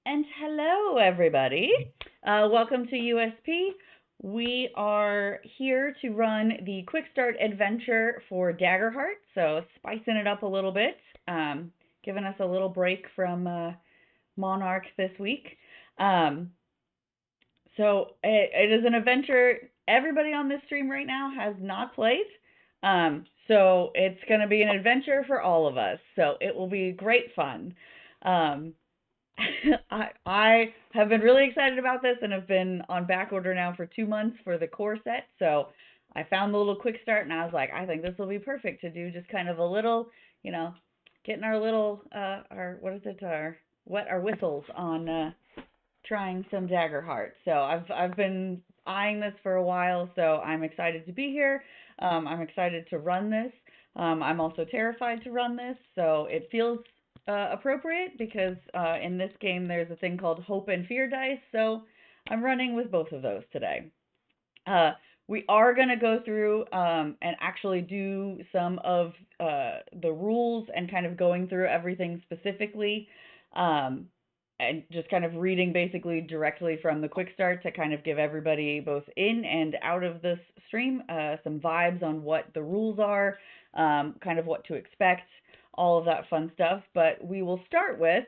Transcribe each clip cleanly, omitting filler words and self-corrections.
And hello, everybody. Welcome to USP. We are here to run the QuickStart adventure for Daggerheart, so spicing it up a little bit, giving us a little break from Monarch this week. Um, it is an adventure everybody on this stream right now has not played. So it's going to be an adventure for all of us. So it will be great fun. Um, I have been really excited about this and have been on back order now for 2 months for the core set. So I found the little quick start and I was like, I think this will be perfect to do just kind of a little, you know, getting our little our what is it our wet our whistles on trying some Daggerheart. So I've been eyeing this for a while, so I'm excited to be here. I'm excited to run this. I'm also terrified to run this, so it feels appropriate because in this game there's a thing called hope and fear dice, so I'm running with both of those today. Uh, we are going to go through and actually do some of the rules and kind of going through everything specifically. Um, and just kind of reading basically directly from the quick start to kind of give everybody both in and out of this stream some vibes on what the rules are, kind of what to expect, all of that fun stuff. But we will start with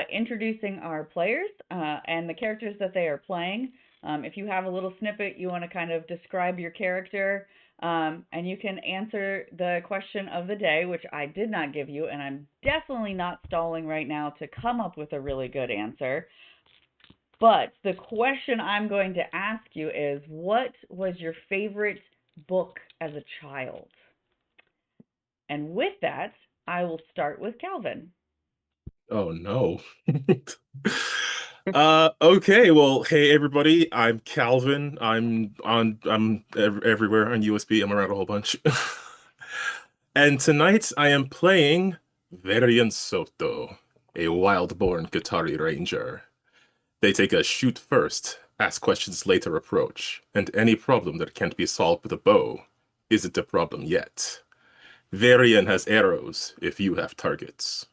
introducing our players and the characters that they are playing. If you have a little snippet you want to kind of describe your character, and you can answer the question of the day, which I did not give you, and I'm definitely not stalling right now to come up with a really good answer. But the question I'm going to ask you is, what was your favorite book as a child? And with that, I will start with Calvin. Oh no. Okay, well, hey everybody, I'm Calvin. I'm everywhere on USB. I'm around a whole bunch. And tonight I am playing Varian Soto, a wild-born Qatari ranger. They take a shoot first, ask questions later approach, and any problem that can't be solved with a bow isn't a problem yet. Varian has arrows if you have targets.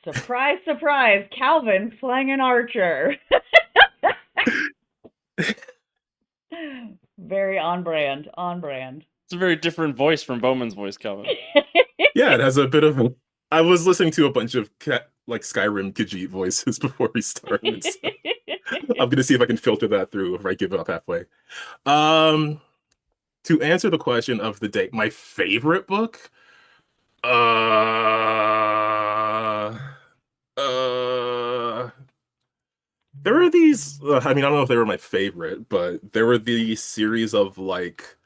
Surprise, surprise, Calvin playing an archer. Very on brand, on brand. It's a very different voice from Bowman's voice, Calvin. Yeah, it has a bit of I was listening to a bunch of like Skyrim Khajiit voices before we started, so I'm gonna see if I can filter that through if I give up halfway. Um, to answer the question of the day, my favorite book, uh, uh, there were these. I mean, I don't know if they were my favorite, but there were these series of like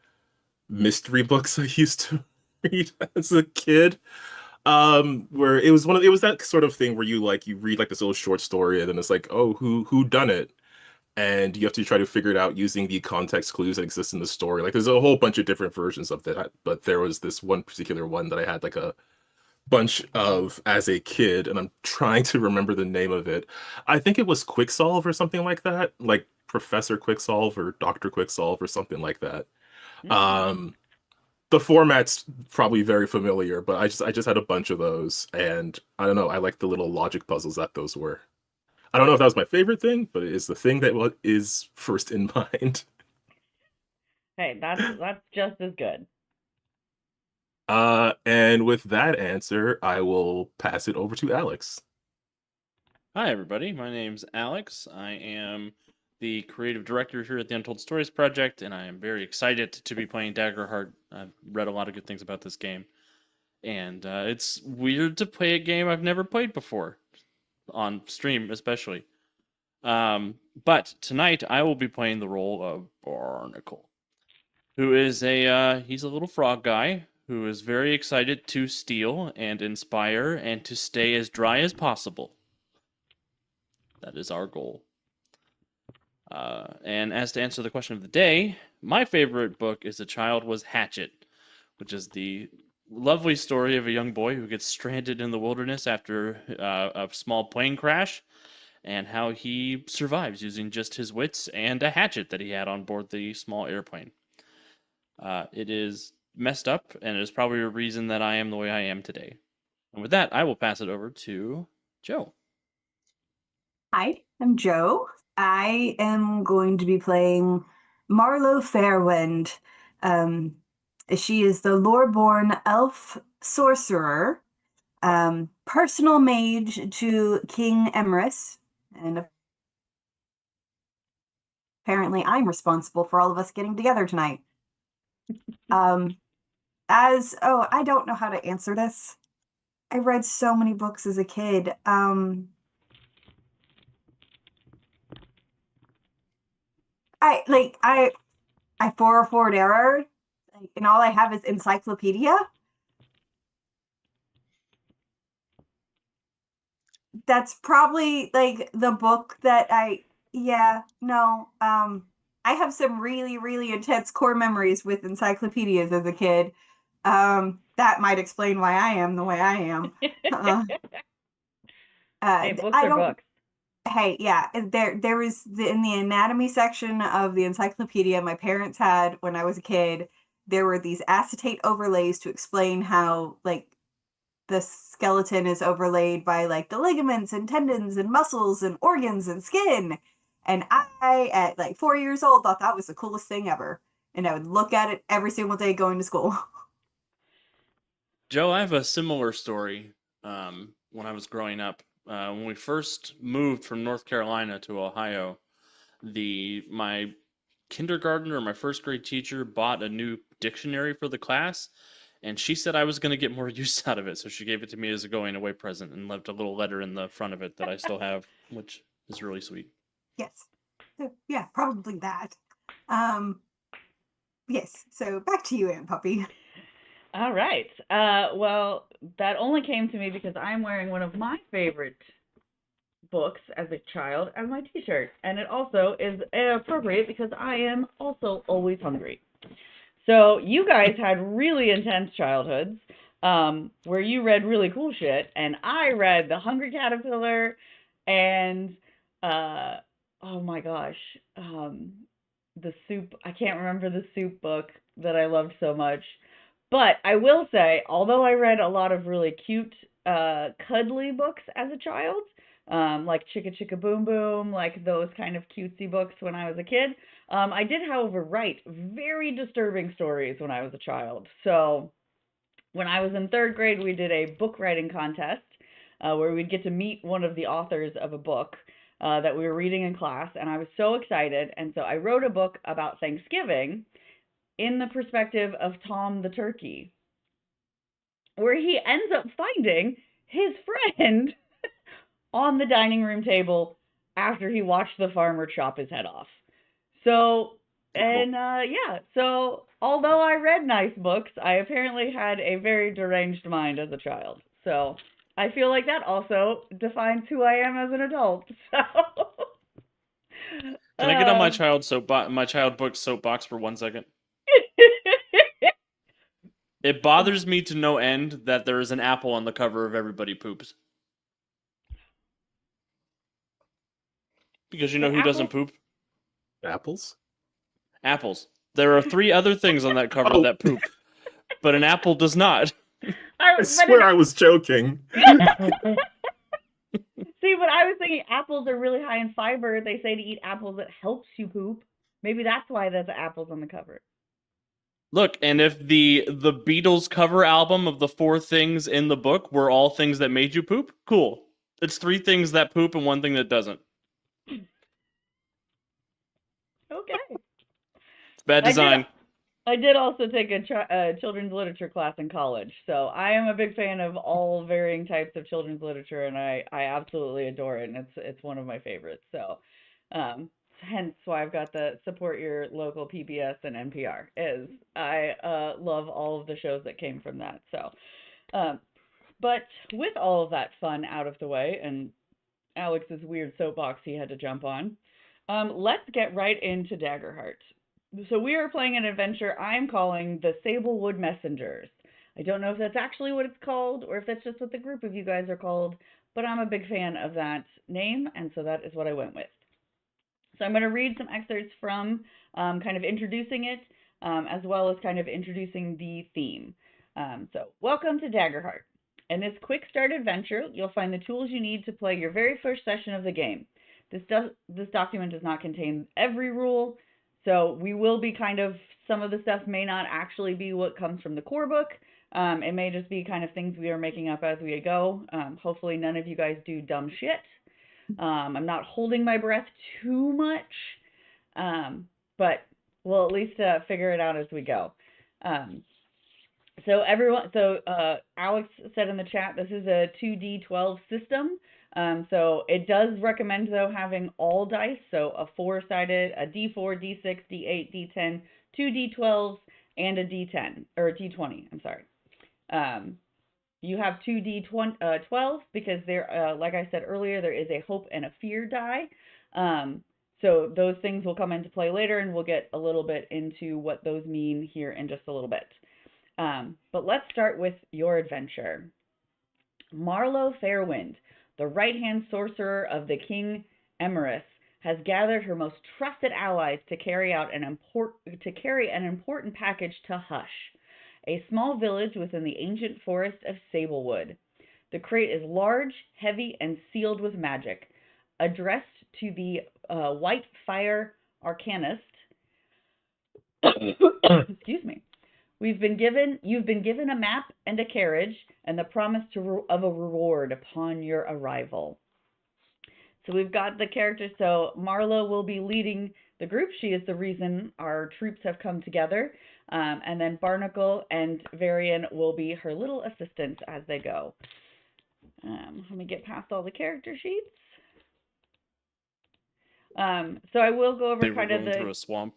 mystery books I used to read as a kid. Where it was that sort of thing where you read like this little short story and then it's like, oh, who done it? And you have to try to figure it out using the context clues that exist in the story. Like there's a whole bunch of different versions of that, but there was this one particular one that I had like a bunch of as a kid, and I'm trying to remember the name of it. I think it was Quicksolve or something like that, like Professor Quicksolve or Dr. Quicksolve or something like that. Mm. Um, the format's probably very familiar, but I just had a bunch of those, and I don't know. I like the little logic puzzles that those were. I don't know if that was my favorite thing, but it is the thing that is first in mind. Hey, that's just as good. And with that answer, I will pass it over to Alex. Hi, everybody. My name's Alex. I am the creative director here at the Untold Stories Project, and I am very excited to be playing Daggerheart. I've read a lot of good things about this game, and it's weird to play a game I've never played before, on stream especially. But tonight I will be playing the role of Barnacle, who is he's a little frog guy who is very excited to steal and inspire and to stay as dry as possible. That is our goal. And as to answer the question of the day, my favorite book is A Child Was Hatchet, which is the lovely story of a young boy who gets stranded in the wilderness after a small plane crash, and how he survives using just his wits and a hatchet that he had on board the small airplane. It is messed up, and it is probably a reason that I am the way I am today. And with that, I will pass it over to Joe. Hi, I'm Joe. I am going to be playing Marlo Fairwind. Um, she is the lore-born elf sorcerer, personal mage to King Emrys, and apparently I'm responsible for all of us getting together tonight. Um, I don't know how to answer this. I read so many books as a kid. I I forward error, and all I have is encyclopedia. That's probably like the book that yeah, no. I have some really, really intense core memories with encyclopedias as a kid. That might explain why I am the way I am. Uh, Hey, books I are don't. books. Hey, yeah, there was in the anatomy section of the encyclopedia my parents had when I was a kid. There were these acetate overlays to explain how like the skeleton is overlaid by like the ligaments and tendons and muscles and organs and skin. And I, at like 4 years old, thought that was the coolest thing ever. And I would look at it every single day going to school. Joe, I have a similar story. When I was growing up, when we first moved from North Carolina to Ohio, the my kindergarten or my first grade teacher bought a new dictionary for the class, and she said I was going to get more use out of it, so she gave it to me as a going away present and left a little letter in the front of it that I still have, which is really sweet. Yes. So, yeah, probably that. Um, yes. So back to you, Aunt Puppy. All right. Well, that only came to me because I'm wearing one of my favorite books as a child as my t-shirt. And it also is appropriate because I am also always hungry. So you guys had really intense childhoods where you read really cool shit, and I read The Hungry Caterpillar and uh, oh my gosh, the soup. I can't remember the soup book that I loved so much. But I will say, although I read a lot of really cute, cuddly books as a child, like Chicka Chicka Boom Boom, like those kind of cutesy books when I was a kid, I did, however, write very disturbing stories when I was a child. So when I was in third grade, we did a book writing contest where we'd get to meet one of the authors of a book that we were reading in class, and I was so excited. And so I wrote a book about Thanksgiving in the perspective of Tom the turkey, where he ends up finding his friend on the dining room table after he watched the farmer chop his head off. So, Cool. and yeah, so although I read nice books, I apparently had a very deranged mind as a child. So, I feel like that also defines who I am as an adult. So, Can I get on my my child book soapbox for 1 second? It bothers me to no end that there is an apple on the cover of Everybody Poops. Because you know an who doesn't apple? poop? Apples? Apples. There are three other things on that cover Oh, that poop, but an apple does not. I But swear I was joking. see, but I was thinking apples are really high in fiber. They say to eat apples, it helps you poop. Maybe that's why there's apples on the cover. Look, and if the Beatles cover album of the four things in the book were all things that made you poop, cool. It's three things that poop and one thing that doesn't. Okay. It's bad I did design. I did also take a children's literature class in college, so I am a big fan of all varying types of children's literature, and I absolutely adore it, and it's one of my favorites. So, hence why I've got the support your local PBS and NPR. Is I love all of the shows that came from that. So, um, but with all of that fun out of the way, and Alex's weird soapbox he had to jump on, let's get right into Daggerheart. So we are playing an adventure I'm calling the Sablewood Messengers. I don't know if that's actually what it's called or if that's just what the group of you guys are called, but I'm a big fan of that name, and so that is what I went with. So I'm going to read some excerpts from kind of introducing it, as well as kind of introducing the theme. So welcome to Daggerheart. In this quick start adventure, you'll find the tools you need to play your very first session of the game. This document does not contain every rule, so we will be some of the stuff may not actually be what comes from the core book. It may just be kind of things we are making up as we go. Hopefully none of you guys do dumb shit. I'm not holding my breath too much, but we'll at least figure it out as we go. So Alex said in the chat, this is a 2d12 system. So it does recommend, though, having all dice, so a 4-sided, a d4, d6, d8, d10, 2 d12s, and a d10, or a d20, I'm sorry. You have 2 d12 because there, like I said earlier, there is a hope and a fear die. So those things will come into play later, and we'll get a little bit into what those mean here in just a little bit. But let's start with your adventure. Marlo Fairwind, the right-hand sorcerer of the King Emerus, has gathered her most trusted allies to carry an important package to Hush, a small village within the ancient forest of Sablewood. The crate is large, heavy, and sealed with magic. Addressed to the White Fire Arcanist. Excuse me. You've been given a map and a carriage, and the promise of a reward upon your arrival. So we've got the characters. So Marlo will be leading the group. She is the reason our troops have come together. And then Barnacle and Varian will be her little assistants as they go. Let me get past all the character sheets. So I will go over they kind were of going through a swamp.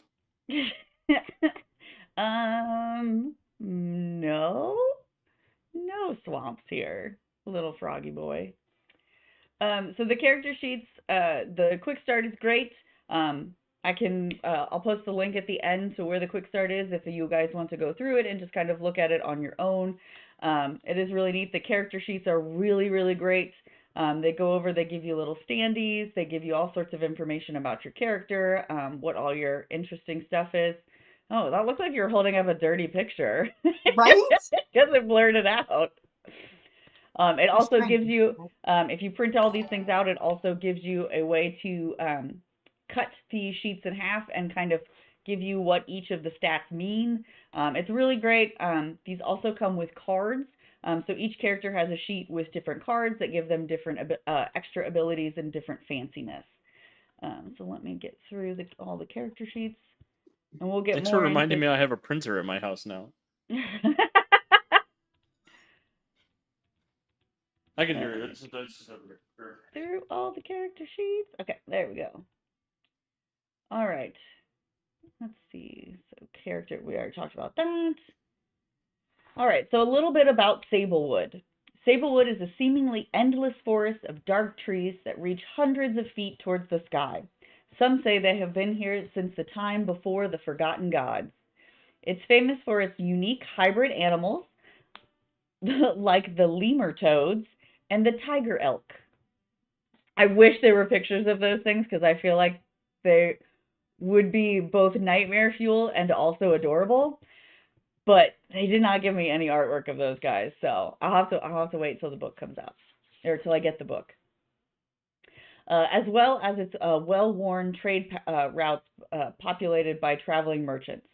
No swamps here, little froggy boy. So the character sheets, the QuickStart is great. I'll post the link at the end to where the QuickStart is if you guys want to go through it and just kind of look at it on your own. It is really neat. The character sheets are really, really great. They give you little standees. They give you all sorts of information about your character, what all your interesting stuff is. Oh, that looks like you're holding up a dirty picture. Right? Because it blurred it out. It also gives you, if you print all these things out, it also gives you a way to cut the sheets in half and kind of give you what each of the stats mean. It's really great. These also come with cards. So each character has a sheet with different cards that give them different extra abilities and different fanciness. So let me get through all the character sheets. And we'll get Thanks more for reminding me I have a printer at my house now. I can hear it. Through all the character sheets. Okay, there we go. All right. Let's see. So character, we already talked about that. All right, so a little bit about Sablewood. Sablewood is a seemingly endless forest of dark trees that reach hundreds of feet towards the sky. Some say they have been here since the time before the Forgotten Gods. It's famous for its unique hybrid animals, like the lemur toads and the tiger elk. I wish there were pictures of those things because I feel like they would be both nightmare fuel and also adorable. But they did not give me any artwork of those guys, so I'll have to wait till the book comes out, or till I get the book. As well as its well-worn trade routes populated by traveling merchants.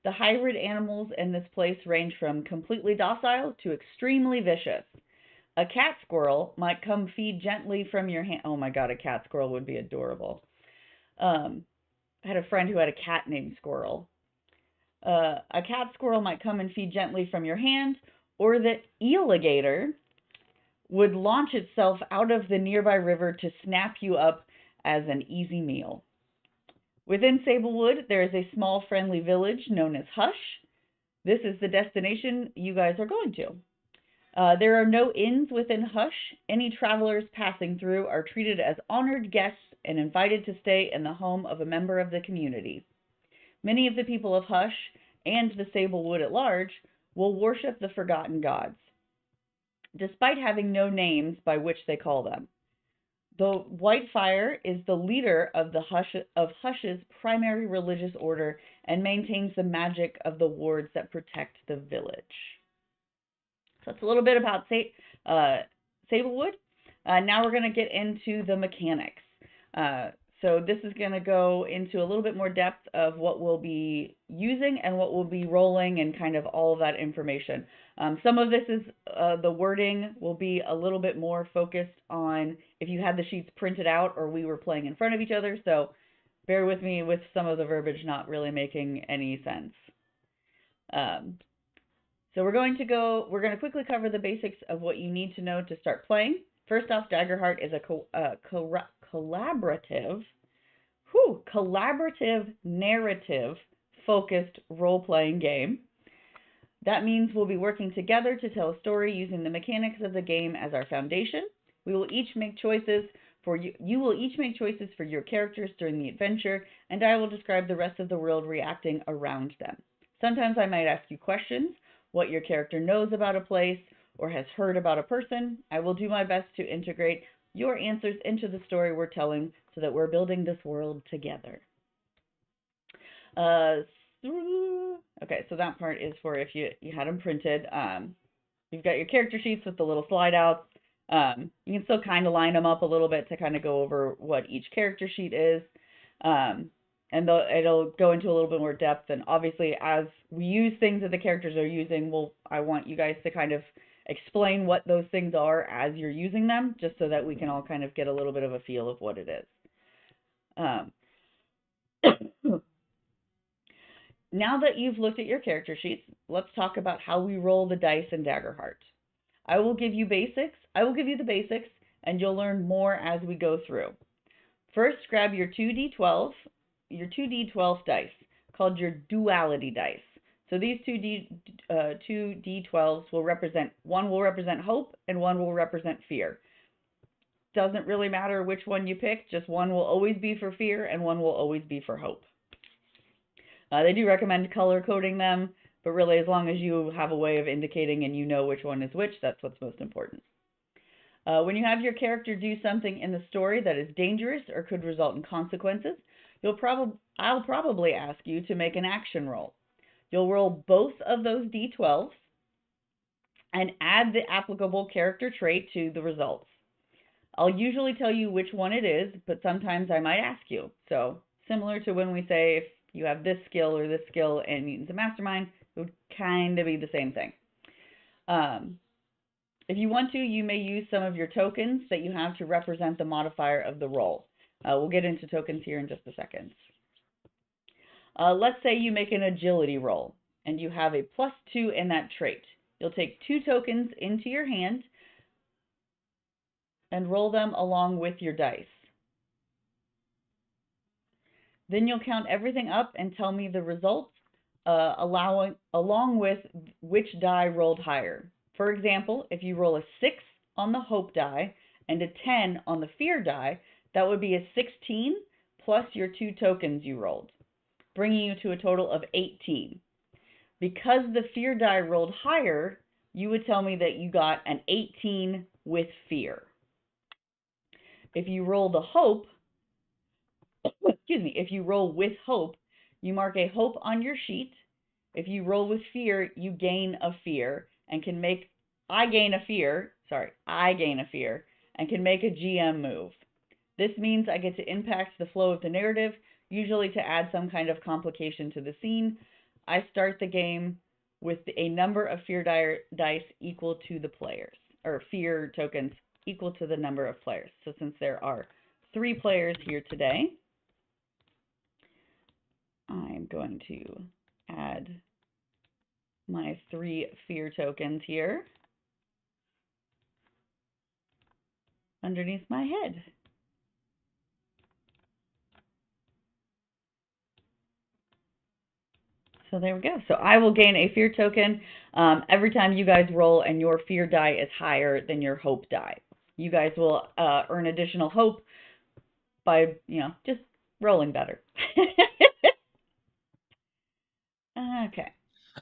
The hybrid animals in this place range from completely docile to extremely vicious. A cat squirrel might come feed gently from your hand. Oh my god, a cat squirrel would be adorable. I had a friend who had a cat named Squirrel. A cat squirrel might come and feed gently from your hand, or the eeligator would launch itself out of the nearby river to snap you up as an easy meal. Within Sablewood, there is a small friendly village known as Hush. This is the destination you guys are going to. There are no inns within Hush. Any travelers passing through are treated as honored guests and invited to stay in the home of a member of the community. Many of the people of Hush, and the Sablewood at large, will worship the Forgotten Gods, despite having no names by which they call them. The Whitefire is the leader of Hush's primary religious order and maintains the magic of the wards that protect the village. So that's a little bit about Sablewood. Now we're going to get into the mechanics. So this is going to go into a little bit more depth of what we'll be using and what we'll be rolling and kind of all of that information. Some of this is the wording will be a little bit more focused on if you had the sheets printed out or we were playing in front of each other. So bear with me with some of the verbiage not really making any sense. So we're going to quickly cover the basics of what you need to know to start playing. First off, Daggerheart is a collaborative narrative focused role-playing game. That means we'll be working together to tell a story using the mechanics of the game as our foundation. We will each make choices for you will each make choices for your characters during the adventure, and I will describe the rest of the world reacting around them. Sometimes I might ask you questions, what your character knows about a place or has heard about a person. I will do my best to integrate your answers into the story we're telling so that we're building this world together. Okay, so that part is for if you had them printed. You've got your character sheets with the little slide outs. You can still kind of line them up a little bit to kind of go over what each character sheet is. And it'll go into a little bit more depth. And obviously, as we use things that the characters are using, I want you guys to kind of explain what those things are as you're using them, just so that we can all kind of get a little bit of a feel of what it is. Now that you've looked at your character sheets, let's talk about how we roll the dice in Daggerheart. I will give you the basics, and you'll learn more as we go through. First, grab your 2d12 dice, called your duality dice. So these two d12s will represent, one will represent hope and one will represent fear. Doesn't really matter which one you pick, just one will always be for fear and one will always be for hope. They do recommend color coding them, but really as long as you have a way of indicating and you know which one is which, that's what's most important. When you have your character do something in the story that is dangerous or could result in consequences, I'll probably ask you to make an action roll. You'll roll both of those d12s and add the applicable character trait to the results. I'll usually tell you which one it is, but sometimes I might ask you. So similar to when we say if you have this skill or this skill in Mutants and Mastermind, it would kind of be the same thing. If you want to, you may use some of your tokens that you have to represent the modifier of the roll. We'll get into tokens here in just a second. Let's say you make an agility roll and you have a +2 in that trait. You'll take 2 tokens into your hand and roll them along with your dice. Then you'll count everything up and tell me the results along with which die rolled higher. For example, if you roll a 6 on the hope die and a 10 on the fear die, that would be a 16 plus your 2 tokens you rolled, bringing you to a total of 18. Because the fear die rolled higher, you would tell me that you got an 18 with fear. If you roll the hope, if you roll with hope, you mark a hope on your sheet. If you roll with fear, you gain a fear and can make, I gain a fear and can make a GM move. This means I get to impact the flow of the narrative, usually to add some kind of complication to the scene. I start the game with a number of fear dice equal to the players, or fear tokens equal to the number of players. So since there are 3 players here today, I'm going to add my 3 fear tokens here underneath my head. So there we go. So I will gain a fear token every time you guys roll and your fear die is higher than your hope die. You guys will earn additional hope by, just rolling better. Okay.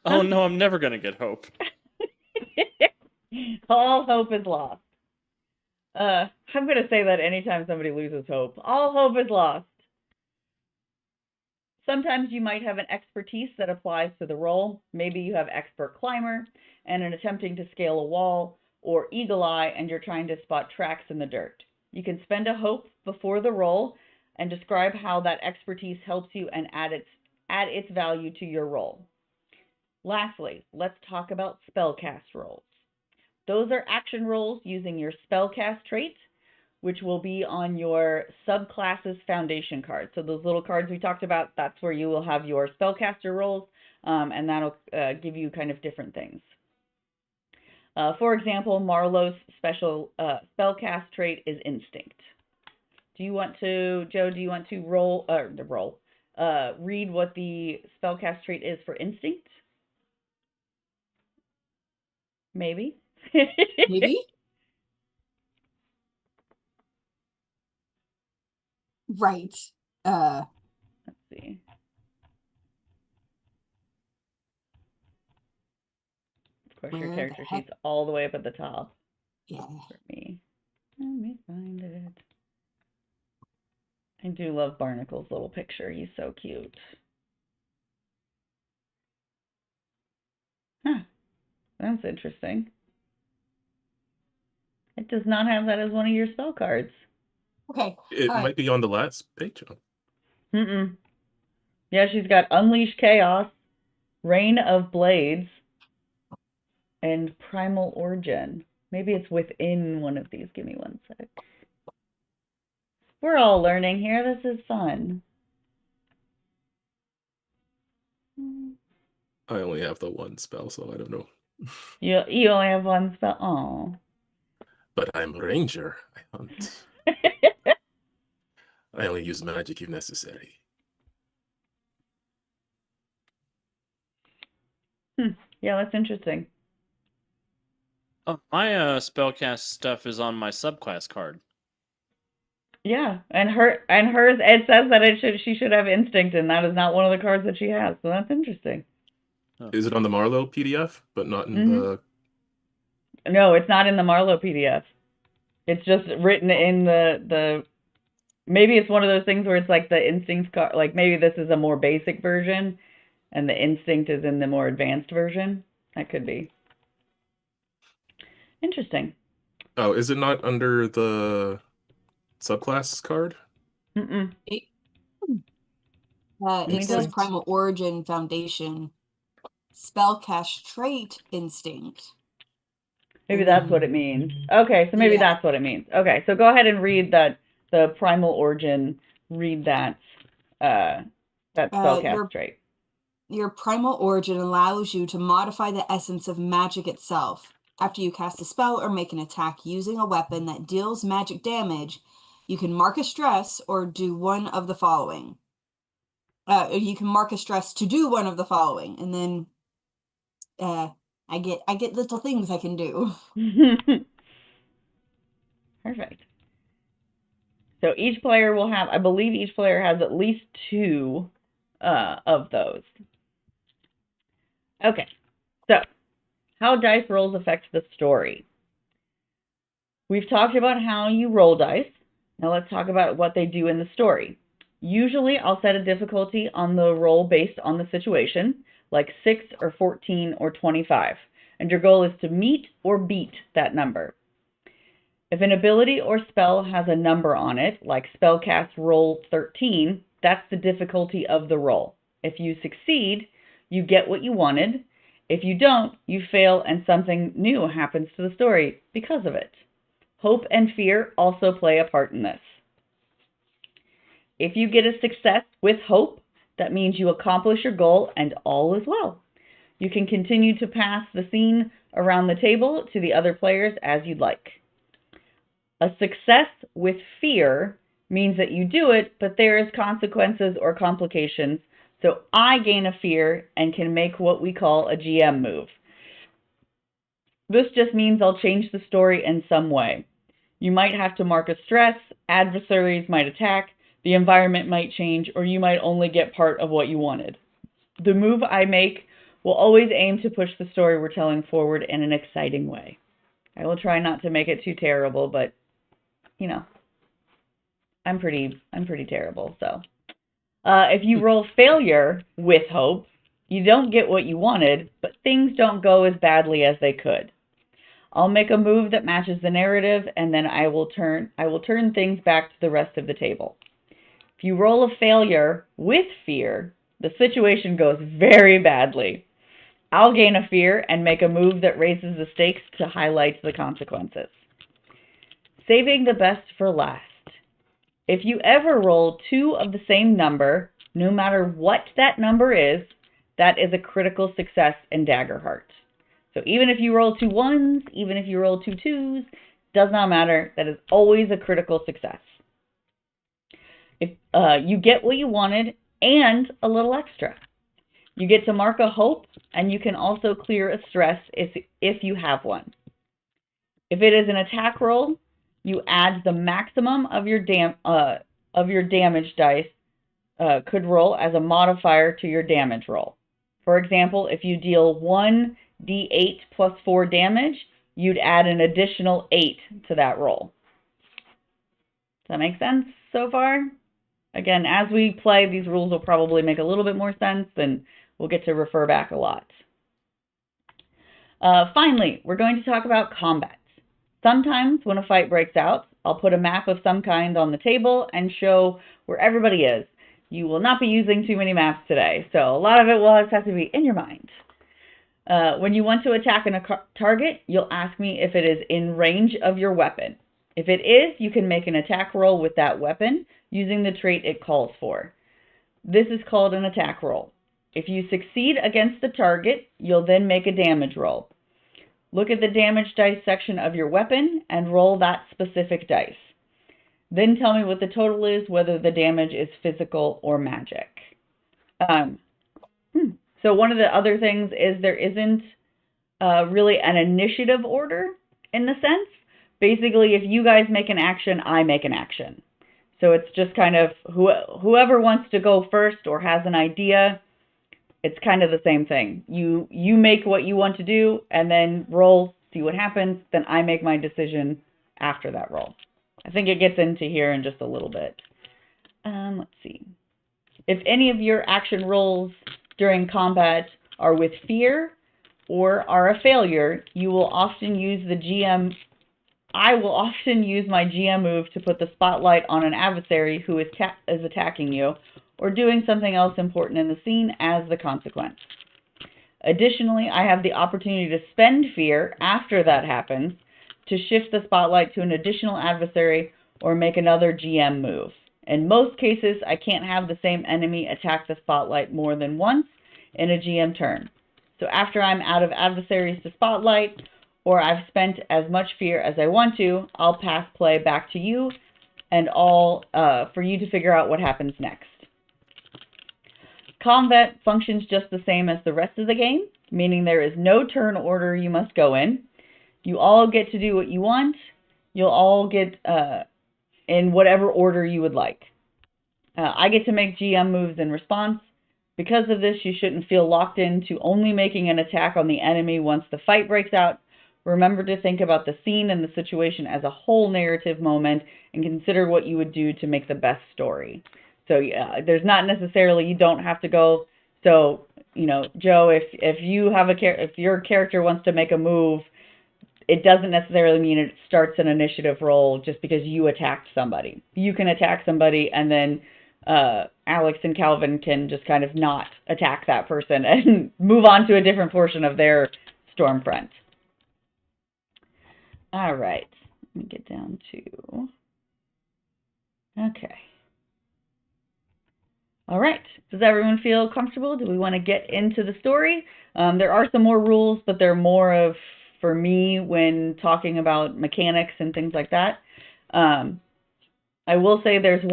Oh no, I'm never going to get hope. All hope is lost. I'm going to say that anytime somebody loses hope. All hope is lost. Sometimes you might have an expertise that applies to the role. Maybe you have expert climber and in attempting to scale a wall, or eagle eye and you're trying to spot tracks in the dirt. You can spend a hope before the roll and describe how that expertise helps you and add its value to your roll. Lastly, let's talk about spellcast rolls. Those are action rolls using your spellcast trait, which will be on your subclasses foundation card. So those little cards we talked about, that's where you will have your spellcaster rolls, and that'll give you kind of different things. For example, Marlowe's special spellcast trait is Instinct. Do you want to, Joe, do you want to read what the spellcast trait is for Instinct? Maybe. Maybe. Right. Let's see. Of course, your character sheet's all the way up at the top. Yeah. For me. Let me find it. I do love Barnacle's little picture. He's so cute. Huh. That's interesting. It does not have that as one of your spell cards. Okay. It might be on the last page. Mm-mm. Yeah, she's got Unleash Chaos, Reign of Blades, and Primal Origin. Maybe it's within one of these. Give me one sec. We're all learning here. This is fun. I only have the one spell, so I don't know. You only have one spell. Oh. But I'm a ranger. I hunt. I only use magic if necessary. Yeah, that's interesting. Oh, my spellcast stuff is on my subclass card. Yeah, and hers it says that she should have Instinct, and that is not one of the cards that she has. So that's interesting. Oh. Is it on the Marlowe PDF, but not in the? No, it's not in the Marlowe PDF. It's just written in the. Maybe it's one of those things where it's like the Instinct card. Like maybe this is a more basic version, and the Instinct is in the more advanced version. That could be. Interesting. Oh, is it not under the subclass card? Mm-mm. It says Primal Origin Foundation. Spellcast trait Instinct. Maybe that's what it means. Okay, so maybe that's what it means. Okay, so go ahead and read the Primal Origin. Read that spellcast trait. Your Primal Origin allows you to modify the essence of magic itself. After you cast a spell or make an attack using a weapon that deals magic damage, you can mark a stress or do one of the following. You can mark a stress to do one of the following, and then I get little things I can do. Perfect. So each player will have, I believe each player has at least 2 of those. Okay, so how dice rolls affect the story. We've talked about how you roll dice. Now let's talk about what they do in the story. Usually I'll set a difficulty on the roll based on the situation, like 6 or 14 or 25. And your goal is to meet or beat that number. If an ability or spell has a number on it, like spellcast roll 13, that's the difficulty of the roll. If you succeed, you get what you wanted. If you don't, you fail and something new happens to the story because of it. Hope and fear also play a part in this. If you get a success with hope, that means you accomplish your goal and all is well. You can continue to pass the scene around the table to the other players as you'd like. A success with fear means that you do it, but there is consequences or complications. So I gain a fear and can make what we call a GM move. This just means I'll change the story in some way. You might have to mark a stress, adversaries might attack, the environment might change, or you might only get part of what you wanted. The move I make will always aim to push the story we're telling forward in an exciting way. I will try not to make it too terrible, but you know, I'm pretty terrible. So, if you roll failure with hope, you don't get what you wanted, but things don't go as badly as they could. I'll make a move that matches the narrative, and then I will turn things back to the rest of the table. If you roll a failure with fear, the situation goes very badly. I'll gain a fear and make a move that raises the stakes to highlight the consequences. Saving the best for last. If you ever roll 2 of the same number, no matter what that number is, that is a critical success in Daggerheart. So even if you roll 2 1s, even if you roll 2 2s, does not matter. That is always a critical success. If you get what you wanted and a little extra. You get to mark a hope, and you can also clear a stress if you have one. If it is an attack roll, you add the maximum of your damage dice could roll as a modifier to your damage roll. For example, if you deal 1d8 plus 4 damage, you'd add an additional 8 to that roll. Does that make sense so far? Again, as we play, these rules will probably make a little bit more sense, and we'll get to refer back a lot. Finally, we're going to talk about combat. Sometimes when a fight breaks out, I'll put a map of some kind on the table and show where everybody is. You will not be using too many maps today, so a lot of it will have to be in your mind. When you want to attack a target, you'll ask me if it is in range of your weapon. If it is, you can make an attack roll with that weapon using the trait it calls for. This is called an attack roll. If you succeed against the target, you'll then make a damage roll. Look at the damage dice section of your weapon and roll that specific dice. Then tell me what the total is, whether the damage is physical or magic. So one of the other things is there isn't really an initiative order in the sense. Basically, if you guys make an action, I make an action. So it's just kind of whoever wants to go first or has an idea, it's kind of the same thing. You make what you want to do and then roll, see what happens. Then I make my decision after that roll. I think it gets into here in just a little bit. Let's see. If any of your action rolls during combat are with fear or are a failure, you will often use the GM. I will often use my GM move to put the spotlight on an adversary who is attacking you or doing something else important in the scene as the consequence. Additionally, I have the opportunity to spend fear after that happens to shift the spotlight to an additional adversary or make another GM move. In most cases, I can't have the same enemy attack the spotlight more than once in a GM turn. So after I'm out of adversaries to spotlight, or I've spent as much fear as I want to, I'll pass play back to you and all for you to figure out what happens next. Combat functions just the same as the rest of the game, meaning there is no turn order you must go in. You all get to do what you want. You'll all get in whatever order you would like. I get to make GM moves in response. Because of this, you shouldn't feel locked into only making an attack on the enemy once the fight breaks out. Remember to think about the scene and the situation as a whole narrative moment and consider what you would do to make the best story. So there's not necessarily, you don't have to go, so, you know, Joe, if your character wants to make a move, it doesn't necessarily mean it starts an initiative roll just because you attacked somebody. You can attack somebody and then Alex and Calvin can just kind of not attack that person and move on to a different portion of their storm front. All right, let me get down to, okay. All right, does everyone feel comfortable? Do we want to get into the story? There are some more rules, but they're more of, for me, when talking about mechanics and things like that. I will say there's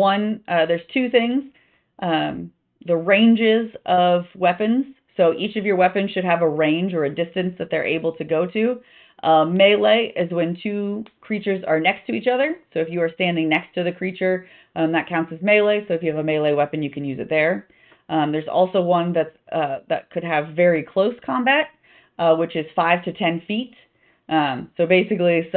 two things. The ranges of weapons. So each of your weapons should have a range or a distance that they're able to go to. Melee is when two creatures are next to each other. So if you are standing next to the creature, that counts as melee. So if you have a melee weapon, you can use it there. There's also one that could have very close combat, which is 5 to 10 feet. So basically,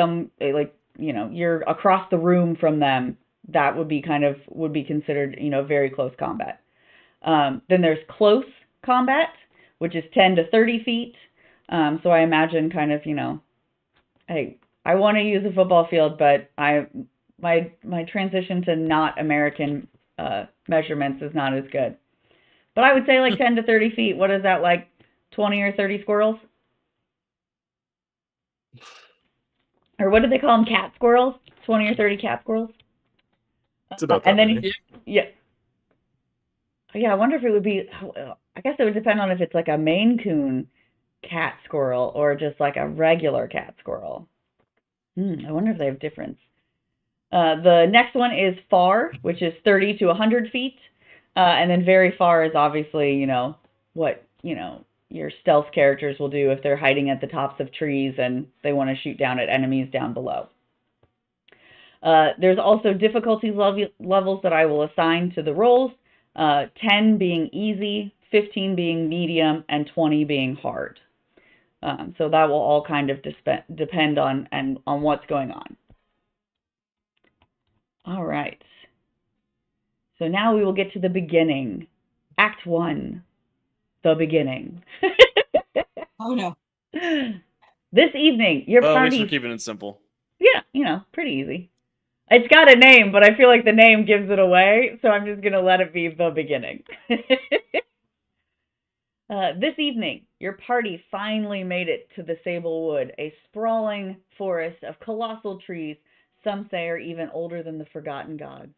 you're across the room from them. That would be considered, very close combat. Then there's close combat, which is 10 to 30 feet. So I imagine kind of, Hey, I want to use a football field, but my transition to not American measurements is not as good. But I would say like 10 to 30 feet. What is that, like 20 or 30 squirrels? Or what do they call them? Cat squirrels? 20 or 30 cat squirrels? It's about that And then, many. yeah. Yeah, I wonder if it would be, I guess it would depend on if it's like a Maine Coon cat squirrel or just like a regular cat squirrel. I wonder if they have difference. The next one is far, which is 30 to 100 feet. And then very far is obviously, what, your stealth characters will do if they're hiding at the tops of trees and they want to shoot down at enemies down below. There's also difficulty levels that I will assign to the rolls, 10 being easy, 15 being medium, and 20 being hard. So that will all kind of depend on what's going on. All right. So now we will get to the beginning. Act 1, the beginning. Oh no. This evening, your Well, at least party... we're keeping it simple. Yeah, pretty easy. It's got a name, but I feel like the name gives it away, so I'm just going to let it be the beginning. This evening, your party finally made it to the Sablewood, a sprawling forest of colossal trees, some say are even older than the Forgotten Gods.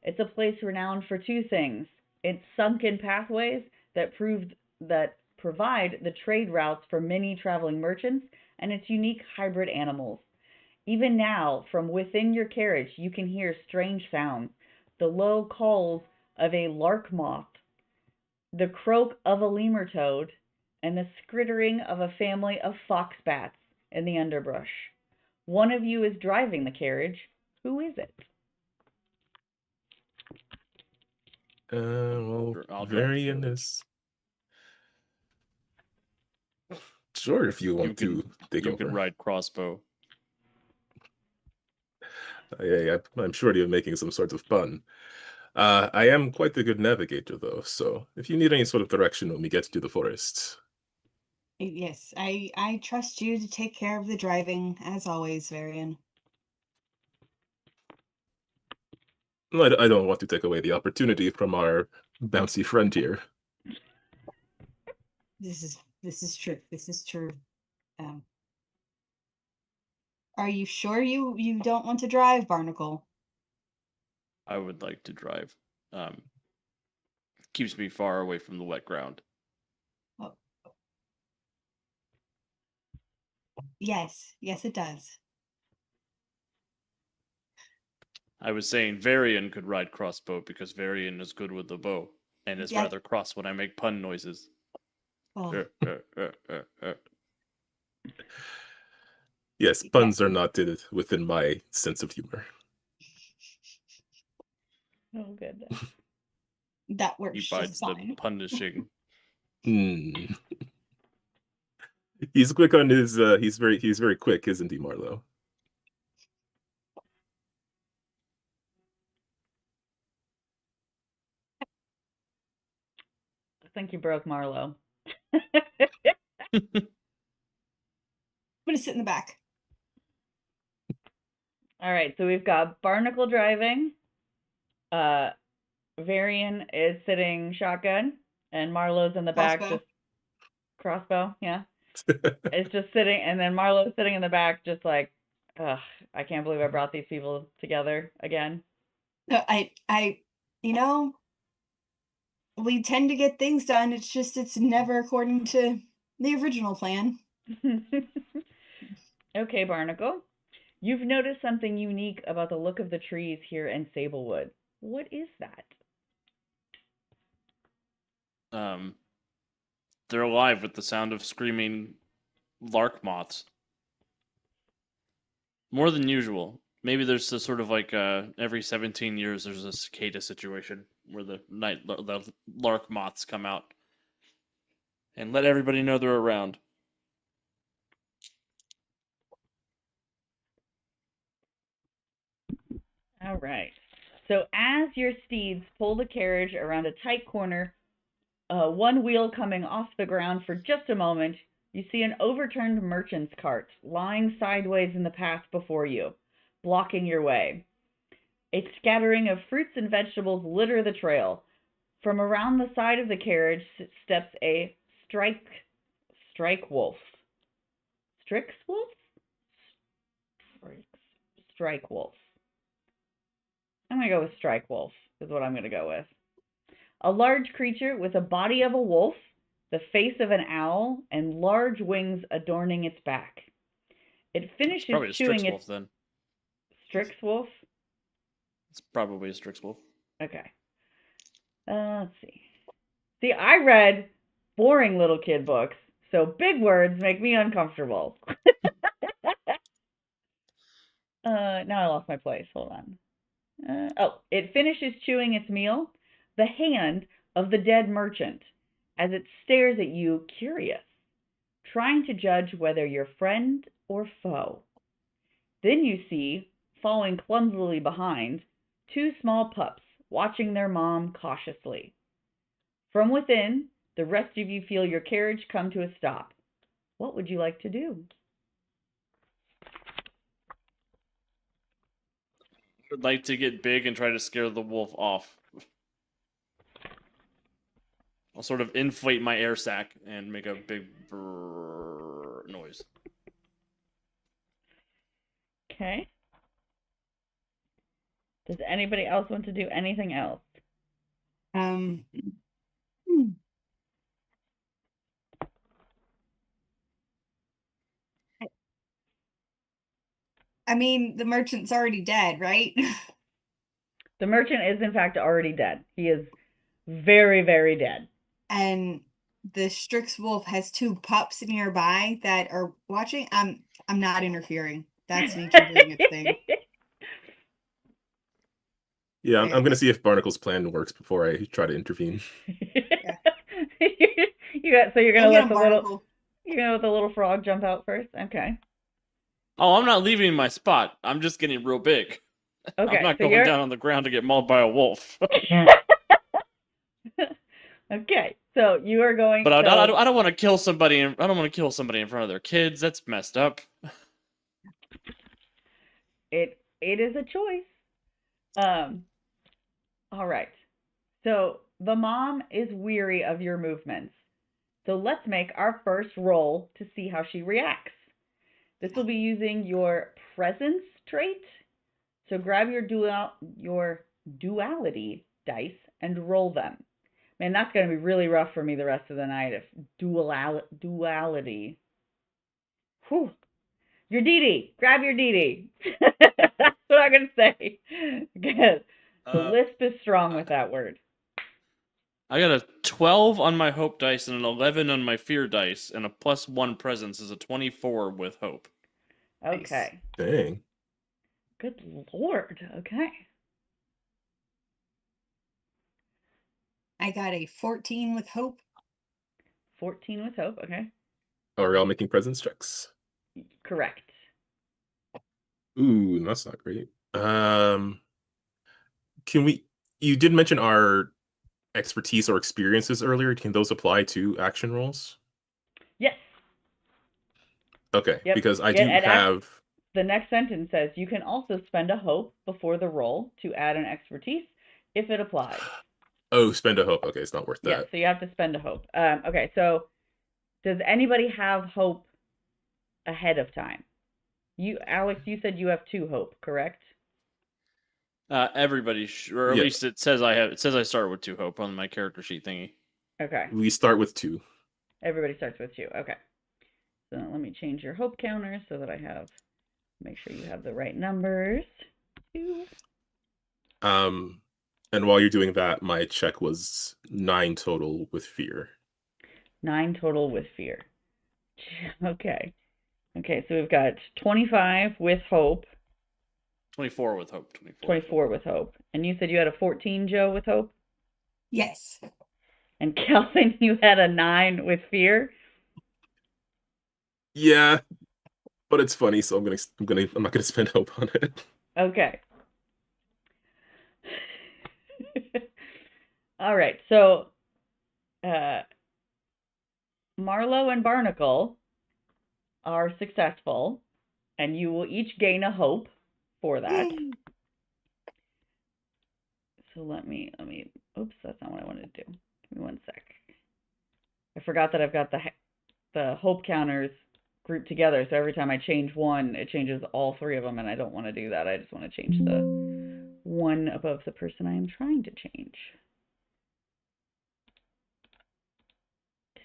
It's a place renowned for two things: its sunken pathways that provide the trade routes for many traveling merchants, and its unique hybrid animals. Even now, from within your carriage, you can hear strange sounds: the low calls of a lark moth, the croak of a lemur toad, and the scrittering of a family of fox bats in the underbrush. One of you is driving the carriage. Who is it? Well, I'll drive. Varian is... Sure, if you want to take You over. can ride crossbow. I'm sure you're making some sort of fun. I am quite a good navigator, though, so if you need any sort of direction when we get to the forest... Yes, I trust you to take care of the driving, as always, Varian. I don't want to take away the opportunity from our bouncy friend here. This is true. This is true. Are you sure you don't want to drive, Barnacle? I would like to drive. Keeps me far away from the wet ground. Oh. Yes, it does. I was saying Varian could ride crossbow because Varian is good with the bow and is rather cross when I make pun noises. Oh. Yes, puns are not within my sense of humor. Oh, goodness. That works He just bides the fine. punishing. He's quick on his he's very quick, isn't he, Marlo? I think you broke Marlo. I'm gonna sit in the back. All right, so we've got Barnacle driving. Varian is sitting shotgun, and Marlo's in the back just crossbow. Yeah, it's just sitting, and then Marlo's sitting in the back, just like, ugh, I can't believe I brought these people together again. We tend to get things done. It's never according to the original plan. Okay, Barnacle. You've noticed something unique about the look of the trees here in Sablewood. What is that? They're alive with the sound of screaming lark moths. More than usual. Maybe there's a sort of like every 17 years there's a cicada situation where the lark moths come out and let everybody know they're around. All right. So as your steeds pull the carriage around a tight corner, one wheel coming off the ground for just a moment, You see an overturned merchant's cart lying sideways in the path before you, blocking your way. A scattering of fruits and vegetables litter the trail. From around the side of the carriage steps a strike wolf. Strix wolf? Strike wolf. I'm going to go with strike wolf, is what I'm going to go with. A large creature with a body of a wolf, the face of an owl, and large wings adorning its back. It It's finishes probably a chewing Strix its wolf then. Strix wolf. It's probably a Strix wolf. Okay. Let's see. See, I read boring little kid books, so big words make me uncomfortable. Now I lost my place. Hold on. It finishes chewing its meal, the hand of the dead merchant, as it stares at you, curious, trying to judge whether you're friend or foe. Then you see, falling clumsily behind, two small pups watching their mom cautiously. From within, the rest of you feel your carriage come to a stop. What would you like to do? I'd like to get big and try to scare the wolf off. I'll sort of inflate my air sac and make a big brrr noise. Okay. Does anybody else want to do anything else? Hmm. I mean, the merchant's already dead, right? The merchant is, in fact, already dead. He is very, very dead. And the Strix wolf has two pups nearby that are watching. I'm not interfering. That's nature doing its thing. Yeah, I'm Okay. gonna see if Barnacle's plan works before I try to intervene. Yeah. So you're gonna Go get let him, the Barnacle. little frog jump out first? Okay. Oh, I'm not leaving my spot. I'm just getting real big. Okay. I'm not So going down on the ground to get mauled by a wolf. Okay. So you are going. But So I don't want to kill somebody. I don't want to kill somebody in front of their kids. That's messed up. it is a choice. All right. So the mom is weary of your movements. So let's make our first roll to see how she reacts. This will be using your presence trait. So grab your duality dice and roll them. Man, that's going to be really rough for me the rest of the night if duality. Whew. Your DD. Grab your DD. That's what I'm going to say. Good. The lisp is strong with that word. I got a 12 on my hope dice and an 11 on my fear dice, and a +1 presence is a 24 with hope. Okay. Dang. Good Lord. Okay. I got a 14 with hope. 14 with hope. Okay. Are we all making presence checks? Correct. Ooh, that's not great. Can we? You did mention our expertise or experiences earlier. Can those apply to action rolls? Yes. Okay, Yep. because I Yeah, do and have. the next sentence says you can also spend a hope before the roll to add an expertise if it applies. Oh, spend a hope. Okay, it's not worth Yes, that. so you have to spend a hope. Okay, so does anybody have hope ahead of time? You, Alex, you said you have 2 hope, correct? Everybody, or at Yeah, least it says I have. It says I start with 2 hope on my character sheet thingy. Okay. we start with 2. Everybody starts with 2. Okay. So let me change your hope counter so that I have, make sure you have the right numbers. 2. And while you're doing that, my check was 9 total with fear. 9 total with fear. Okay. Okay, so we've got 25 with hope. 24 with hope. 24 with hope. And you said you had a 14, Joe, with hope? Yes. And Kelvin, you had a 9 with fear? Yeah, but it's funny, so I'm not gonna spend hope on it. Okay. All right, so Marlowe and Barnacle, are successful, and you will each gain a hope for that. So let me, oops, that's not what I wanted to do. Give me one sec. I forgot that I've got the hope counters grouped together, so every time I change one, it changes all three of them, and I don't want to do that. I just want to change the one above the person I am trying to change.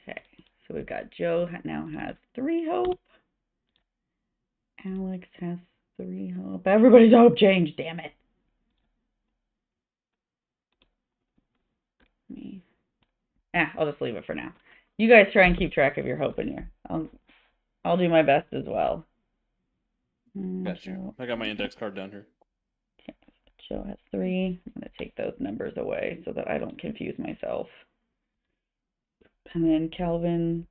Okay, so we've got Joe now has 3 hope. Alex has 3 hope. Everybody's hope changed, damn it. I'll just leave it for now. You guys try and keep track of your hope in here. I'll do my best as well. Gotcha. I got my index card down here. Okay. Joe has 3. I'm going to take those numbers away so that I don't confuse myself. And then Calvin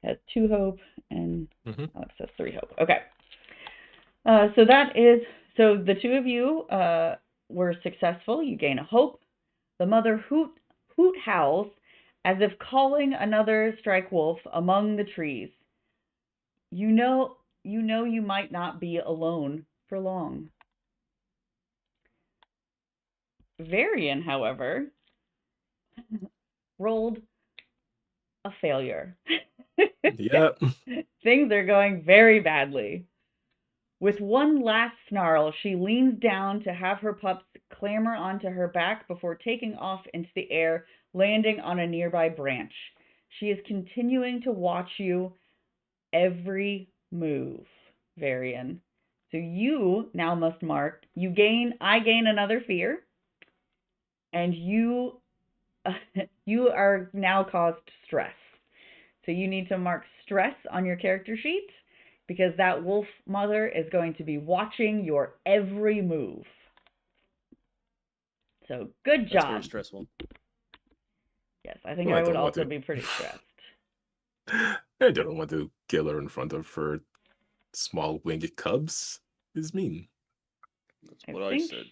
has 2 hope, and Alex has 3 hope. Okay. So the 2 of you were successful. You gain a hope. The mother hoot howls as if calling another strike wolf among the trees. You know you might not be alone for long. Varian, however, rolled a failure. Yep. Things are going very badly. With one last snarl, she leans down to have her pups clamber onto her back before taking off into the air, landing on a nearby branch. She is continuing to watch you every move, Varian. So you now must mark, I gain another fear, and you are now caused stress. So you need to mark stress on your character sheet, because that wolf mother is going to be watching your every move. So good job. That's very stressful. Yes, I think I would also be pretty stressed. I don't want to kill her in front of her small winged cubs. It's mean. That's what I said.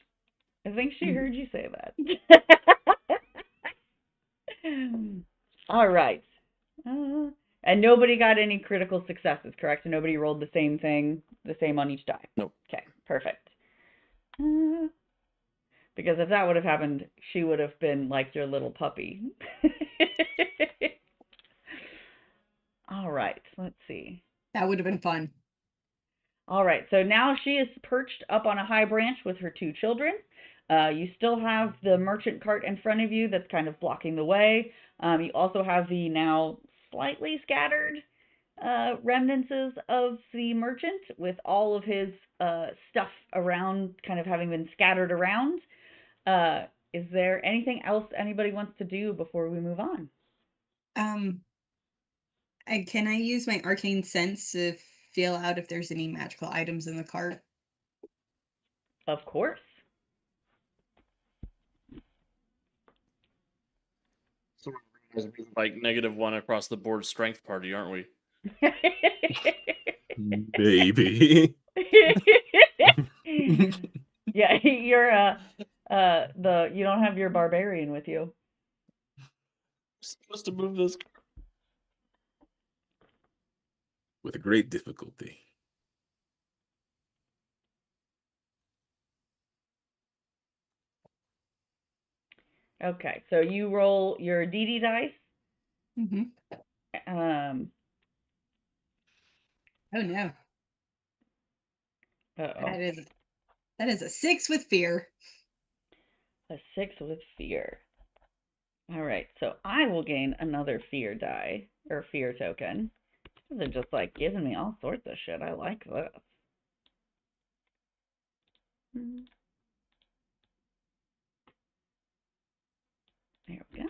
I think she heard you say that. All right. And nobody got any critical successes, correct? Nobody rolled the same thing, the same on each die? Nope. Okay, perfect. Because if that would have happened, she would have been like your little puppy. All right, let's see. That would have been fun. All right, so now she is perched up on a high branch with her 2 children. You still have the merchant cart in front of you that's kind of blocking the way. You also have the now slightly scattered remnants of the merchant with all of his stuff around, kind of having been scattered around. Is there anything else anybody wants to do before we move on? Can I use my arcane sense to feel out if there's any magical items in the cart? Of course. So we're like -1 across the board strength party, aren't we? Maybe. Yeah, you're you don't have your barbarian with you. Supposed to move this With great difficulty. Okay, so you roll your DD dice. Mm-hmm. Oh no. Uh-oh. That is a 6 with fear. A 6 with fear. All right, so I will gain another fear die, or fear token. They're just like giving me all sorts of shit. I like this. There we go.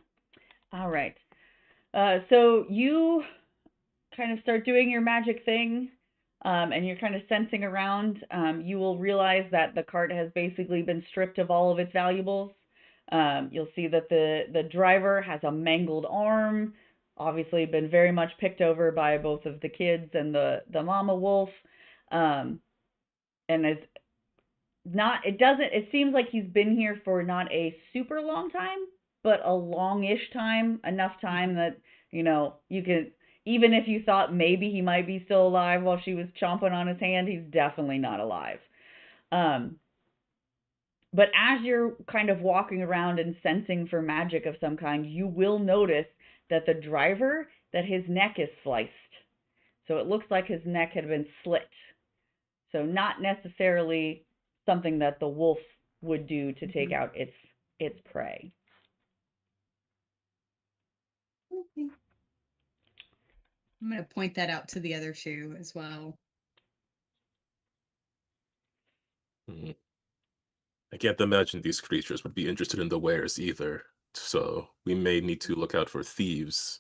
All right. So you kind of start doing your magic thing, and you're kind of sensing around. You will realize that the cart has basically been stripped of all of its valuables. You'll see that the driver has a mangled arm, obviously been very much picked over by both of the kids and the mama wolf, and is not. It seems like he's been here for not a super long time, but a longish time, enough time that you can. even if you thought maybe he might be still alive while she was chomping on his hand, he's definitely not alive. But as you're kind of walking around and sensing for magic of some kind, you will notice that the driver, that his neck is sliced. So it looks like his neck had been slit. So not necessarily something that the wolf would do to take out its prey. Okay. I'm going to point that out to the other two as well. I can't imagine these creatures would be interested in the wares either, so we may need to look out for thieves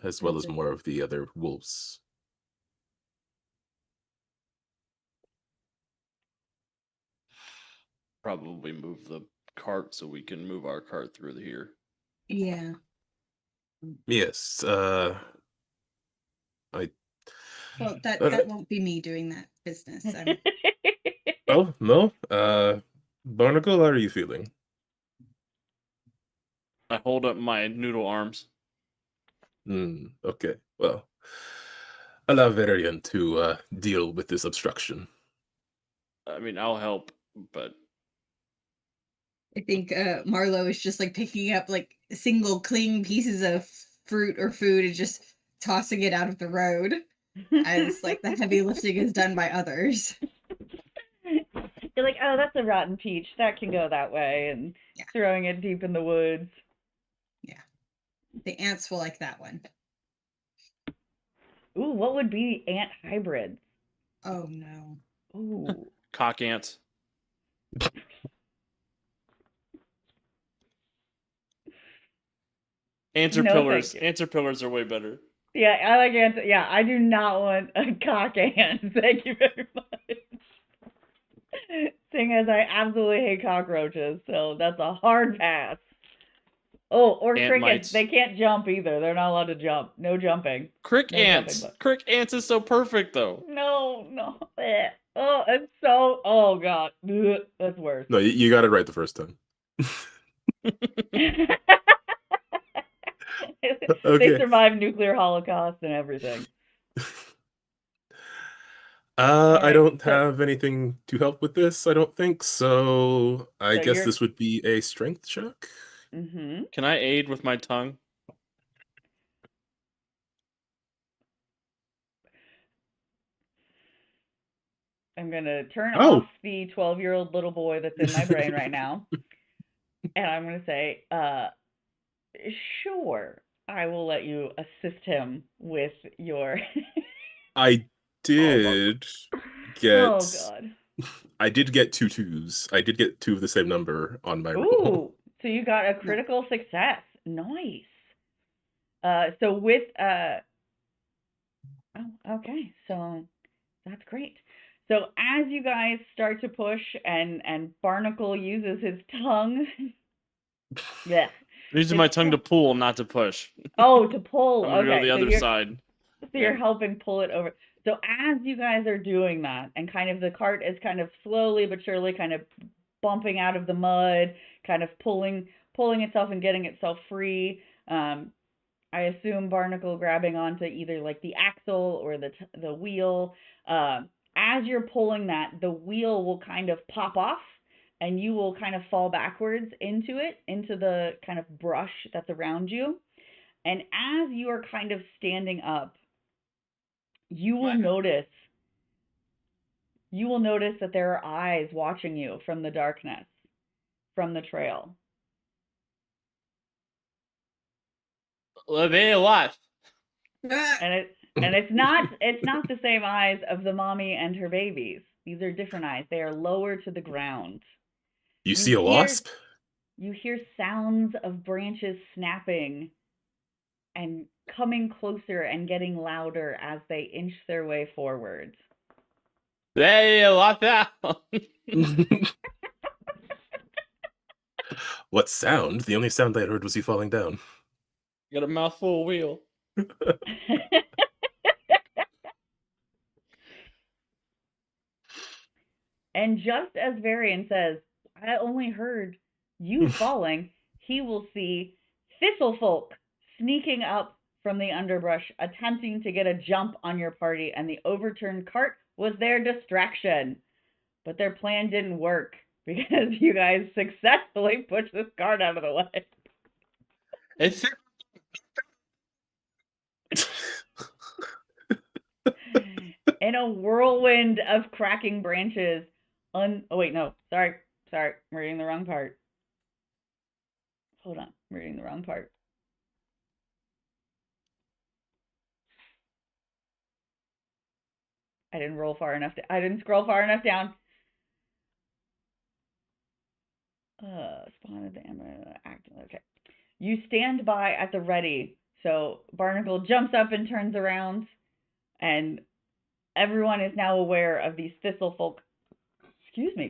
as well as more of the other wolves. Probably move the cart so we can move our cart through here. Yeah. Yes, Well, that won't be me doing that business. Oh, no? Barnacle, how are you feeling? I hold up my noodle arms. Okay. Well, allow Varian to deal with this obstruction. I mean, I'll help, but I think Marlo is just like picking up like single clean pieces of fruit or food and just tossing it out of the road as like the heavy lifting is done by others. You're like, oh, that's a rotten peach. That can go that way, and throwing it deep in the woods. Yeah. The ants will like that one. Ooh, what would be ant hybrids? Oh no. Ooh. cock ants. Ants or pillars. Ants or pillars are way better. Yeah, I like ants. Yeah, I do not want a cock ant. Thank you very much. Seeing as I absolutely hate cockroaches, so that's a hard pass. Oh, or Ant crickets. mites. They can't jump either. They're not allowed to jump. No jumping. No ants. Jumping, Crick ants is so perfect though. No. Oh, it's so. Oh god, that's worse. No, you got it right the first time. Okay. They survived nuclear holocaust and everything. I don't have anything to help with this, I don't think, so I guess this would be a strength check. Mm-hmm. Can I aid with my tongue? I'm going to turn off the 12-year-old little boy that's in my brain right now. And I'm going to say, sure, I will let you assist him with your... I did get... Oh, God. I did get 2 2s. I did get 2 of the same number on my roll. Ooh, so you got a critical success. Nice. So with... Oh, okay. So that's great. So as you guys start to push and Barnacle uses his tongue... Yeah. I'm using my tongue to pull, not to push. Oh, to pull. I'm gonna Okay. go the other side. So you're helping pull it over. So as you guys are doing that, and kind of the cart is kind of slowly but surely kind of bumping out of the mud, kind of pulling itself and getting itself free. I assume Barnacle grabbing onto either like the axle or the wheel. As you're pulling that, the wheel will kind of pop off, and you will kind of fall backwards into the kind of brush that's around you. And as you are kind of standing up, you will notice that there are eyes watching you from the darkness, from the trail. Well, they alive. And it's not the same eyes of the mommy and her babies. These are different eyes. They are lower to the ground. You see a wasp? You hear sounds of branches snapping and coming closer and getting louder as they inch their way forward. They locked down. What sound? The only sound I heard was you falling down. Got a mouthful of wheel. And just as Varian says, I only heard you falling, he will see Thistlefolk sneaking up from the underbrush, attempting to get a jump on your party, and the overturned cart was their distraction. But their plan didn't work because you guys successfully pushed this cart out of the way. It's In a whirlwind of cracking branches, oh wait, no, sorry, I'm reading the wrong part. Hold on, I'm reading the wrong part. I didn't roll far enough. I didn't scroll far enough down. Spotted the amber acting. Okay. You stand by at the ready. So Barnacle jumps up and turns around, and everyone is now aware of these thistle folk,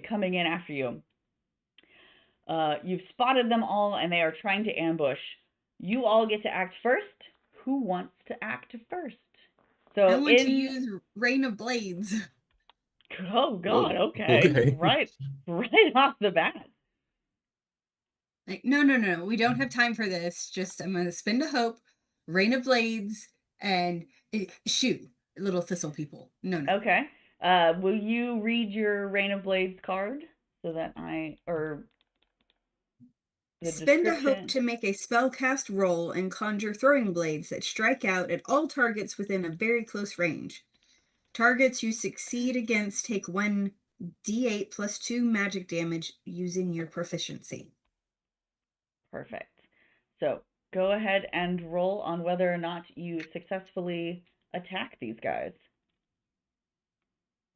coming in after you. You've spotted them all, and they are trying to ambush. You all get to act first. Who wants to act first? So I want to use Rain of Blades. Oh God! Whoa, Okay. okay. Right off the bat. Like, no, we don't have time for this. Just, I'm going to spend a hope, Rain of Blades, and shoot, little thistle people. No. Okay. Will you read your Rain of Blades card so that Spend a hope to make a spellcast roll and conjure throwing blades that strike out at all targets within a very close range. Targets you succeed against take 1d8 plus 2 magic damage using your proficiency. Perfect. So go ahead and roll on whether or not you successfully attack these guys.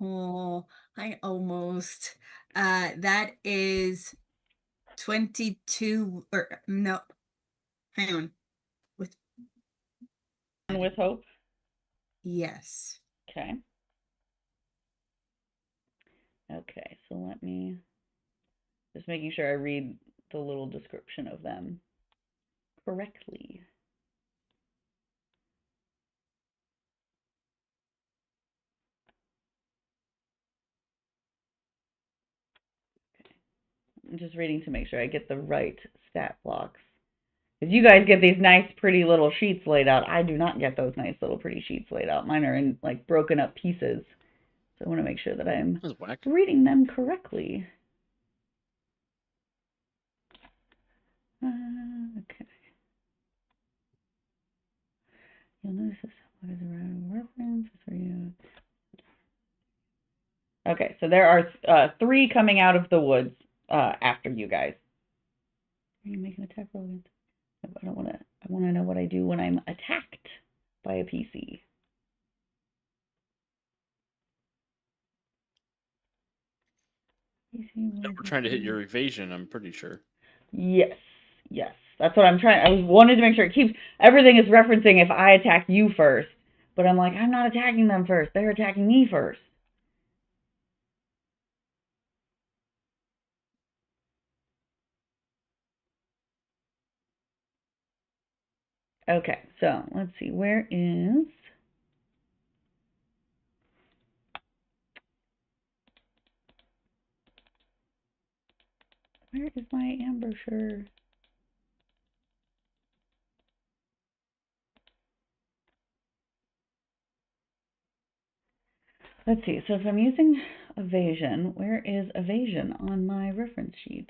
Oh, I almost. That is 22, or no, hang on. With hope. Yes. Okay. Okay, so let me just making sure I read the little description of them correctly. I'm just reading to make sure I get the right stat blocks. Because you guys get these nice, pretty little sheets laid out. I do not get those nice little pretty sheets laid out. Mine are in like broken up pieces. So I want to make sure that I'm reading them correctly. Okay. You'll notice this. What is a reference for you? Okay, so there are 3 coming out of the woods after you guys. Are you making an attack roll again? I don't want to. I want to know what I do when I'm attacked by a PC. we're trying to hit your evasion, I'm pretty sure. Yes. That's what I'm trying. I wanted to make sure it keeps everything is referencing if I attack you first, but I'm like, I'm not attacking them first. They're attacking me first. Okay, so let's see. Where is my ambusher? Let's see. So if I'm using evasion, where is evasion on my reference sheet?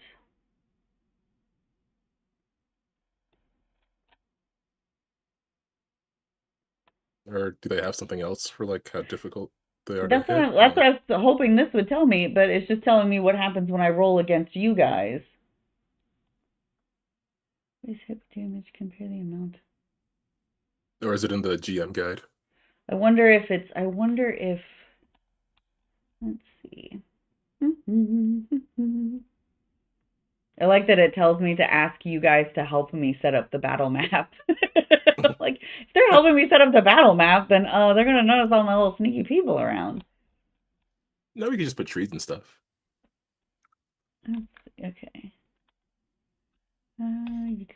Or do they have something else for like how difficult they are to That's hit? what I was hoping this would tell me, but it's just telling me what happens when I roll against you guys. Is hit damage compare the amount? Or is it in the GM guide? I wonder if let's see. I like that it tells me to ask you guys to help me set up the battle map. Like, if they're helping me set up the battle map, then they're gonna notice all my little sneaky people around. No, we can just put trees and stuff. Okay.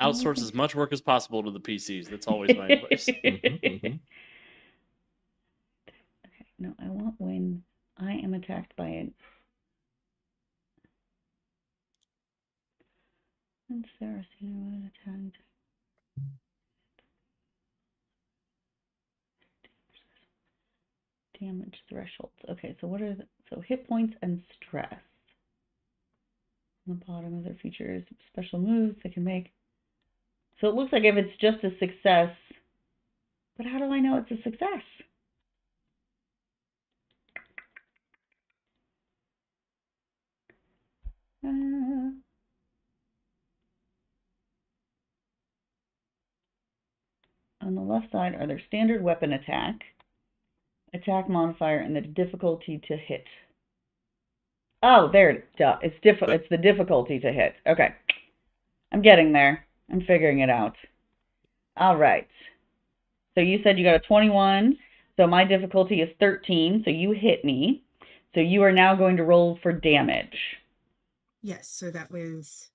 Outsource as much work as possible to the PCs. That's always my advice. Okay, no, I want when I am attacked by it. And Sarah attacked. damage thresholds. Okay, so so hit points and stress. On the bottom of their features, special moves they can make. So it looks like if it's just a success, but how do I know it's a success? On the left side are their standard weapon attack modifier, and the difficulty to hit. Oh, there it is. It's the difficulty to hit. Okay. I'm getting there. I'm figuring it out. All right. So you said you got a 21. So my difficulty is 13. So you hit me. So you are now going to roll for damage. Yes, so that was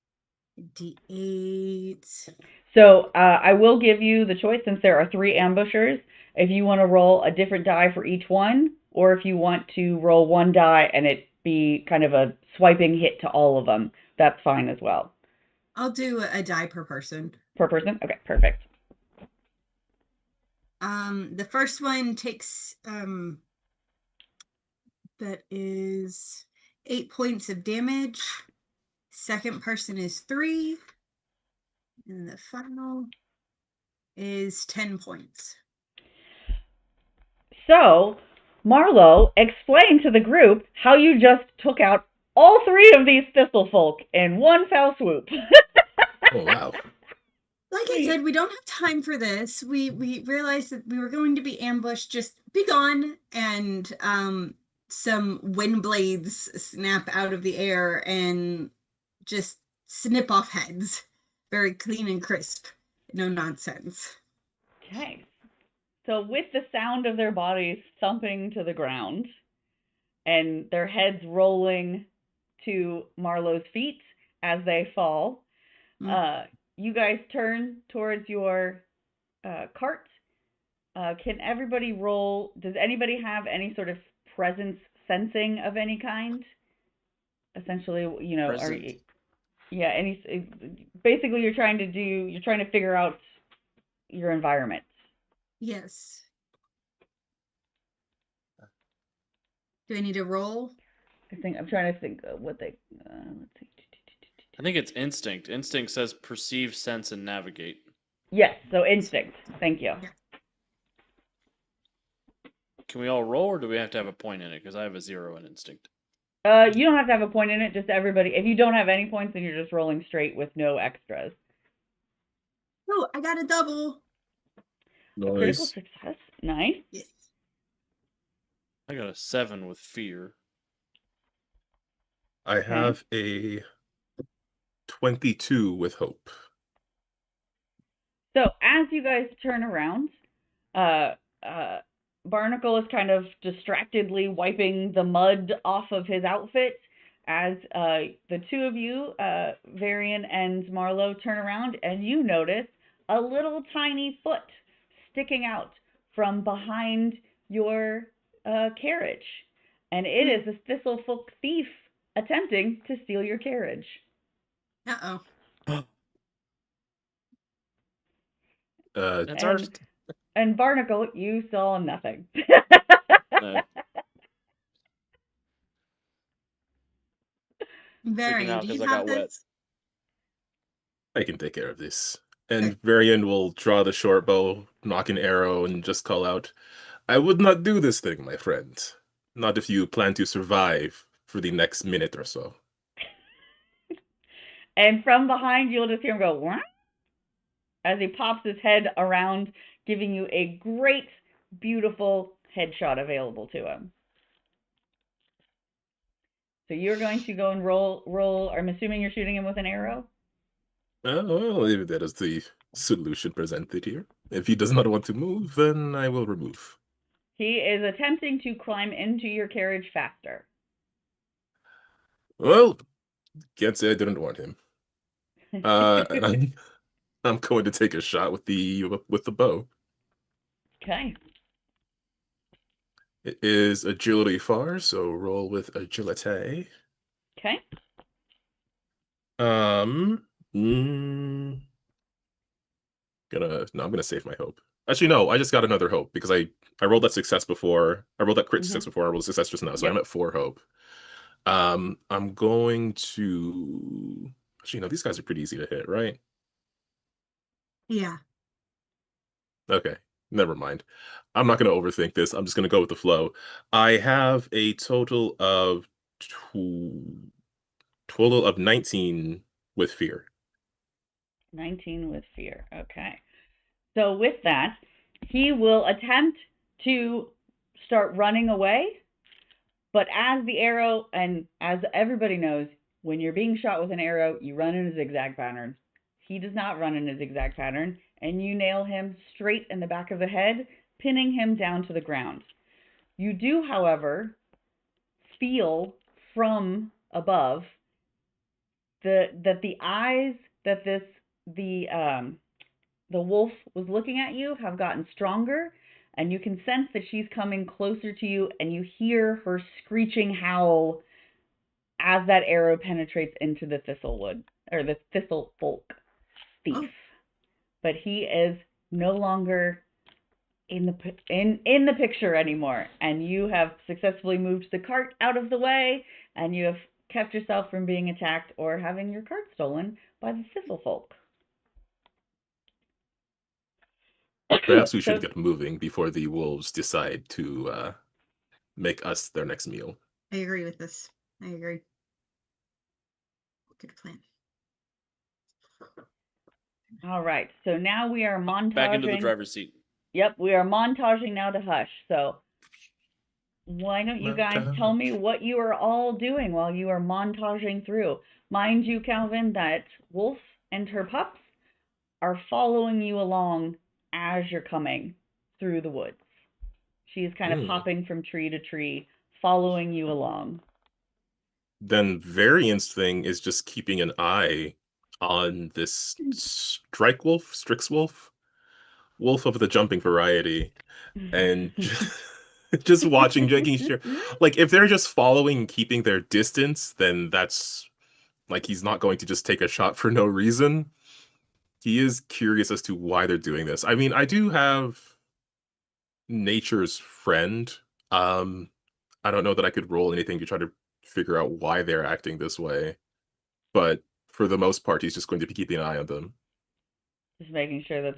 D8. So I will give you the choice, since there are 3 ambushers, if you want to roll a different die for each one, or if you want to roll one die and it be kind of a swiping hit to all of them, that's fine as well. I'll do a die per person. Per person? Okay, perfect. The first one takes that is 8 points of damage. Second person is 3. And the final is 10 points. So, Marlo, explain to the group how you just took out all 3 of these thistle folk in one fell swoop. Oh, wow. Like I said, we don't have time for this. We realized that we were going to be ambushed. Just be gone. And some wind blades snap out of the air and just snip off heads. Very clean and crisp. No nonsense. Okay. So with the sound of their bodies thumping to the ground and their heads rolling to Marlo's feet as they fall, you guys turn towards your cart. Can everybody roll? Does anybody have any sort of presence sensing of any kind? Essentially, basically you're trying to figure out your environment. Yes. Do I need to roll? I'm trying to think what they. Let's see. I think it's instinct. Instinct says perceive, sense, and navigate. Yes, so instinct. Thank you. Yeah. Can we all roll, or do we have to have a point in it? Because I have a 0 in instinct. You don't have to have a point in it. Just everybody. If you don't have any points, then you're just rolling straight with no extras. Oh, I got a double. A critical success. Nice. Yes. I got a 7 with fear. I have a 22 with hope. So as you guys turn around, Barnacle is kind of distractedly wiping the mud off of his outfit as the two of you, Varian and Marlo, turn around, and you notice a little tiny foot sticking out from behind your carriage. And it is a thistlefolk thief attempting to steal your carriage. Uh-oh. That's ours. And Barnacle, you saw nothing. No. Varian, do you have this? I can take care of this. And Varian will draw the short bow, knock an arrow, and just call out, I would not do this thing, my friend. Not if you plan to survive for the next minute or so. And from behind, you'll just hear him go, what? As he pops his head around, giving you a great, beautiful headshot available to him. So you're going to go and roll. I'm assuming you're shooting him with an arrow? Well, if that is the solution presented here. If he does not want to move, then I will remove. He is attempting to climb into your carriage faster. Well, can't say I didn't want him. And I'm going to take a shot with the bow. Okay. It is agility 4, so roll with agility. Okay. I'm gonna save my hope. Actually, no, I just got another hope because I rolled that success before. I rolled that crit success Mhm. before. I rolled success just now, so Yep. I'm at 4 hope. I'm going to actually no, these guys are pretty easy to hit, right? Yeah. Okay, never mind. I'm not going to overthink this. I'm just going to go with the flow. I have a total of 19 with fear. 19 with fear. Okay. So with that, he will attempt to start running away, but as the arrow, and as everybody knows, when you're being shot with an arrow, you run in a zigzag pattern. He does not run in a zigzag pattern, and you nail him straight in the back of the head, pinning him down to the ground. You do, however, feel from above that the eyes that the wolf was looking at you have gotten stronger, and you can sense that she's coming closer to you, and you hear her screeching howl as that arrow penetrates into the thistlewood, or the thistle folk thief. Oh. But he is no longer in the picture anymore, and you have successfully moved the cart out of the way, and you have kept yourself from being attacked or having your cart stolen by the thistle folk. Perhaps we should So get moving before the wolves decide to make us their next meal. I agree with this. I agree. Good plan. all right, so now we are Back into the montaging. driver's seat. Yep, we are montaging now to Hush. So why don't you guys tell me Montage. what you are all doing while you are montaging through? Mind you, Calvin, that Wolf and her pups are following you along as you're coming through the woods. She is kind of Hmm. hopping from tree to tree, following you along. Then Variant's thing is just keeping an eye on this Strix wolf of the jumping variety, and just watching, making sure, like, if they're just following, keeping their distance, then that's like he's not going to just take a shot for no reason. He is curious as to why they're doing this. I mean, I do have Nature's Friend. Um, I don't know that I could roll anything to try to figure out why they're acting this way, but for the most part, he's just going to be keeping an eye on them. Just making sure that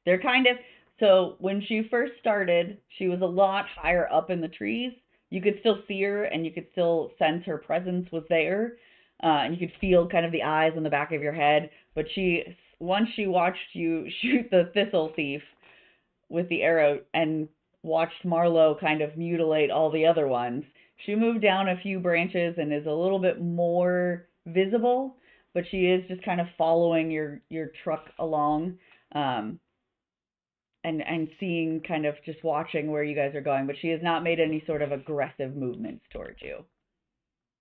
they're kind of, so when she first started, she was a lot higher up in the trees. You could still see her, and you could still sense her presence was there, and you could feel kind of the eyes on the back of your head. But once she watched you shoot the thistle thief with the arrow and watched Marlowe kind of mutilate all the other ones, she moved down a few branches and is a little bit more visible, but she is just kind of following your truck along, um, and seeing, kind of just watching where you guys are going. But she has not made any sort of aggressive movements towards you.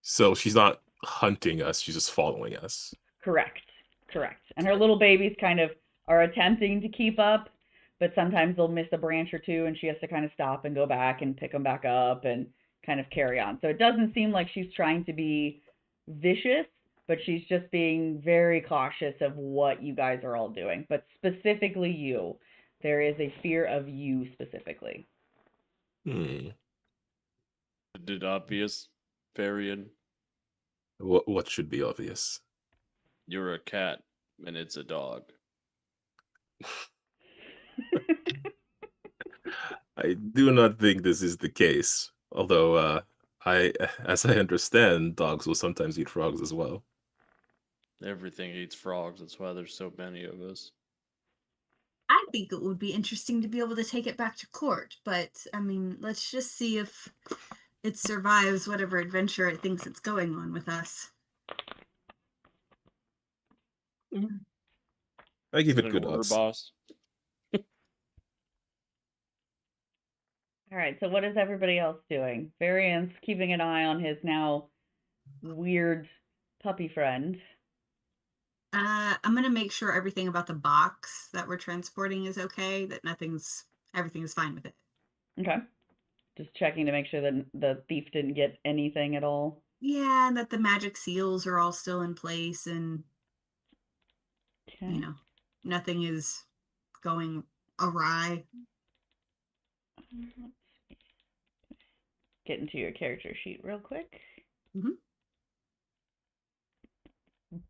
So she's not hunting us, she's just following us. Correct. Correct. And her little babies kind of are attempting to keep up, but sometimes they'll miss a branch or two, and she has to kind of stop and go back and pick them back up and kind of carry on. So it doesn't seem like she's trying to be vicious, but she's just being very cautious of what you guys are all doing. But specifically you. There is a fear of you specifically. Hmm. Did obvious, Varian, What should be obvious? you're a cat and it's a dog. I do not think this is the case. Although, as I understand, dogs will sometimes eat frogs as well. Everything eats frogs. That's why there's so many of us. I think it would be interesting to be able to take it back to court, but I mean, let's just see if it survives whatever adventure it thinks it's going on with us. I give Is it it an good order, odds. boss? All right, so what is everybody else doing? Varian's keeping an eye on his now weird puppy friend. I'm gonna make sure everything about the box that we're transporting is okay, that everything is fine with it. Okay. Just checking to make sure that the thief didn't get anything at all. Yeah, and that the magic seals are all still in place, and Okay. nothing is going awry. Get into your character sheet real quick. Mhm. I'm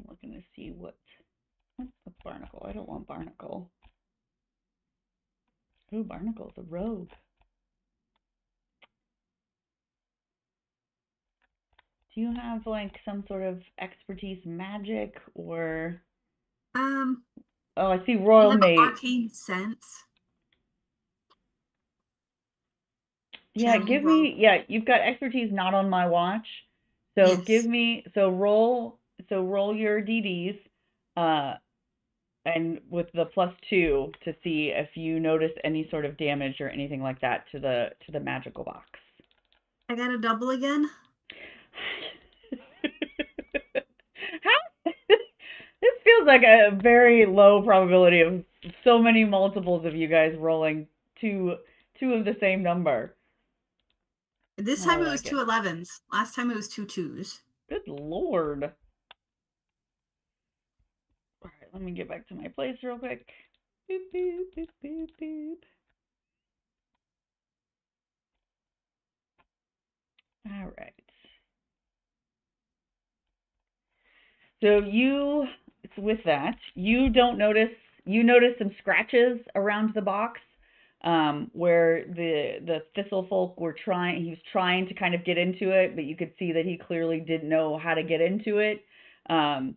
looking to see what's Barnacle. I don't want Barnacle. Ooh, Barnacle's a rogue. Do you have like some sort of expertise magic or? Oh, I see I Royal have Mate. arcane sense. Yeah, Channel give roll. me. Yeah, you've got expertise not on my watch. So give Yes. me. So roll your DDs, and with the +2 to see if you notice any sort of damage or anything like that to the magical box. I got a double again. How? This feels like a very low probability of so many multiples of you guys rolling two of the same number. This I time it was like it. 2 11s. Last time it was 2 2s. Good lord. All right, let me get back to my place real quick. Boop, boop, boop, boop, boop. All right. So with that, you don't notice, you notice some scratches around the box, where the thistle folk he was trying to kind of get into it, but you could see that he clearly didn't know how to get into it. Um,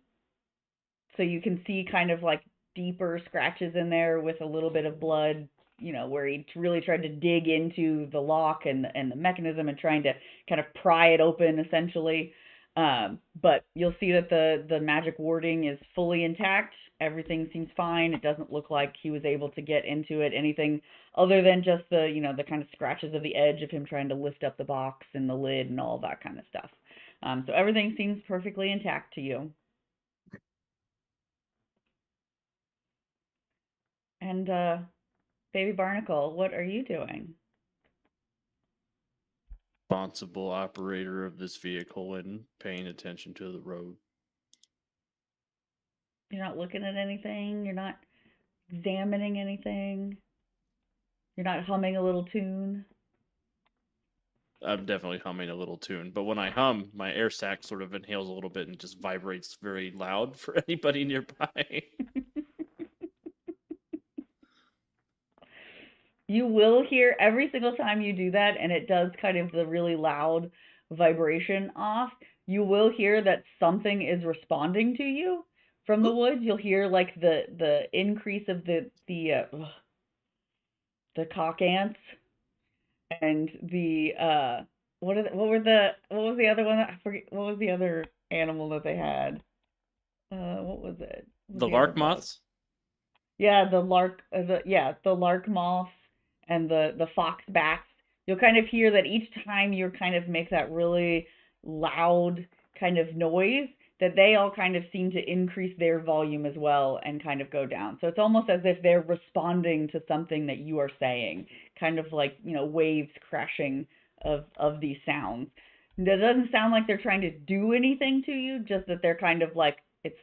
so you can see kind of like deeper scratches in there with a little bit of blood, where he really tried to dig into the lock and the mechanism and trying to kind of pry it open essentially. But you'll see that the magic warding is fully intact. Everything seems fine. It doesn't look like he was able to get into it, anything other than just the kind of scratches of the edge of him trying to lift up the box and the lid and all that kind of stuff. So everything seems perfectly intact to you. And Baby Barnacle, what are you doing? Responsible operator of this vehicle and paying attention to the road. You're not looking at anything? You're not examining anything? You're not humming a little tune? I'm definitely humming a little tune, but when I hum, my air sac sort of inhales a little bit and just vibrates very loud for anybody nearby. You will hear every single time you do that, and it does kind of the really loud vibration off. You will hear that something is responding to you from the woods. You'll hear like the increase of the cock ants and what was the other one? I forget, what was the other animal that they had? What was it? What was The the other lark bug? moths? Yeah, the lark moths and the fox bats. You'll kind of hear that each time you kind of make that really loud kind of noise, that they all kind of seem to increase their volume as well and kind of go down. So it's almost as if they're responding to something that you are saying, kind of like, waves crashing of these sounds. It doesn't sound like they're trying to do anything to you, just that they're kind of like, it's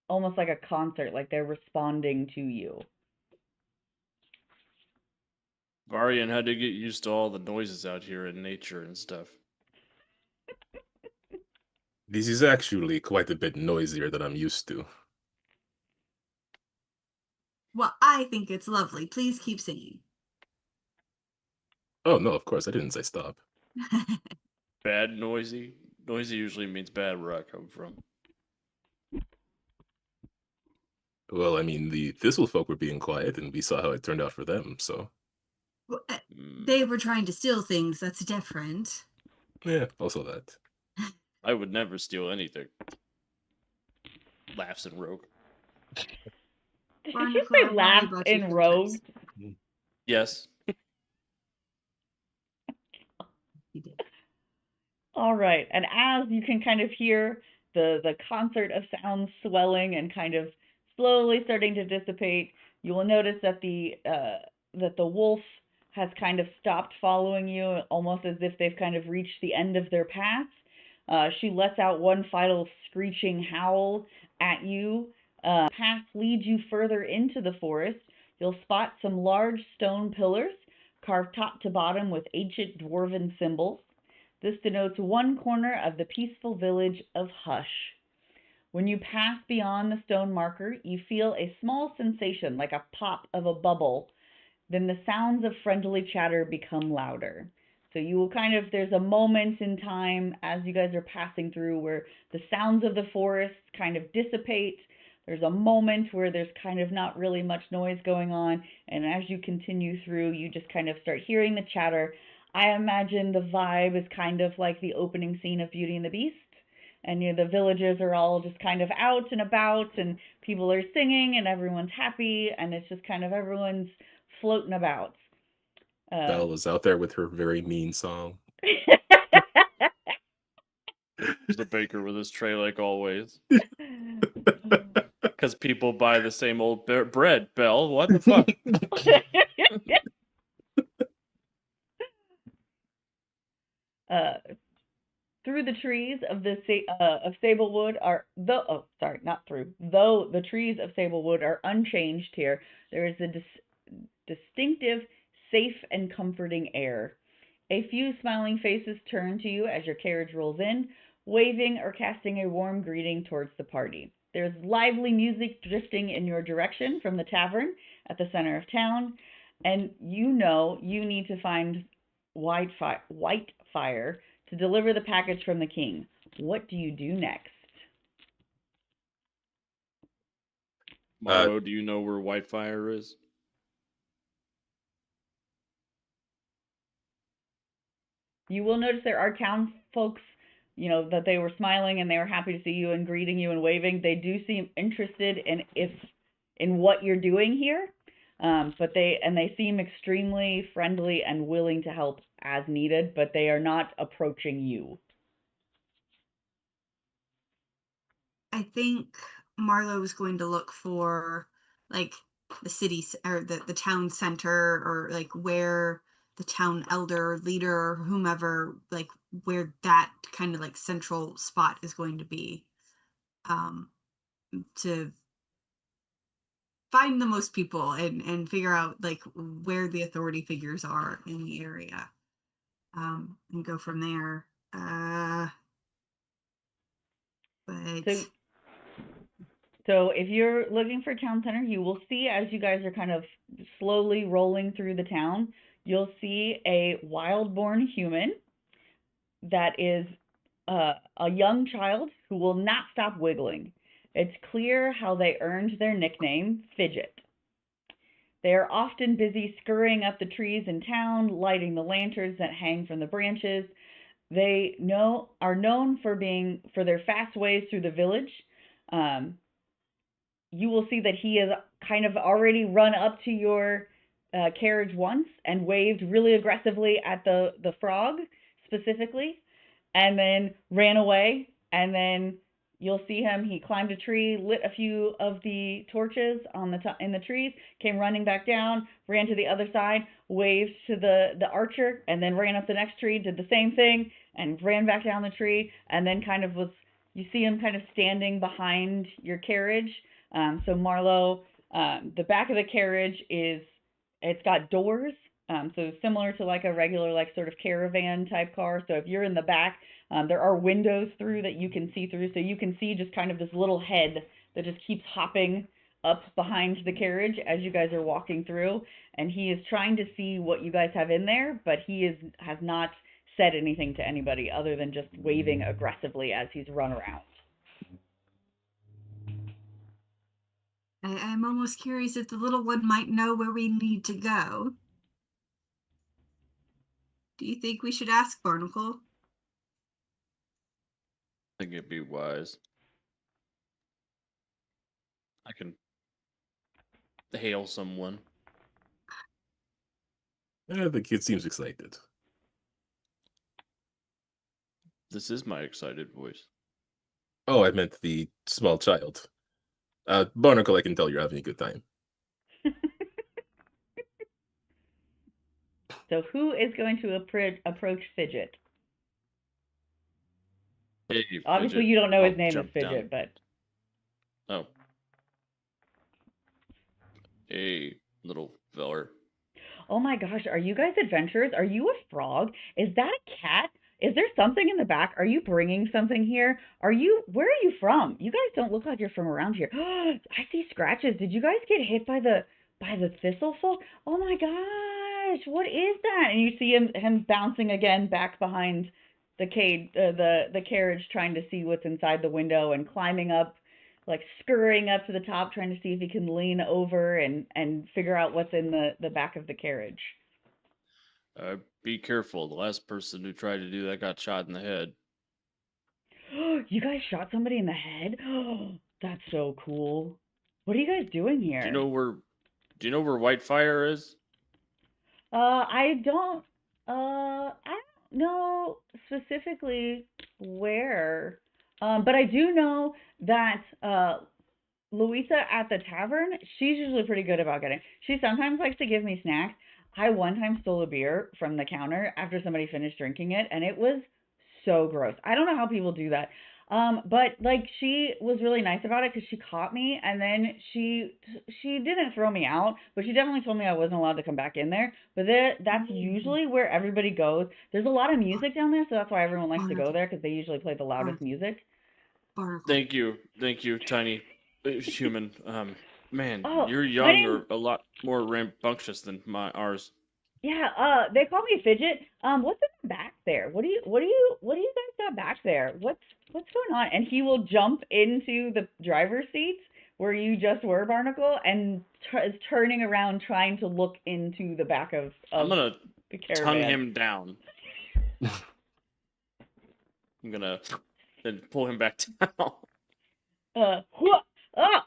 almost like a concert, like they're responding to you. Varian had to get used to all the noises out here in nature and stuff. This is actually quite a bit noisier than I'm used to. Well, I think it's lovely. Please keep singing. Oh, no, of course, I didn't say stop. Bad noisy? Noisy usually means bad where I come from. Well, I mean, the Thistle folk were being quiet, and we saw how it turned out for them, so... Well, they were trying to steal things. That's different. Yeah, also that. I would never steal anything. Laughs in Rogue. Did you Barnacle, say I worry laugh about you in Rogue? sometimes. Yes. You did. All right. And as you can kind of hear the concert of sounds swelling and kind of slowly starting to dissipate. You will notice that the wolf has kind of stopped following you, almost as if they've kind of reached the end of their path. She lets out one final screeching howl at you. Path leads you further into the forest. You'll spot some large stone pillars carved top to bottom with ancient dwarven symbols. This denotes one corner of the peaceful village of Hush. When you pass beyond the stone marker, you feel a small sensation like a pop of a bubble. Then the sounds of friendly chatter become louder. So you will there's a moment in time as you guys are passing through where the sounds of the forest kind of dissipate. There's a moment where there's kind of not really much noise going on. And as you continue through, you just kind of start hearing the chatter. I imagine the vibe is kind of like the opening scene of Beauty and the Beast. And the villagers are all just kind of out and about, and people are singing, and everyone's happy, and it's just kind of everyone's floating about. Belle was out there with her very mean song. The baker with his tray like always. Because people buy the same old bread, Belle. What the fuck? Through the trees of Sablewood though the trees of Sablewood are unchanged here, there is a distinctive, safe and comforting air. A few smiling faces turn to you as your carriage rolls in, waving or casting a warm greeting towards the party. There's lively music drifting in your direction from the tavern at the center of town, and you need to find Whitefire to deliver the package from the king. What do you do next? Marlo, do you know where Whitefire is? You will notice there are town folks, that they were smiling and they were happy to see you and greeting you and waving. They do seem interested in what you're doing here, but they seem extremely friendly and willing to help as needed, but they are not approaching you. I think Marlo is going to look for like the city's or the town center, or like where the town elder, leader, whomever, like where that kind of like central spot is going to be, to find the most people and figure out like where the authority figures are in the area, and go from there. But So if you're looking for town center, you will see as you guys are kind of slowly rolling through the town, you'll see a wild-born human that is a young child who will not stop wiggling. It's clear how they earned their nickname, Fidget. They are often busy scurrying up the trees in town, lighting the lanterns that hang from the branches. They are known for their fast ways through the village. You will see that he has kind of already run up to your carriage once and waved really aggressively at the frog specifically, and then ran away. And then you'll see him. He climbed a tree, lit a few of the torches in the trees, came running back down, ran to the other side, waved to the archer, and then ran up the next tree, did the same thing, and ran back down the tree, and then you see him kind of standing behind your carriage. So Marlo, the back of the carriage it's got doors, so similar to like a regular like sort of caravan type car. So if you're in the back, there are windows through that you can see through, so you can see just kind of this little head that just keeps hopping up behind the carriage as you guys are walking through, and he is trying to see what you guys have in there, but has not said anything to anybody other than just waving aggressively as he's run around. I'm almost curious if the little one might know where we need to go. Do you think we should ask Barnacle? I think it'd be wise. I can hail someone. The kid seems excited. This is my excited voice. Oh, I meant the small child. Barnacle, I can tell you're having a good time. So who is going to approach Fidget? Hey, Obviously, Fidget, you don't know I'll his name is jump down. Fidget, but Oh. Hey, little feller. oh my gosh, are you guys adventurers? Are you a frog? Is that a cat? Is there something in the back? Are you bringing something here? Where are you from? You guys don't look like you're from around here. I see scratches. Did you guys get hit by the thistleful? Oh my gosh, what is that? And you see him bouncing again back behind the cage, the carriage, trying to see what's inside the window and climbing up, like scurrying up to the top, trying to see if he can lean over and figure out what's in the back of the carriage. Be careful. The last person who tried to do that got shot in the head. You guys shot somebody in the head? That's so cool. What are you guys doing Do you here? know where? Do you know where Whitefire is? I don't know specifically where. But I do know that Louisa at the tavern, she's usually pretty good about getting. She sometimes likes to give me snacks. I one time stole a beer from the counter after somebody finished drinking it, and it was so gross. I don't know how people do that. But like she was really nice about it because she caught me, and then she didn't throw me out, but she definitely told me I wasn't allowed to come back in there. But that's usually where everybody goes. There's a lot of music down there, so that's why everyone likes to go there because they usually play the loudest music. Barnacle. Thank you, tiny human. Man, Oh, you're my young name. or a lot more rambunctious than ours. Yeah, they call me Fidget. What's in the back there? What do you guys got back there? What's going on? And he will jump into the driver's seat where you just were, Barnacle, and is turning around trying to look into the back of I'm gonna the tongue caravan. him down. I'm gonna then pull him back down. Whoa, ah!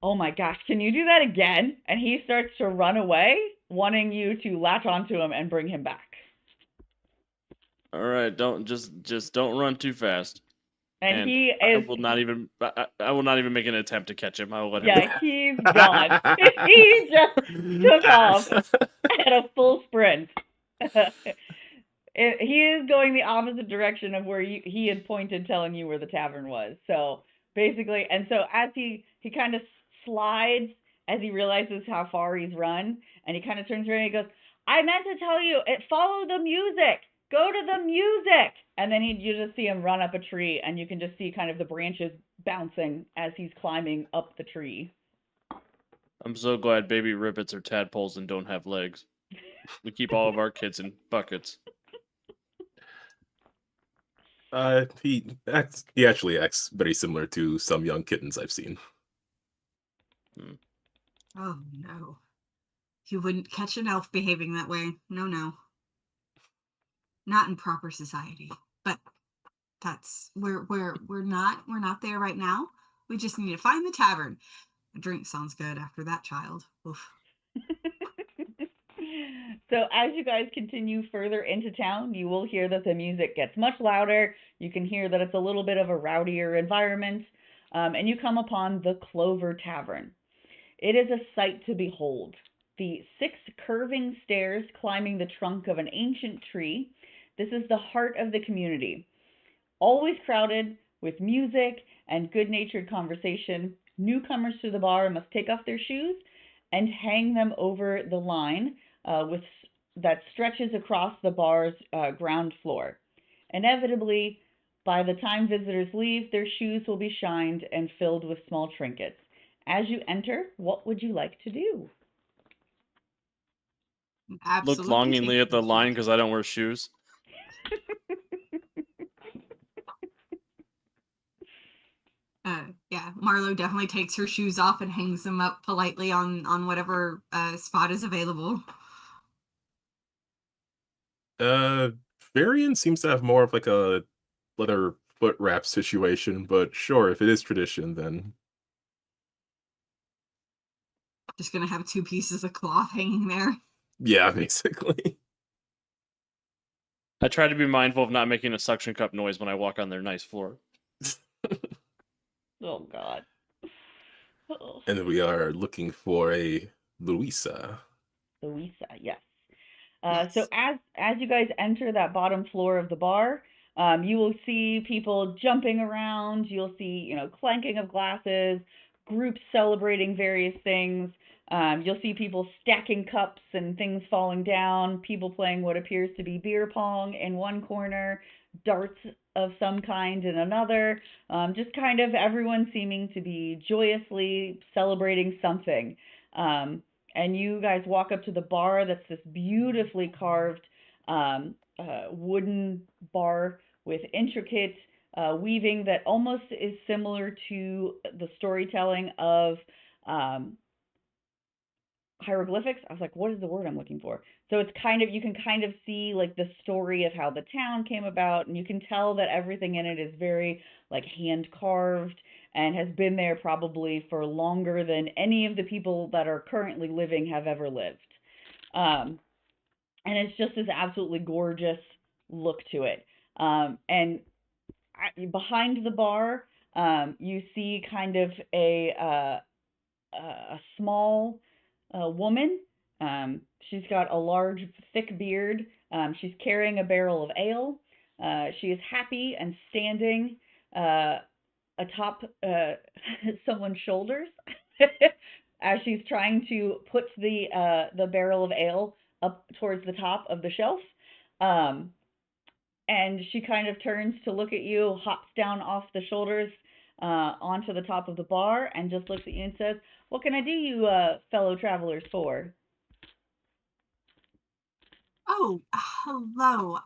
Oh my gosh, can you do that again? And he starts to run away, wanting you to latch onto him and bring him back. All right, don't just don't run too fast. And And he I is, will not even I will not even make an attempt to catch him. I will let him yeah, go. he's gone. He just took off at a full sprint. He is going the opposite direction of where he had pointed, telling you where the tavern was. So basically, and so as he kind of slides as he realizes how far he's run, and he kind of turns around and he goes, "I meant to tell you, follow the music. Go to the music." And then you just see him run up a tree, and you can just see kind of the branches bouncing as he's climbing up the tree. I'm so glad baby ribbits are tadpoles and don't have legs. We keep all of our kids in buckets. He actually acts very similar to some young kittens I've seen. Oh no. You wouldn't catch an elf behaving that way. No, no. Not in proper society. But that's we're not there right now. We just need to find the tavern. A drink sounds good after that child. Oof. So as you guys continue further into town, you will hear that the music gets much louder. You can hear that it's a little bit of a rowdier environment, and you come upon the Clover Tavern. It is a sight to behold. The 6 curving stairs climbing the trunk of an ancient tree. This is the heart of the community. Always crowded with music and good-natured conversation. Newcomers to the bar must take off their shoes and hang them over the line with that stretches across the bar's ground floor. Inevitably, by the time visitors leave, their shoes will be shined and filled with small trinkets. As you enter, what would you like to do? Look Absolutely. longingly at the take line those because I don't wear shoes. Yeah, Marlo definitely takes her shoes off and hangs them up politely on whatever spot is available. Uh, Varian seems to have more of like a leather foot wrap situation, but sure, if it is tradition, then Just gonna have 2 pieces of cloth hanging there. yeah, basically. I try to be mindful of not making a suction cup noise when I walk on their nice floor. Oh God. And we are looking for a Louisa. Louisa, yes. So Yes. as you guys enter that bottom floor of the bar, you will see people jumping around. You'll see, clanking of glasses, groups celebrating various things. You'll see people stacking cups and things falling down. People playing what appears to be beer pong in one corner, darts of some kind in another. Just kind of everyone seeming to be joyously celebrating something. Um, and you guys walk up to the bar that's this beautifully carved wooden bar with intricate weaving that almost is similar to the storytelling of um, hieroglyphics. I was like, what is the word I'm looking for? So it's kind of, you can kind of see like the story of how the town came about, and you can tell that everything in it is very like hand carved and has been there probably for longer than any of the people that are currently living have ever lived. Um, and it's just this absolutely gorgeous look to it. And behind the bar, you see kind of a small woman. She's got a large, thick beard. She's carrying a barrel of ale. She is happy and standing uh, atop someone's shoulders as she's trying to put the barrel of ale up towards the top of the shelf. Um, and she kind of turns to look at you, hops down off the shoulders onto the top of the bar, and just looks at you and says, "What can I do you fellow travelers for?" Oh, hello.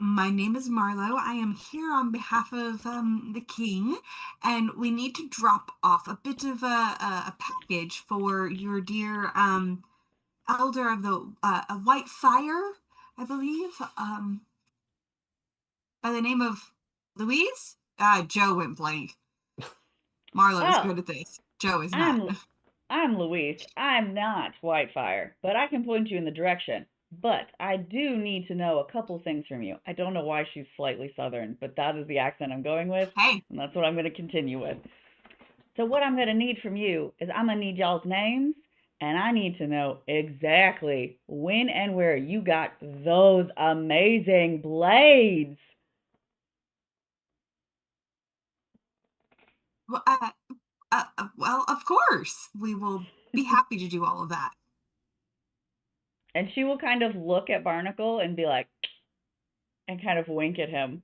My name is Marlo. I am here on behalf of the king, and we need to drop off a bit of a package for your dear elder of the a White Fire, I believe, by the name of Louise. Joe went blank. Marlo is "Oh, good at this. Joe is not. I'm I'm Luis. I'm not Whitefire, but I can point you in the direction. But I do need to know a couple things from you. I don't know why she's slightly southern, but that is the accent I'm going with, Hey, and that's what I'm going to continue with. So what I'm going to need from you is I'm going to need y'all's names, and I need to know exactly when and where you got those amazing blades. well, well, of course, we will be happy to do all of that. And she will kind of look at Barnacle and be like, and kind of wink at him.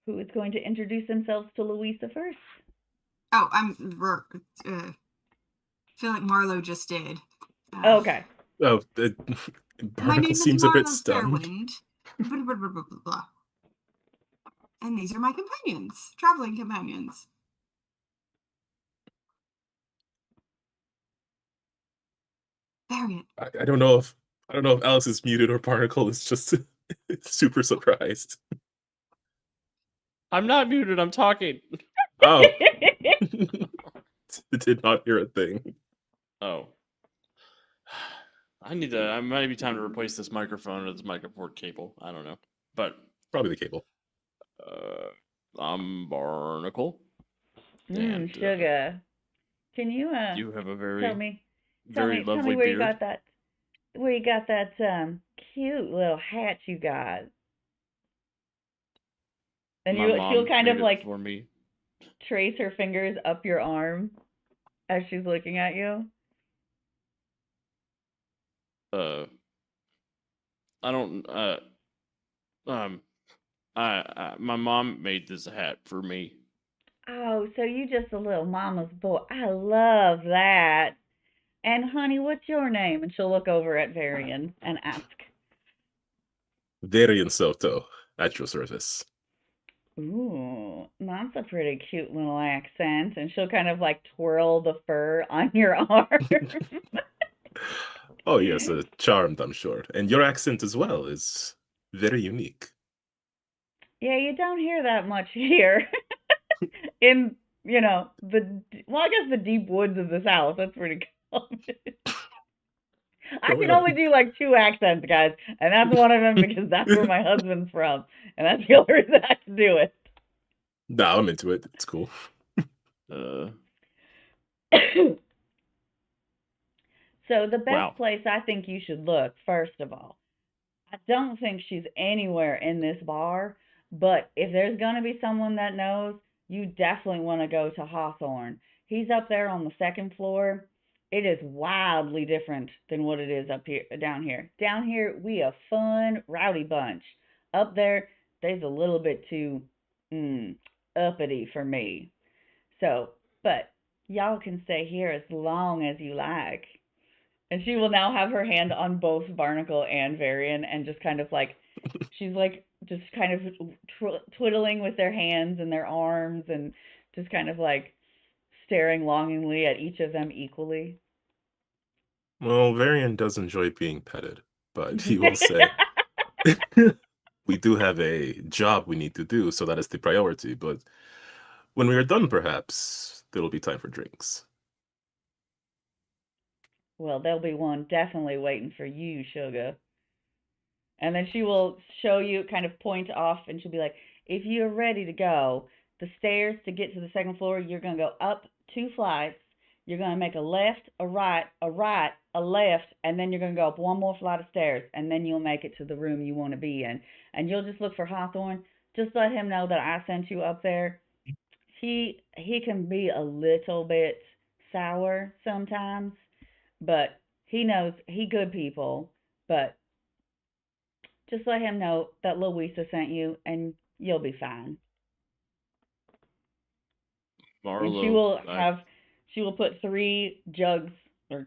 Who is going to introduce themselves to Louisa first? Oh, feel like Marlo just did. Okay. Oh, My Barnacle name is seems a bit Marlo stunned. Fairwind. Blah, blah, blah, blah, blah, blah. And these are my companions, traveling companions. Variant. I don't know if Alice is muted or Barnacle is just super surprised. I'm not muted. I'm talking. Oh, did not hear a thing. Oh. I might be time to replace this microphone or this microphone cable. I don't know. But Probably the cable. I'm Barnacle. And Sugar. Can you you have a tell very, me very tell me lovely where you beard. got that cute little hat you got? And My she'll mom kind of made it like for me. trace her fingers up your arm as she's looking at you. I don't, um, my mom made this hat for me. Oh, so you just a little mama's boy. I love that. And honey, what's your name? And she'll look over at Varian and ask. Varian Soto, at your service. Ooh, that's a pretty cute little accent. And she'll kind of like twirl the fur on your arm. Oh yes, charmed, I'm sure. And your accent as well is very unique. Yeah, you don't hear that much here. In, I guess the deep woods of the South. That's pretty common. I can only do like 2 accents, guys, and that's one of them because that's where my husband's from, and that's the only reason I can do it. Nah, I'm into it. It's cool. So the best Wow. place I think you should look, first of all, I don't think she's anywhere in this bar, but if there's going to be someone that knows, you definitely want to go to Hawthorne. He's up there on the 2nd floor. It is wildly different than what it is up here down here. Down here, we a fun, rowdy bunch. Up there, there's a little bit too uppity for me. So, but y'all can stay here as long as you like. And she will now have her hand on both Barnacle and Varian and just kind of like, she's like, just kind of twiddling with their hands and their arms and just kind of like staring longingly at each of them equally. Well, Varian does enjoy being petted, but he will say, we do have a job we need to do, so that is the priority. But when we are done, perhaps, there will be time for drinks. Well, there'll be one definitely waiting for you, Sugar. And then she will show you, kind of point off, and she'll be like, if you're ready to go, the stairs to get to the 2nd floor, you're going to go up 2 flights. You're going to make a left, a right, a left, and then you're going to go up 1 more flight of stairs, and then you'll make it to the room you want to be in. And you'll just look for Hawthorne. Just let him know that I sent you up there. He can be a little bit sour sometimes, but he knows he good people, but just let him know that Louisa sent you, and you'll be fine. And she will put 3 jugs, 3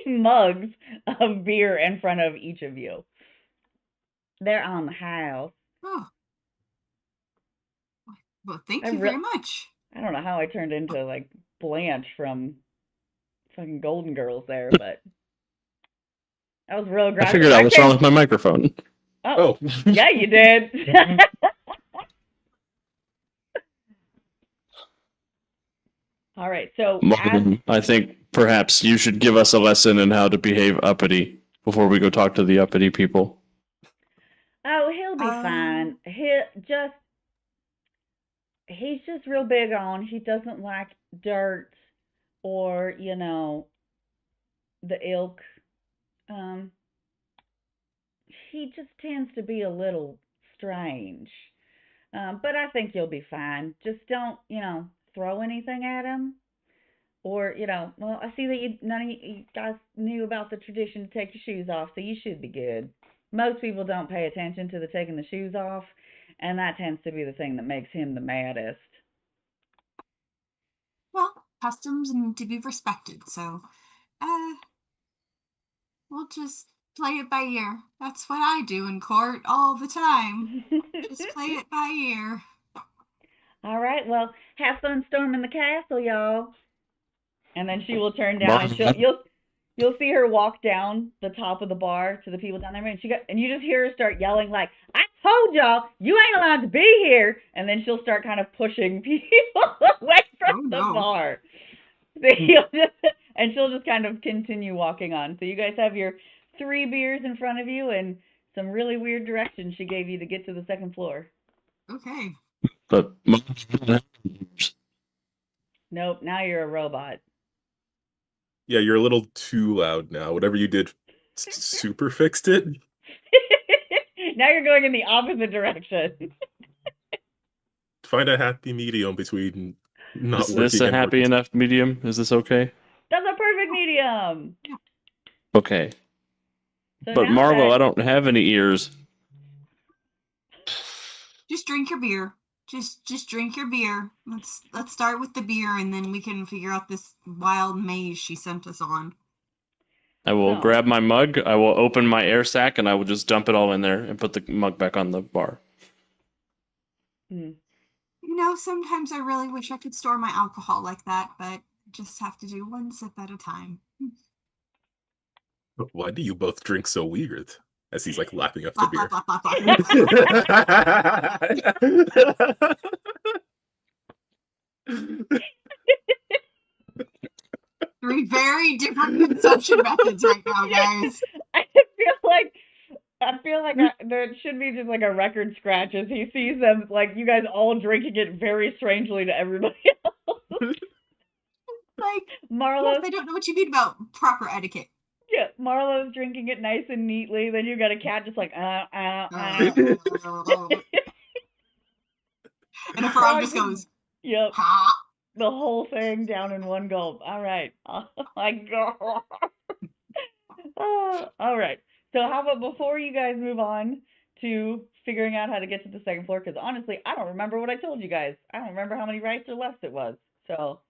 mugs of beer in front of each of you. They're on the house. Oh. Well, thank you very much. I don't know how I turned into like Blanche from fucking Golden Girls there, but that was real aggressive. I figured out what's wrong with my microphone. Oh. Yeah, you did. All right, so I think perhaps you should give us a lesson in how to behave uppity before we go talk to the uppity people. Oh, he'll be fine. He's just real big on, he doesn't like dirt or, the ilk. He just tends to be a little strange. But I think you'll be fine. Just don't, throw anything at him. Or, well, I see that none of you guys knew about the tradition to take your shoes off, so you should be good. Most people don't pay attention to the taking the shoes off, and that tends to be the thing that makes him the maddest. Well, customs need to be respected, so we'll just play it by ear. That's what I do in court all the time. Just play it by ear. All right, well, have fun storming the castle, y'all. And then she will turn down, and you'll see her walk down the top of the bar to the people down there, and you just hear her start yelling like, "I told y'all, you ain't allowed to be here!" And then she'll start kind of pushing people away from the bar. And she'll just kind of continue walking on. So you guys have your 3 beers in front of you and some really weird directions she gave you to get to the 2nd floor. Okay. But nope, now you're a robot. Yeah, you're a little too loud now. Whatever you did super fixed it. Now you're going in the opposite direction. Find a happy medium between not working. Is this a happy enough medium? Is this okay? That's a perfect medium. Okay. So but Margot, I don't have any ears. Just drink your beer. Just drink your beer. Let's start with the beer, and then we can figure out this wild maze she sent us on. I will grab my mug, I will open my air sac, and I will just dump it all in there and put the mug back on the bar. Sometimes I really wish I could store my alcohol like that, but I just have to do 1 sip at a time. Why do you both drink so weird? As he's like lapping up Blah, the beer. blah, blah, blah, Three very different consumption methods right now, guys. I feel like there should be just like a record scratch as he sees them, like you guys all drinking it very strangely to everybody else. Like, Marlo's, yes, I don't know what you mean about proper etiquette. yeah, Marlo's drinking it nice and neatly. Then you got a cat just like, And a frog just goes, yep, ha. the whole thing down in one gulp. All right. Oh my god. All right. So how about before you guys move on to figuring out how to get to the second floor? Because honestly, I don't remember what I told you guys. I don't remember how many rights or lefts it was. So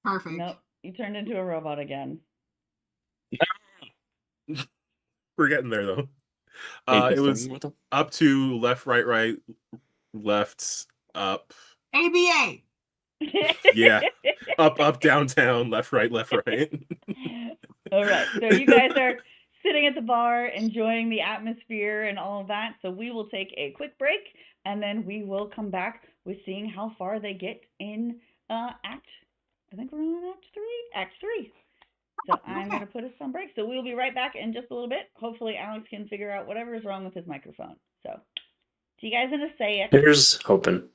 Perfect. nope, you turned into a robot again. We're getting there though. Hey, It was what the- up to left, right, left, up. ABA. Yeah. Up, down, down, left, right. All right. So you guys are sitting at the bar, enjoying the atmosphere and all of that. So we will take a quick break, and then we will come back with seeing how far they get in Act. I think we're on Act 3. Act 3. So I'm going to put us on break. So we'll be right back in just a little bit. Hopefully Alex can figure out whatever is wrong with his microphone. So see you guys in a sec. Here's hoping.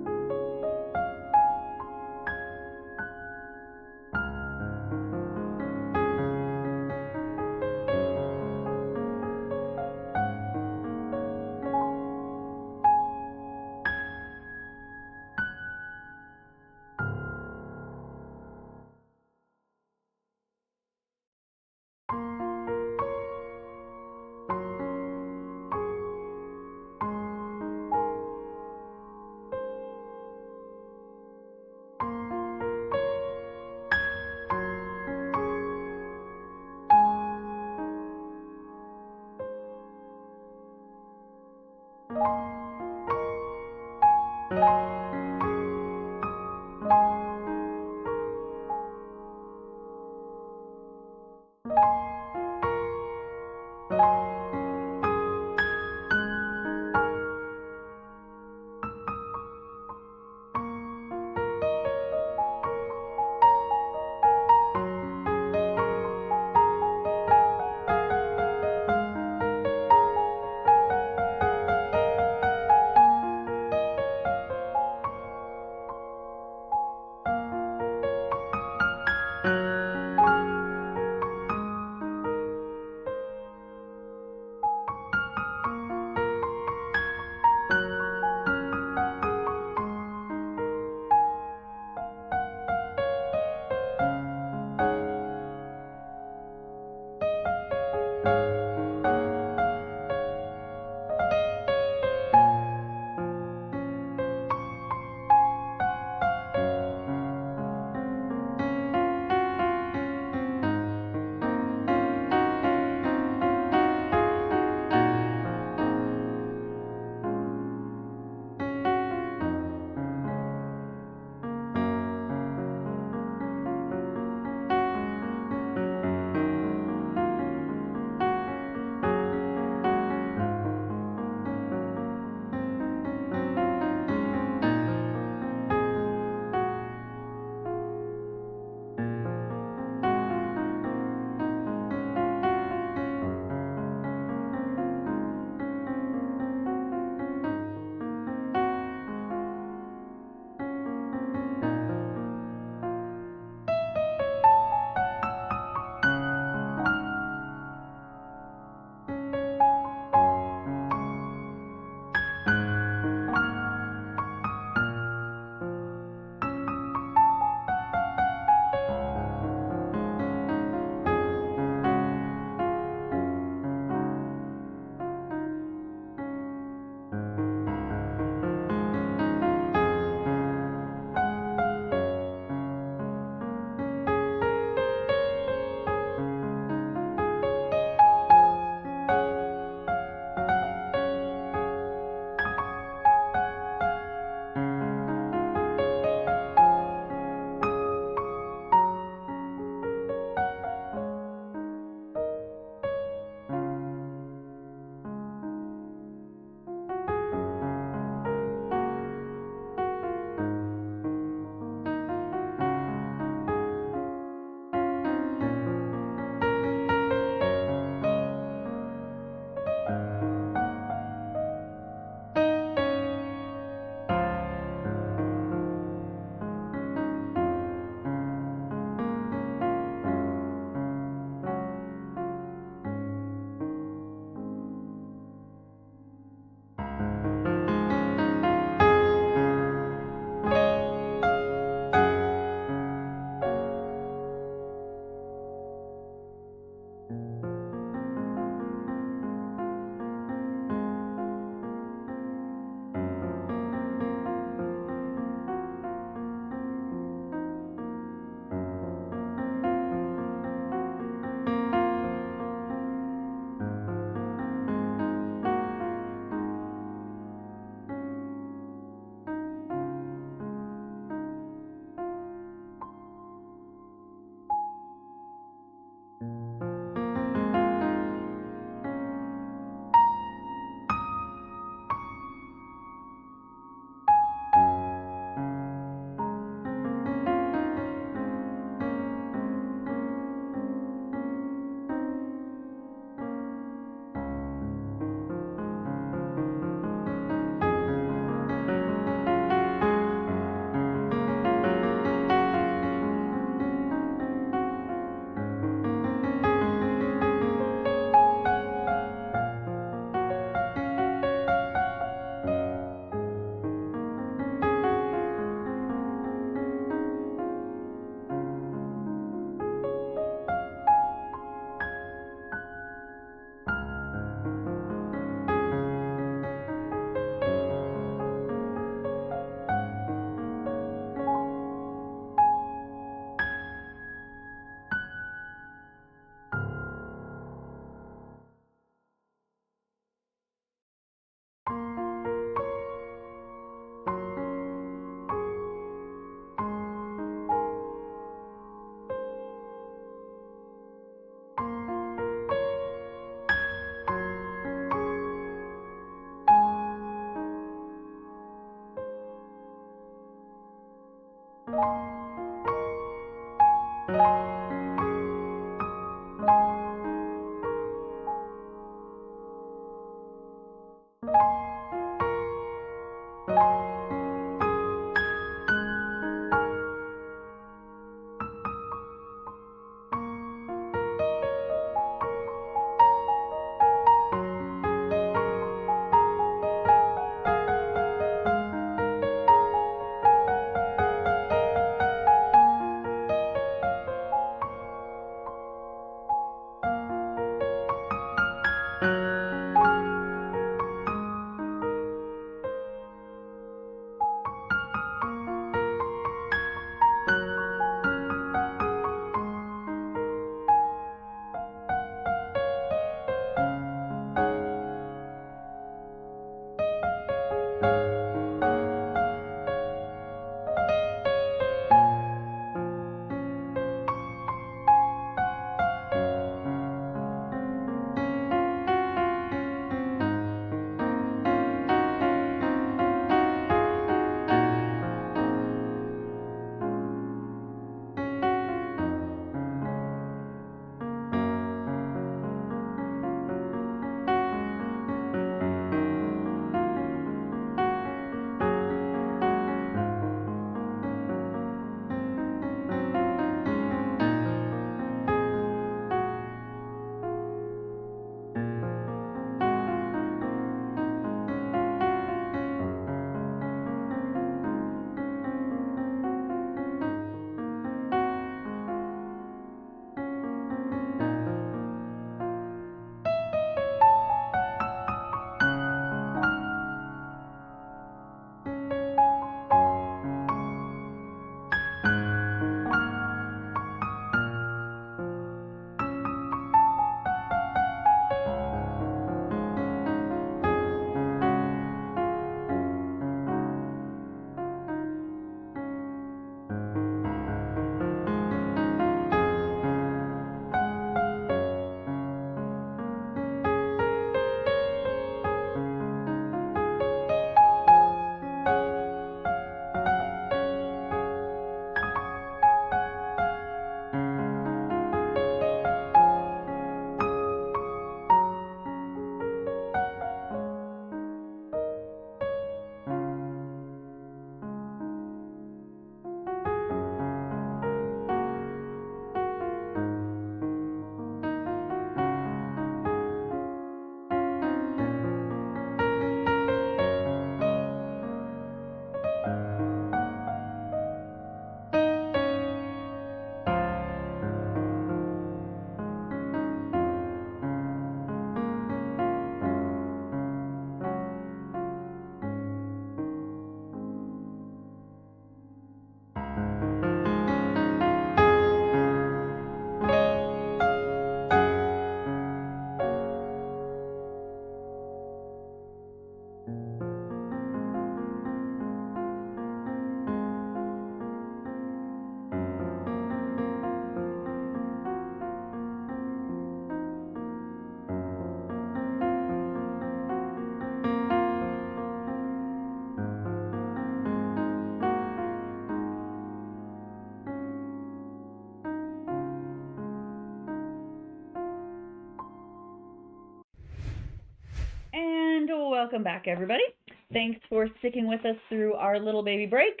And welcome back, everybody. Thanks for sticking with us through our little baby break.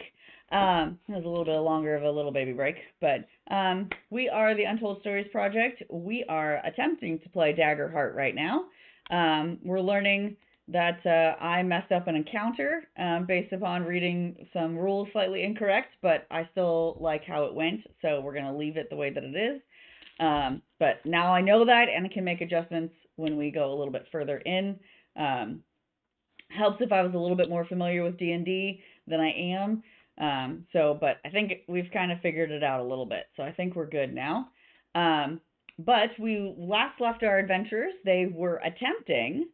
It was a little bit longer of a little baby break, but we are the Untold Stories Project. We are attempting to play Daggerheart right now. We're learning that I messed up an encounter based upon reading some rules slightly incorrect, but I still like how it went, so we're going to leave it the way that it is. But now I know that, and I can make adjustments when we go a little bit further in. Helps if I was a little bit more familiar with D&D than I am. But I think we've kind of figured it out a little bit, so I think we're good now. But we last left our adventurers. They were attempting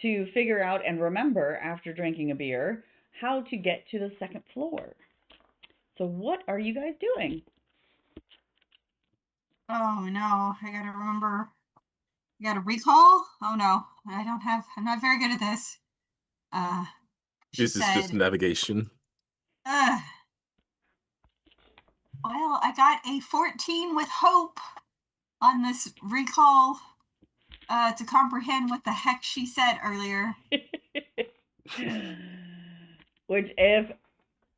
to figure out and remember, after drinking a beer, how to get to the second floor. So what are you guys doing? Oh no, I gotta remember. I gotta recall? Oh no, I'm not very good at this. She This is just said, navigation. Well, I got a 14 with hope on this recall to comprehend what the heck she said earlier. Which, if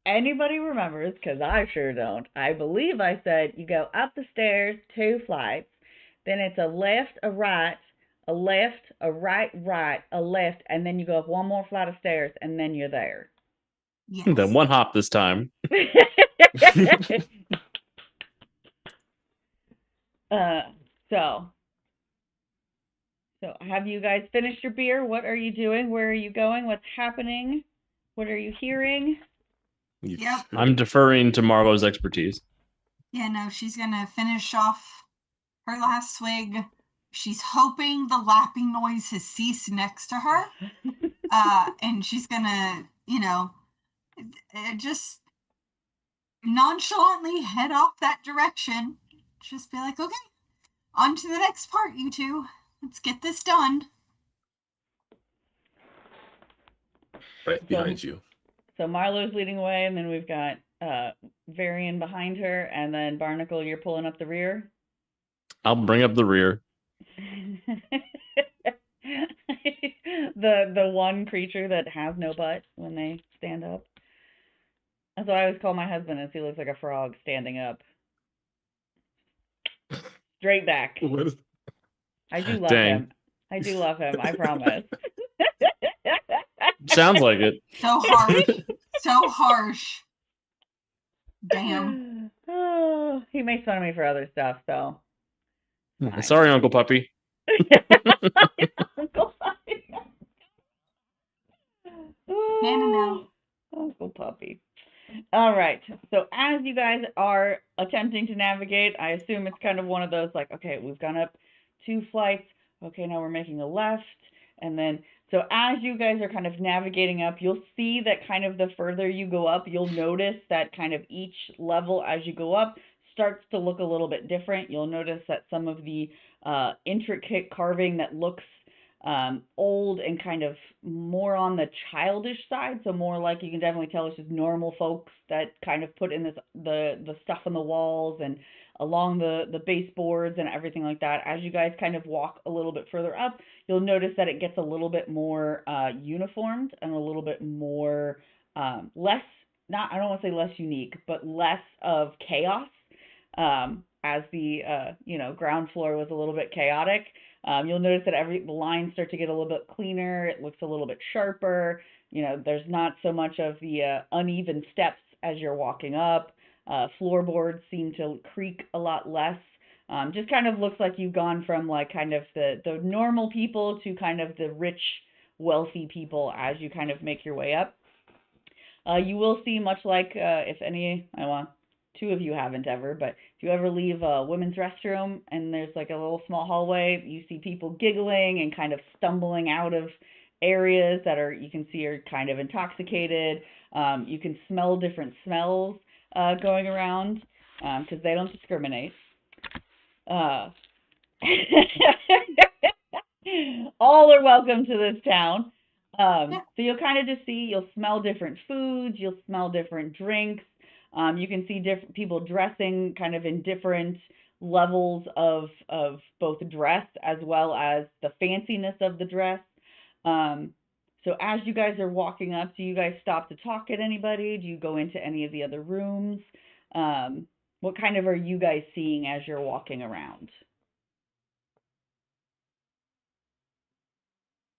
anybody remembers, because I sure don't, I believe I said you go up the stairs 2 flights, then it's a left, a right, a left, a right, right, a left, and then you go up 1 more flight of stairs, and then you're there. Yes. Then 1 hop this time. So have you guys finished your beer? What are you doing? Where are you going? What's happening? What are you hearing? Yep. I'm deferring to Marlo's expertise. Yeah, no, she's gonna finish off her last swig. She's hoping the lapping noise has ceased next to her. And she's gonna, just nonchalantly head off that direction. Just be like, okay, on to the next part, you two. Let's get this done. Right behind you. So Marlo's leading away, and then we've got Varian behind her, and then Barnacle, you're pulling up the rear. I'll bring up the rear. the one creature that has no butt when they stand up. That's what I always call my husband, is he looks like a frog standing up. Straight back. I do love him. I do love him, I promise. Sounds like it. So harsh. So harsh. Damn. Oh, he makes fun of me for other stuff, so. Sorry, Uncle Puppy. Uncle Puppy. Uncle Puppy. All right. So as you guys are attempting to navigate, I assume it's kind of one of those like, okay, we've gone up 2 flights. Okay, now we're making a left. And then, so as you guys are kind of navigating up, you'll see that kind of the further you go up, you'll notice that kind of each level as you go up starts to look a little bit different. You'll notice that some of the intricate carving that looks old and kind of more on the childish side, so more like you can definitely tell it's just normal folks that kind of put in this the stuff on the walls and along the baseboards and everything like that. As you guys kind of walk a little bit further up, you'll notice that it gets a little bit more uniformed and a little bit more less, not, I don't want to say less unique, but less of chaos. As the ground floor was a little bit chaotic. You'll notice that the lines start to get a little bit cleaner. It looks a little bit sharper. There's not so much of the uneven steps as you're walking up. Floorboards seem to creak a lot less. Just kind of looks like you've gone from like kind of the normal people to kind of the rich, wealthy people as you kind of make your way up. You will see, much like if any, two of you haven't ever, but if you ever leave a women's restroom and there's like a little small hallway, you see people giggling and kind of stumbling out of areas that you can see are kind of intoxicated. You can smell different smells going around because they don't discriminate. All are welcome to this town. So you'll kind of just you'll smell different foods, you'll smell different drinks. You can see different people dressing kind of in different levels of both dress as well as the fanciness of the dress. So as you guys are walking up, do you guys stop to talk at anybody? Do you go into any of the other rooms? What kind of are you guys seeing as you're walking around?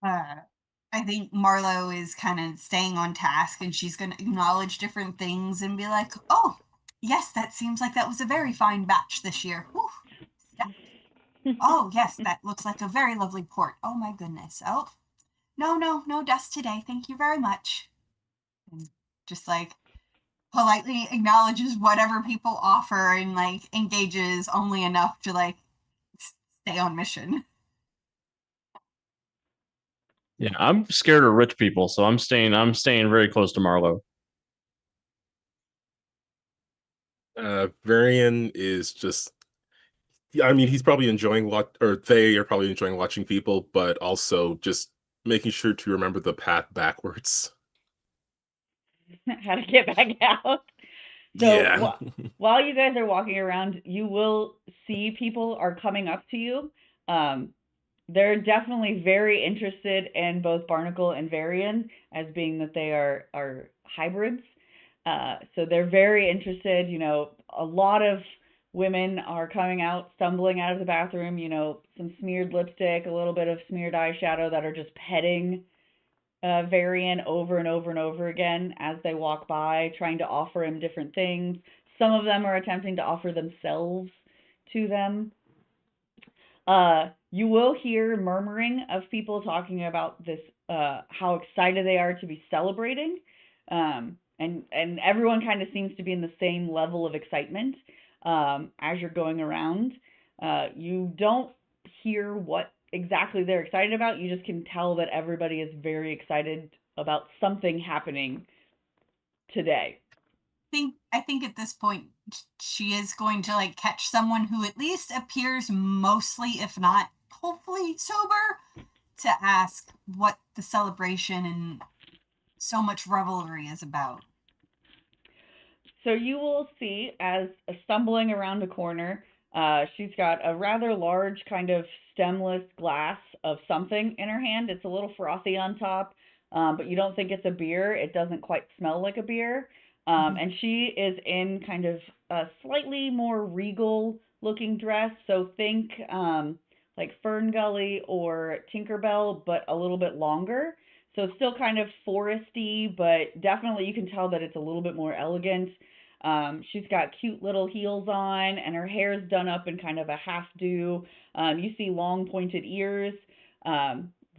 I think Marlo is kind of staying on task, and she's going to acknowledge different things and be like, oh, yes, that seems like that was a very fine batch this year. Yeah. Oh, yes, that looks like a very lovely port. Oh, my goodness. Oh, no dust today. Thank you very much. And just like politely acknowledges whatever people offer and like engages only enough to like stay on mission. Yeah, I'm scared of rich people, so I'm staying very close to Marlo. Varian is just, he's probably enjoying they are probably enjoying watching people, but also just making sure to remember the path backwards. How to get back out. So Yeah. while you guys are walking around, you will see people are coming up to you. Um, they're definitely very interested in both Barnacle and Varian, as being that they are hybrids. So they're very interested. You know, a lot of women are coming out, stumbling out of the bathroom. You know, some smeared lipstick, a little bit of smeared eyeshadow, that are just petting Varian over and over and over again as they walk by, trying to offer him different things. Some of them are attempting to offer themselves to them. You will hear murmuring of people talking about this, how excited they are to be celebrating. And everyone kind of seems to be in the same level of excitement as you're going around. You don't hear what exactly they're excited about. You just can tell that everybody is very excited about something happening today. I think at this point she is going to like catch someone who at least appears mostly, if not hopefully sober, to ask what the celebration and so much revelry is about. So you will see, as stumbling around a corner, she's got a rather large kind of stemless glass of something in her hand. It's a little frothy on top, but you don't think it's a beer. It doesn't quite smell like a beer. And she is in kind of a slightly more regal looking dress. So think like Fern Gully or Tinkerbell, but a little bit longer. So still kind of foresty, but definitely you can tell that it's a little bit more elegant. She's got cute little heels on, and her hair's done up in kind of a half do. You see long pointed ears,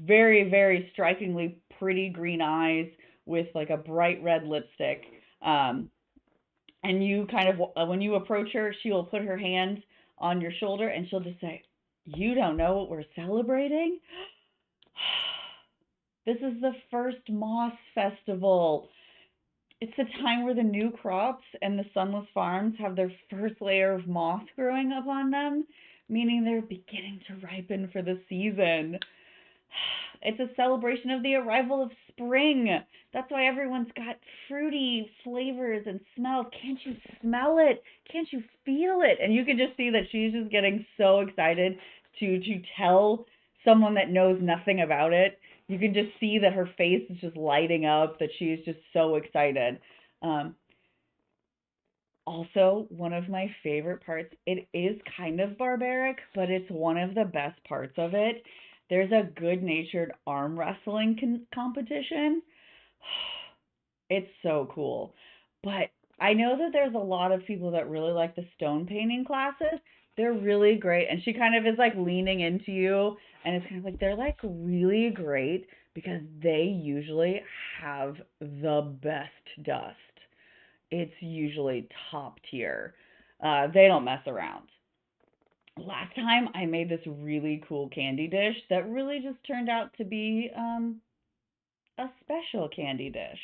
very, very strikingly pretty green eyes with like a bright red lipstick. And you kind of, when you approach her, she will put her hand on your shoulder and she'll just say, "You don't know what we're celebrating? This is the first Moss Festival. It's the time where the new crops and the sunless farms have their first layer of moss growing up on them, meaning they're beginning to ripen for the season. It's a celebration of the arrival of spring. That's why everyone's got fruity flavors and smells. Can't you smell it? Can't you feel it?" And you can just see that she's just getting so excited to tell someone that knows nothing about it. You can just see that her face is just lighting up, that she's just so excited. Um, Also, one of my favorite parts, it is kind of barbaric, but it's one of the best parts of it. There's a good-natured arm wrestling competition. It's so cool. But I know that there's a lot of people that really like the stone painting classes. They're really great. And she kind of is like leaning into you, and it's kind of like they're like really great because they usually have the best dust. It's usually top tier. They don't mess around. Last time I made this really cool candy dish that really just turned out to be a special candy dish.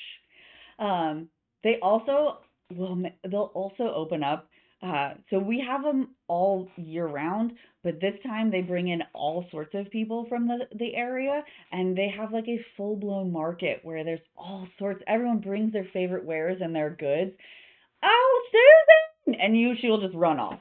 They also they'll also open up. So we have them all year round, but this time they bring in all sorts of people from the area, and they have like a full blown market where there's all sorts. Everyone brings their favorite wares and their goods. "Oh, Susan!" And she will just run off.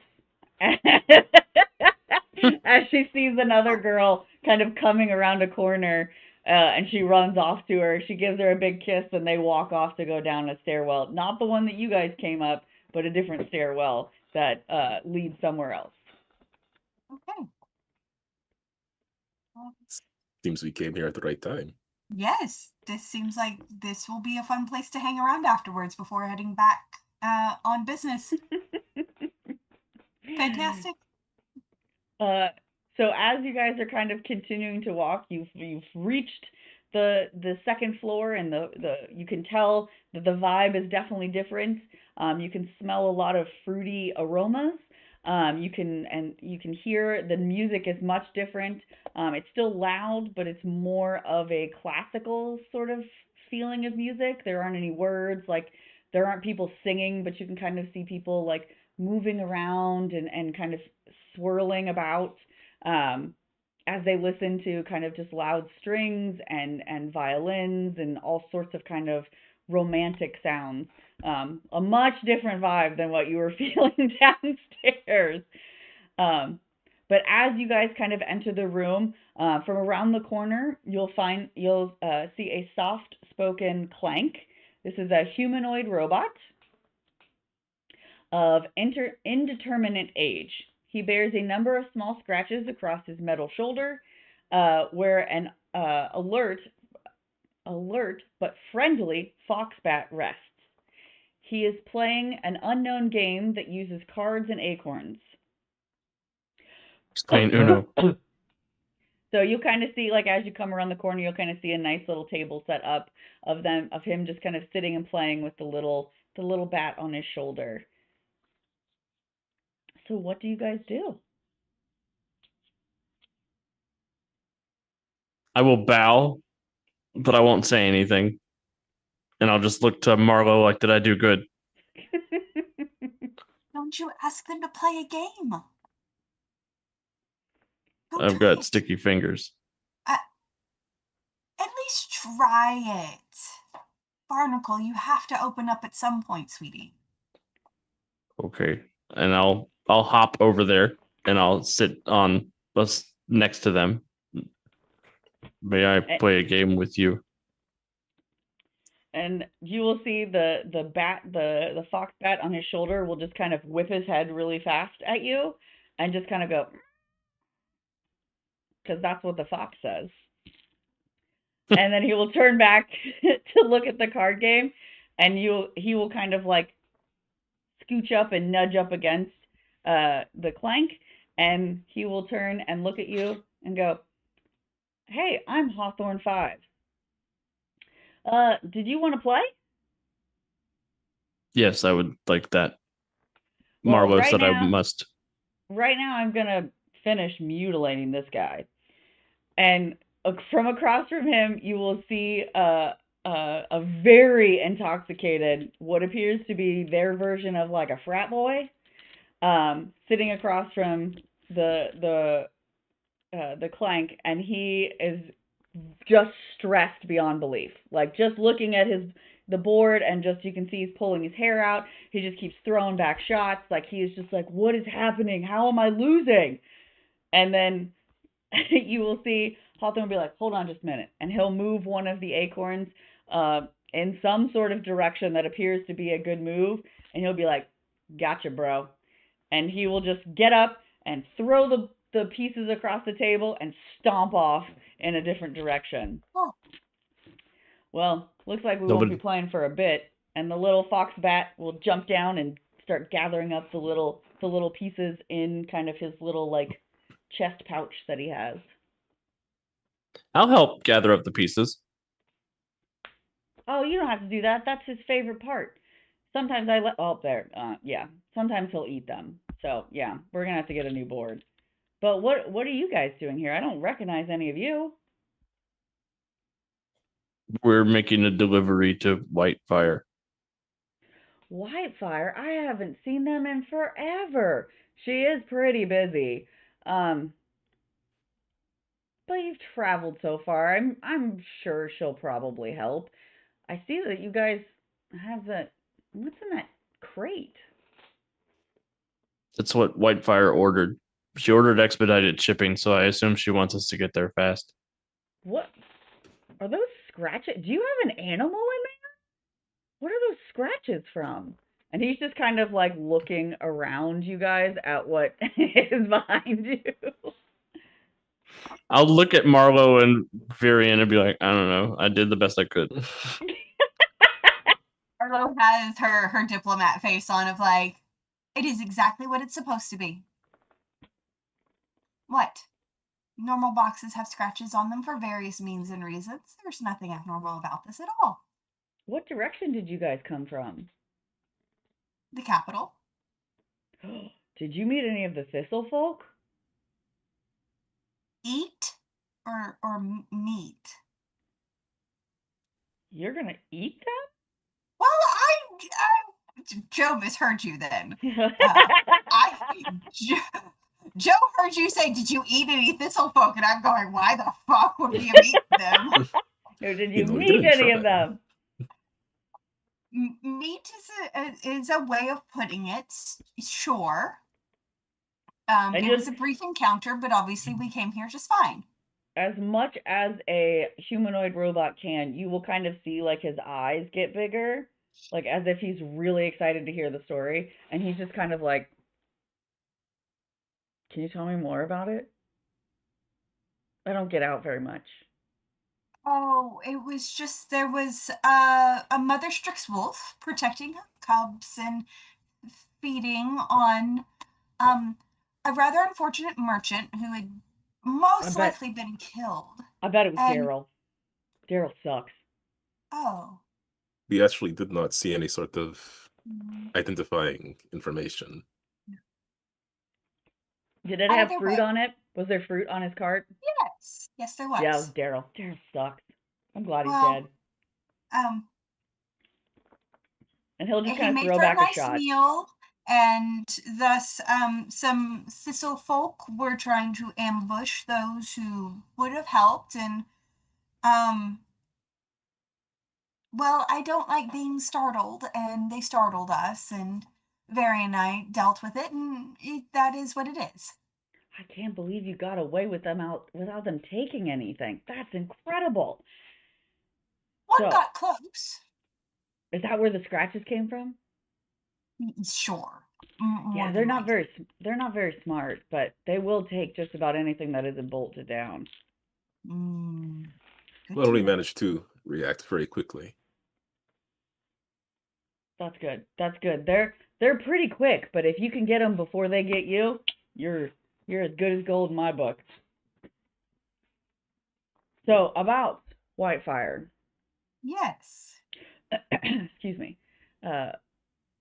As she sees another girl kind of coming around a corner, and she runs off to her. She gives her a big kiss, and they walk off to go down a stairwell. Not the one that you guys came up, but a different stairwell that leads somewhere else. Okay. Well, Seems we came here at the right time. yes, this seems like this will be a fun place to hang around afterwards before heading back on business. Fantastic. Uh, so as you guys are kind of continuing to walk, you've reached the second floor, and the you can tell that the vibe is definitely different. You can smell a lot of fruity aromas. You can hear the music is much different. It's still loud, but it's more of a classical sort of feeling of music. There aren't any words, like there aren't people singing, but you can kind of see people like moving around and kind of swirling about, as they listen to kind of just loud strings and violins and all sorts of kind of romantic sounds. A much different vibe than what you were feeling downstairs. Um, but as you guys kind of enter the room, from around the corner, you'll see a soft-spoken Clank. This is a humanoid robot of indeterminate age. He bears a number of small scratches across his metal shoulder, where an alert but friendly foxbat rests. He is playing an unknown game that uses cards and acorns. He's playing Uno. So you'll kind of see, like, as you come around the corner, you'll kind of see a nice little table set up of him just kind of sitting and playing with the little bat on his shoulder. So what do you guys do? I will bow, but I won't say anything. And I'll just look to Marlo like, did I do good? Don't you ask them to play a game? Don't I've try got it. sticky fingers. At least try it. Barnacle, you have to open up at some point, sweetie. Okay. And I'll hop over there and I'll sit on next to them. May I play a game with you? And you will see the fox bat on his shoulder will just kind of whip his head really fast at you and just kind of go, because that's what the fox says. And then he will turn back to look at the card game, and he will kind of like scooch up and nudge up against the Clank, and he will turn and look at you and go, "Hey, I'm Hawthorne 5. Did you want to play?" Yes, I would like that. Well, Marlo right said now- I must. Right now, I'm gonna finish mutilating this guy, and from across from him, you will see a very intoxicated, what appears to be their version of like a frat boy, sitting across from the Clank, and he is just stressed beyond belief. Like, just looking at the board, and just, you can see he's pulling his hair out. He just keeps throwing back shots. Like, he is just like, what is happening? How am I losing? And then you will see Hawthorne be like, hold on just a minute. And he'll move one of the acorns in some sort of direction that appears to be a good move. And he'll be like, gotcha, bro. And he will just get up and throw the pieces across the table and stomp off in a different direction. Oh. Well, looks like we won't be playing for a bit. And the little fox bat will jump down and start gathering up the little pieces in kind of his little, like, chest pouch that he has. I'll help gather up the pieces. Oh, you don't have to do that. That's his favorite part. Sometimes sometimes he'll eat them. So, yeah, we're going to have to get a new board. But what are you guys doing here? I don't recognize any of you. We're making a delivery to Whitefire. Whitefire? I haven't seen them in forever. She is pretty busy. But you've traveled so far. I'm sure she'll probably help. I see that you guys have what's in that crate? That's what Whitefire ordered. She ordered expedited shipping, so I assume she wants us to get there fast. What? Are those scratches? Do you have an animal in there? What are those scratches from? And he's just kind of like looking around you guys at what is behind you. I'll look at Marlo and Varian and be like, I don't know. I did the best I could. Marlo has her diplomat face on of like, it is exactly what it's supposed to be. What? Normal boxes have scratches on them for various means and reasons. There's nothing abnormal about this at all. What direction did you guys come from? The capital. Did you meet any of the Thistle folk? Eat or meat? You're gonna eat them? Well, Joe misheard you then. Joe heard you say, did you eat any thistle folk? And I'm going, why the fuck would we have eaten them? Or did you meet any of them? Meat is a way of putting it. Sure. And It was just a brief encounter, but obviously we came here just fine. as much as a humanoid robot can, you will kind of see like his eyes get bigger, like as if he's really excited to hear the story, and he's just kind of like, "Can you tell me more about it? I don't get out very much." Oh, it was just there was a mother Strix wolf protecting her cubs and feeding on um a rather unfortunate merchant who had I most bet likely been killed. I bet it was And Daryl. Daryl sucks. oh, We actually did not see any sort of mm, identifying information. Did it have either fruit way, on it? Was there fruit on his cart? yes, there Yeah, it was was. Daryl. Daryl sucks. I'm glad he's Well, dead. um, And he'll just he kind of made throw for a back a nice shot. meal, and thus some thistle folk were trying to ambush those who would have helped, and um, well, I don't like being startled, and they startled us, and Vari and I dealt with it, and that is what it is. I can't believe you got away with them out without them taking anything. That's incredible. One So, got close. is that where the scratches came from? Sure. Yeah, More than likely. they're not very smart, but they will take just about anything that isn't bolted down. Good Well, to we know. managed to react very quickly. That's good. That's good. They're pretty quick, but if you can get them before they get you, you're you're as good as gold in my book. So, about Whitefire. Yes. Excuse me. Uh,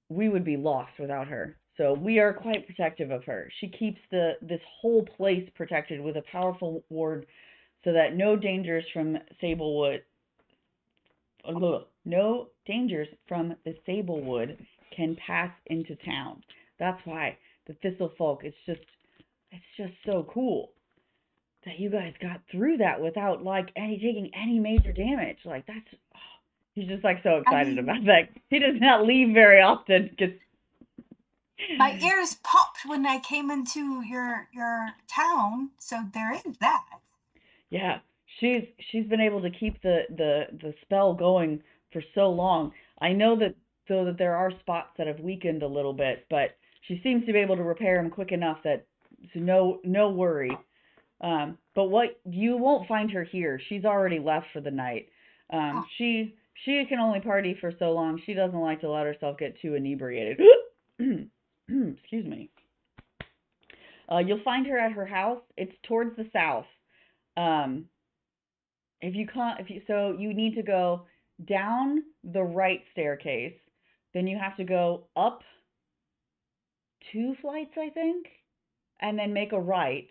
we would be lost without her. So we are quite protective of her. She keeps this whole place protected with a powerful ward, so that no dangers from Sablewood, no dangers from the Sablewood can pass into town. That's why the Thistle Folk. It's just so cool that you guys got through that without like taking any major damage. Like that's. Oh, he's just like so I excited mean, about that. He does not leave very often because my ears popped when I came into your town, so there is that. yeah, she's been able to keep the spell going for so long. I know that though that there are spots that have weakened a little bit, but she seems to be able to repair them quick enough that so no worry. But what you won't find her here. She's already left for the night. Oh, She can only party for so long. She doesn't like to let herself get too inebriated. Excuse me. You'll find her at her house. It's towards the south. Um, so you need to go down the right staircase, then you have to go up 2 flights, I think, and then make a right.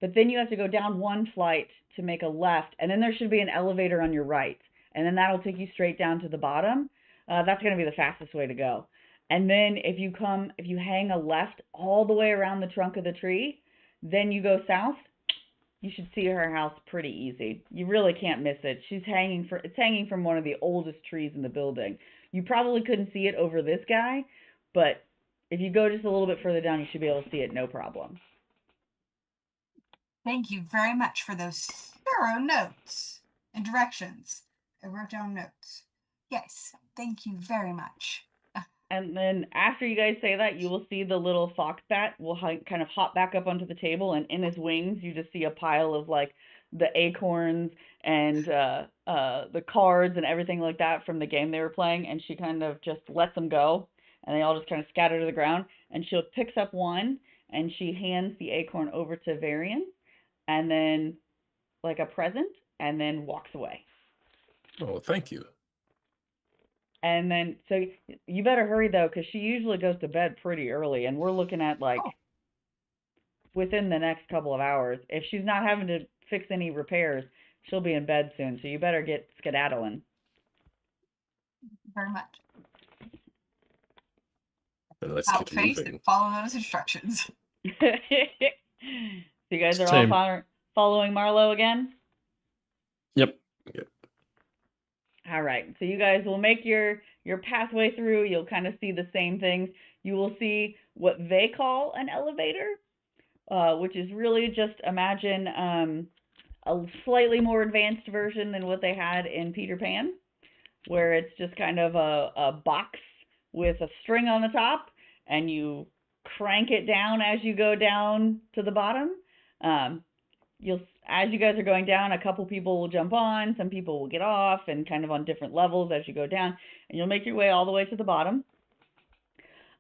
But then you have to go down 1 flight to make a left, and then there should be an elevator on your right, and then that'll take you straight down to the bottom. That's going to be the fastest way to go. And then if you hang a left all the way around the trunk of the tree, then you go south. You should see her house pretty easy. You really can't miss it. It's hanging from one of the oldest trees in the building. You probably couldn't see it over this guy, but if you go just a little bit further down, you should be able to see it no problem. thank you very much for those thorough notes and directions. I wrote down notes. Yes, thank you very much. And then after you guys say that, you will see the little fox bat will kind of hop back up onto the table, and in his wings, you just see a pile of like the acorns and the cards and everything like that from the game they were playing. And she kind of just lets them go, and they all just kind of scatter to the ground. And she picks up one, and she hands the acorn over to Varian, and then like a present, and then walks away. Oh, thank you. And then, so you better hurry though, because she usually goes to bed pretty early, and we're looking at like Oh, within the next couple of hours. If she's not having to fix any repairs, she'll be in bed soon. So you better get skedaddling. very much. And let's About get face and moving. follow those instructions. So you guys are all Same. following Marlowe again? Yep. All right. So you guys will make your your pathway through, you'll kind of see the same things. You will see what they call an elevator, which is really just imagine a slightly more advanced version than what they had in Peter Pan, where it's just kind of a box with a string on the top, and you crank it down as you go down to the bottom. As you guys are going down, a couple people will jump on, some people will get off, and kind of on different levels as you go down, and you'll make your way all the way to the bottom.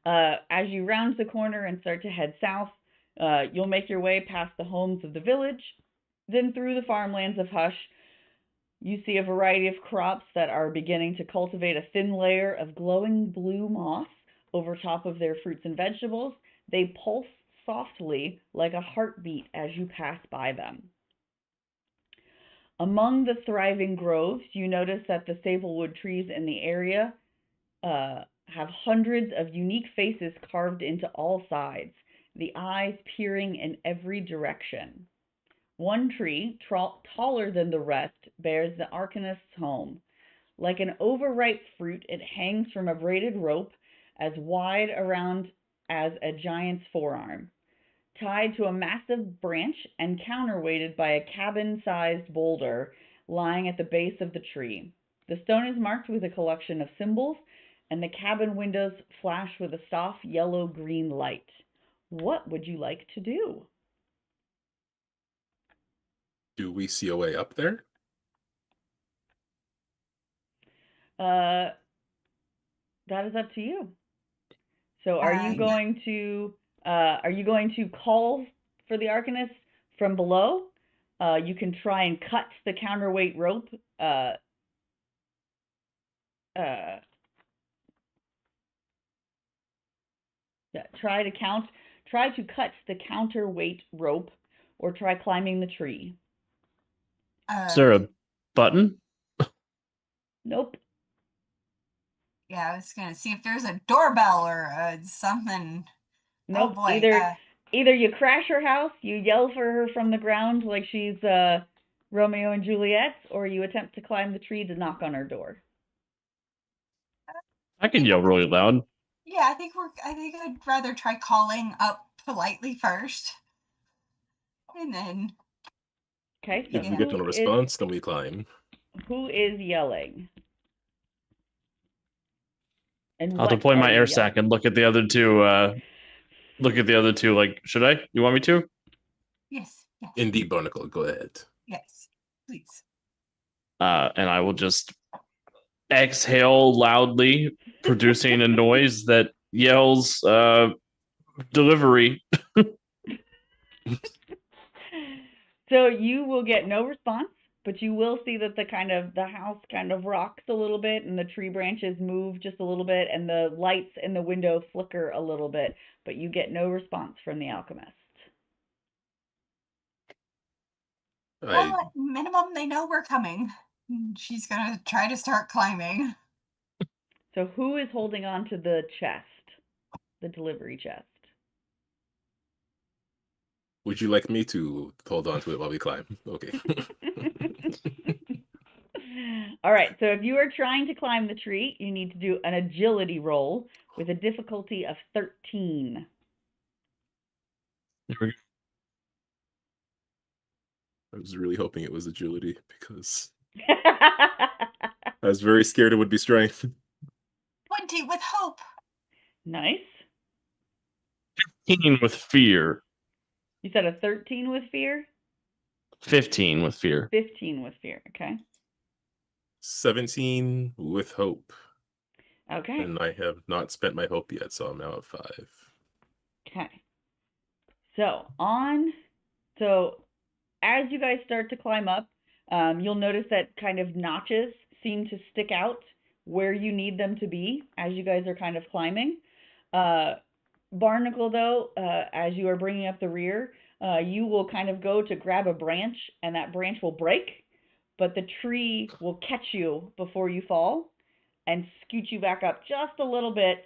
As you round the corner and start to head south, you'll make your way past the homes of the village, then through the farmlands of Hush. You see a variety of crops that are beginning to cultivate a thin layer of glowing blue moss over top of their fruits and vegetables. They pulse softly like a heartbeat as you pass by them. Among the thriving groves, you notice that the Sablewood trees in the area have hundreds of unique faces carved into all sides, the eyes peering in every direction. One tree, taller than the rest, bears the Arcanist's home. Like an overripe fruit, it hangs from a braided rope as wide around as a giant's forearm, tied to a massive branch and counterweighted by a cabin-sized boulder lying at the base of the tree. The stone is marked with a collection of symbols, and the cabin windows flash with a soft yellow-green light. What would you like to do? Do we see a way up there? That is up to you. So are you going to call for the Arcanist from below? You can try and cut the counterweight rope. Try to cut the counterweight rope, or try climbing the tree. Is there a button? Nope. Yeah, I was gonna see if there's a doorbell or something. Nope. Oh boy. Either you crash her house, you yell for her from the ground like she's Romeo and Juliet, or you attempt to climb the tree to knock on her door. I can yell really loud. Yeah, I think I'd rather try calling up politely first, and then. Okay. If we get no response, then we climb. Who is yelling? And I'll deploy my air sac and look at the other two. Like, should I? You want me to? Yes. Indeed, Barnacle, go ahead. Yes, please. And I will just exhale loudly, producing a noise that yells delivery. So you will get no response, but you will see that the house kind of rocks a little bit, and the tree branches move just a little bit, and the lights in the window flicker a little bit, but you get no response from the alchemist. Well, at minimum, they know we're coming. She's gonna try to start climbing. So who is holding on to the chest, the delivery chest? Would you like me to hold on to it while we climb? Okay. All right, so if you are trying to climb the tree, you need to do an agility roll with a difficulty of 13. I was really hoping it was agility, because I was very scared it would be strength. 20 with hope. Nice. 15 with fear. You said a 13 with fear? 15 with fear. 15 with fear, okay. 17 with hope. Okay. And I have not spent my hope yet, so I'm now at 5. Okay. So as you guys start to climb up, you'll notice that kind of notches seem to stick out where you need them to be as you guys are kind of climbing. Barnacle, though, as you are bringing up the rear, you will kind of go to grab a branch, and that branch will break, but the tree will catch you before you fall and scoot you back up just a little bit,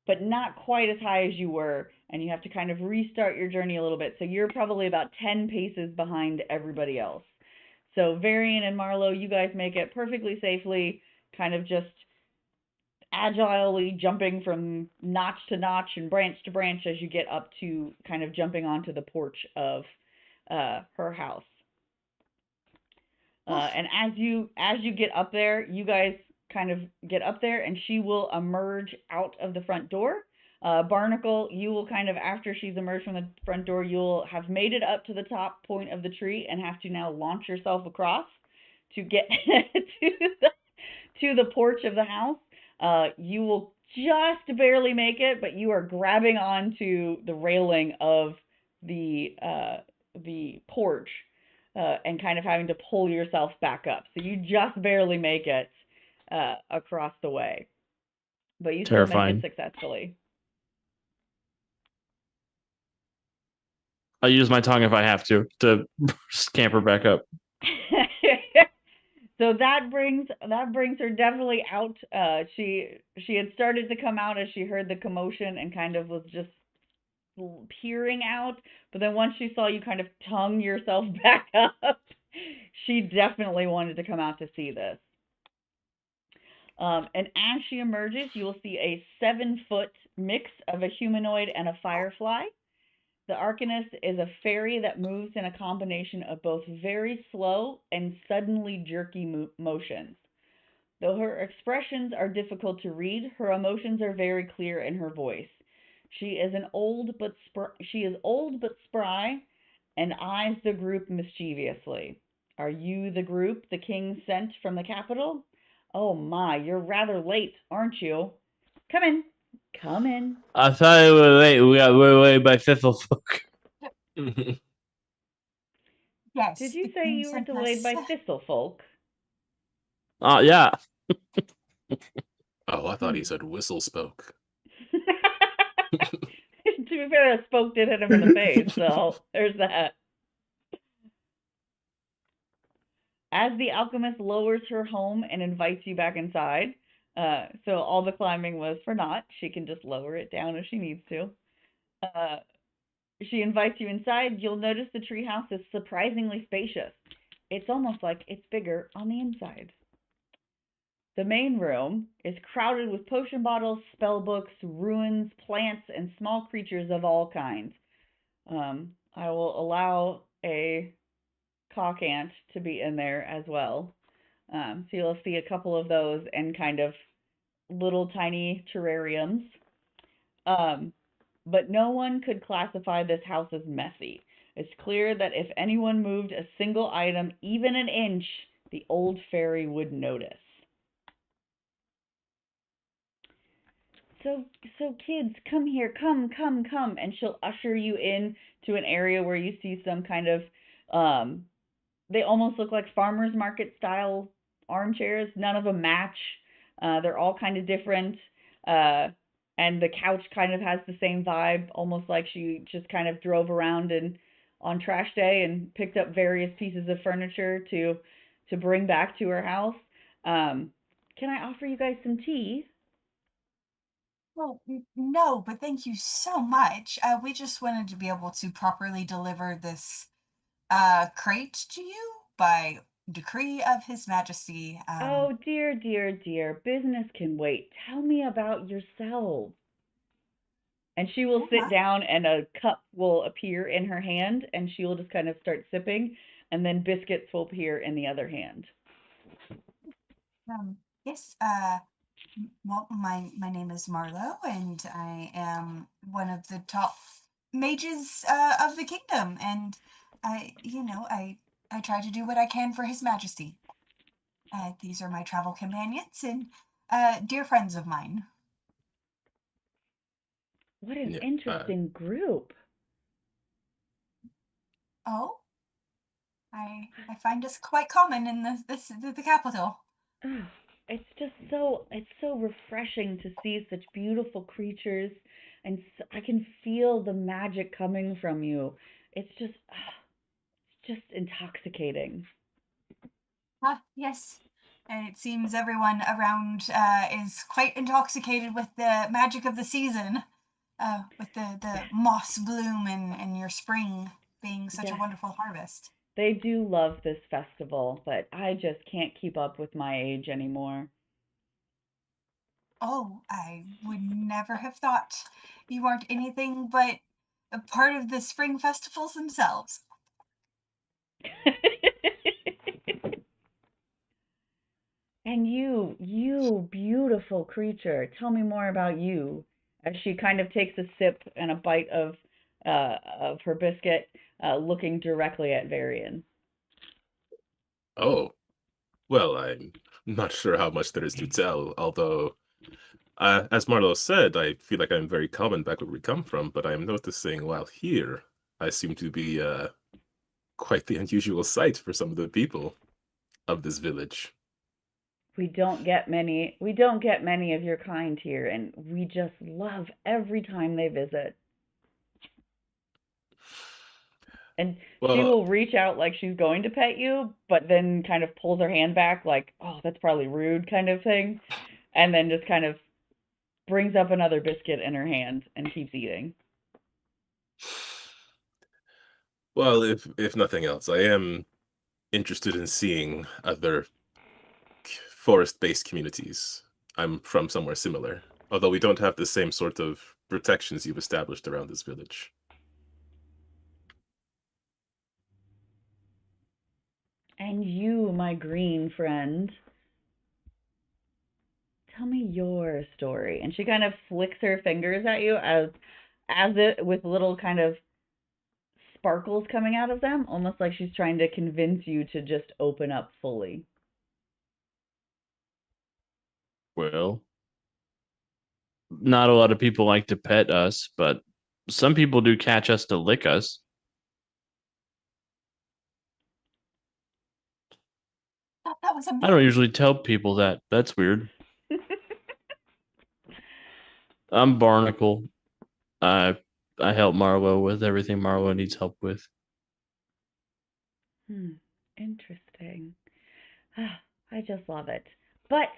but not quite as high as you were, and you have to kind of restart your journey a little bit. So you're probably about 10 paces behind everybody else. So Varian and Marlowe, you guys make it perfectly safely, kind of just agilely jumping from notch to notch and branch to branch as you get up to kind of jumping onto the porch of her house. And as you get up there, you guys kind of get up there, and she will emerge out of the front door. Barnacle, you will kind of, after she's emerged from the front door, you'll have made it up to the top point of the tree and have to now launch yourself across to get to the porch of the house. You will just barely make it, but you are grabbing onto the railing of the porch and kind of having to pull yourself back up. So you just barely make it across the way, but you still make it successfully. I'll use my tongue if I have to scamper back up. So that brings her definitely out. She had started to come out as she heard the commotion and kind of was just peering out, but then once she saw you kind of tongue yourself back up, she definitely wanted to come out to see this. And as she emerges, you will see a 7-foot mix of a humanoid and a firefly. The Arcanist is a fairy that moves in a combination of both very slow and suddenly jerky motions. Though her expressions are difficult to read, her emotions are very clear in her voice. She is old but spry, and eyes the group mischievously. Are you the group the king sent from the capital? Oh my, you're rather late, aren't you? Come in. Come in. I thought you were late. We got way by Thistlefolk. Yes. Did you say you were delayed by Thistlefolk? Yeah. Oh, I thought he said whistle spoke. To be fair, a spoke did hit him in the face, so there's that. As the alchemist lowers her home and invites you back inside, so all the climbing was for naught. She can just lower it down if she needs to. She invites you inside. You'll notice the treehouse is surprisingly spacious. It's almost like it's bigger on the inside. The main room is crowded with potion bottles, spell books, runes, plants, and small creatures of all kinds. I will allow a cock ant to be in there as well. So you'll see a couple of those and kind of little tiny terrariums. But no one could classify this house as messy. It's clear that if anyone moved a single item even an inch, the old fairy would notice. So kids, come here, come, and she'll usher you in to an area where you see some kind of, they almost look like farmer's market style armchairs. None of them match. They're all kind of different. And the couch kind of has the same vibe, almost like she just kind of drove around on trash day and picked up various pieces of furniture to bring back to her house. Can I offer you guys some tea? Well, no, but thank you so much. We just wanted to be able to properly deliver this crate to you by decree of His Majesty. Oh, dear. Business can wait. Tell me about yourself. And she will sit down and a cup will appear in her hand and she will just kind of start sipping and then biscuits will appear in the other hand. Yes, well, my name is Marlo, and I am one of the top mages of the kingdom, and I try to do what I can for His Majesty. These are my travel companions and dear friends of mine. What an interesting group. Oh, I find us quite common in the capital. It's just so refreshing to see such beautiful creatures, and I can feel the magic coming from you. It's just intoxicating. Yes. And it seems everyone around is quite intoxicated with the magic of the season, with the moss bloom and your spring being such a wonderful harvest. They do love this festival, but I just can't keep up with my age anymore. Oh, I would never have thought you aren't anything but a part of the spring festivals themselves. And you beautiful creature, tell me more about you. As she kind of takes a sip and a bite of her biscuit, looking directly at Varian. Oh, well, I'm not sure how much there is to tell, although, as Marlo said, I feel like I'm very common back where we come from, but I am noticing while here, I seem to be quite the unusual sight for some of the people of this village. We don't get many of your kind here, and we just love every time they visit. And she Well, will reach out like she's going to pet you, but then kind of pulls her hand back like, "Oh, that's probably rude," kind of thing, and then just kind of brings up another biscuit in her hand and keeps eating. well, if nothing else, I am interested in seeing other forest-based communities. I'm from somewhere similar, although we don't have the same sort of protections you've established around this village. And you, my green friend, tell me your story. And she kind of flicks her fingers at you as it with little kind of sparkles coming out of them, almost like she's trying to convince you to just open up fully. Well, not a lot of people like to pet us, but some people do catch us to lick us. Thought that was a I don't myth. usually tell people that. That's weird. I'm Barnacle. I I help Marlo with everything Marlo needs help with. Interesting. I just love it. But,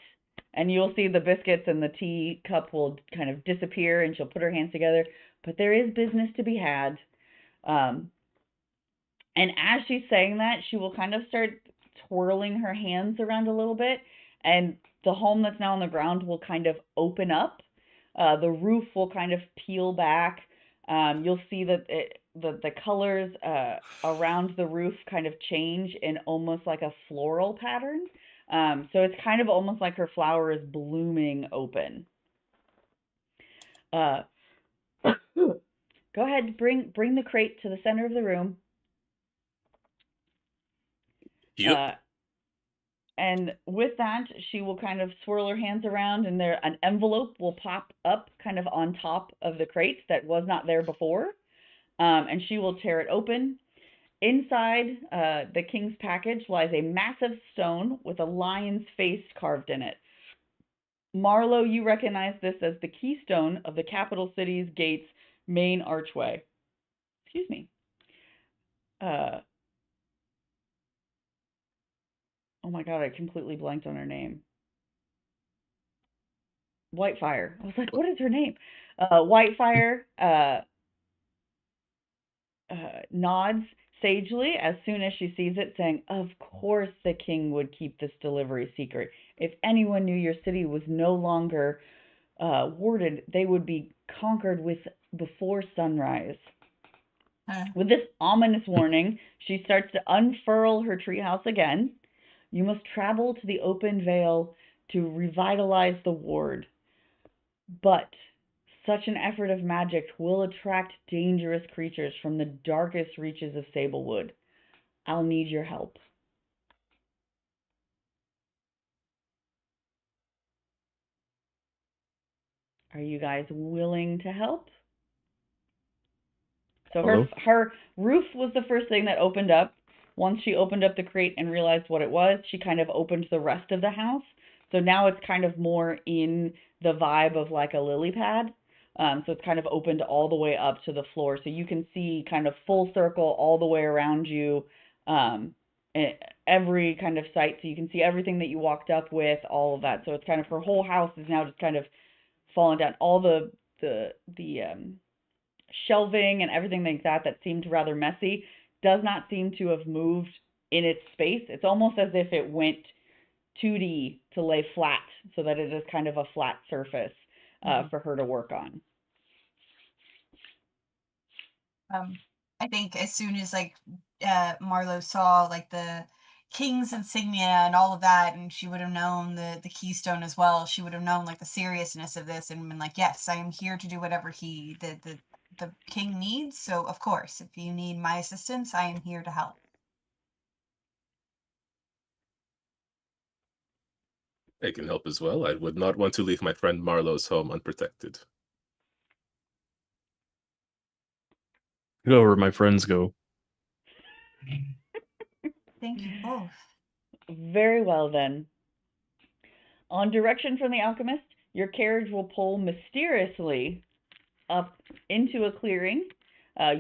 and you'll see the biscuits and the tea cup will kind of disappear and she'll put her hands together. But there is business to be had. Um, and as she's saying that, she will kind of start twirling her hands around a little bit. And the home that's now on the ground will kind of open up. The roof will kind of peel back. You'll see that the colors around the roof kind of change in almost like a floral pattern. So it's kind of almost like her flower is blooming open. Uh, Go ahead, bring the crate to the center of the room. Yep. Uh, and with that, she will kind of swirl her hands around, and there an envelope will pop up kind of on top of the crate that was not there before. And she will tear it open. Inside the king's package lies a massive stone with a lion's face carved in it. Marlowe, you recognize this as the keystone of the capital city's gate's main archway. Excuse me. Uh, oh my god, I completely blanked on her name. Whitefire. I was like, what is her name? Whitefire nods sagely as soon as she sees it, saying, "Of course the king would keep this delivery secret. If anyone knew your city was no longer warded, they would be conquered with before sunrise." With this ominous warning, she starts to unfurl her treehouse again. You must travel to the open vale to revitalize the ward. But such an effort of magic will attract dangerous creatures from the darkest reaches of Sablewood. I'll need your help. Are you guys willing to help? So Hello? her roof was the first thing that opened up. Once she opened up the crate and realized what it was, she kind of opened the rest of the house. So now it's kind of more in the vibe of like a lily pad. So it's kind of opened all the way up to the floor. So you can see kind of full circle all the way around you, um, every kind of site. So you can see everything that you walked up with, all of that. So it's kind of her whole house is now just kind of fallen down. All the shelving and everything like that that seemed rather messy does not seem to have moved in its space. It's almost as if it went 2D to lay flat so that it is kind of a flat surface for her to work on. I think as soon as like Marlo saw like the king's insignia and all of that, and she would have known the keystone as well, she would have known like the seriousness of this and been like, yes, I am here to do whatever the king needs. So of course, if you need my assistance, I am here to help. I can help as well. I would not want to leave my friend Marlowe's home unprotected. Go where my friends go. Thank you both. Very well then. On direction from the alchemist, your carriage will pull mysteriously up into a clearing.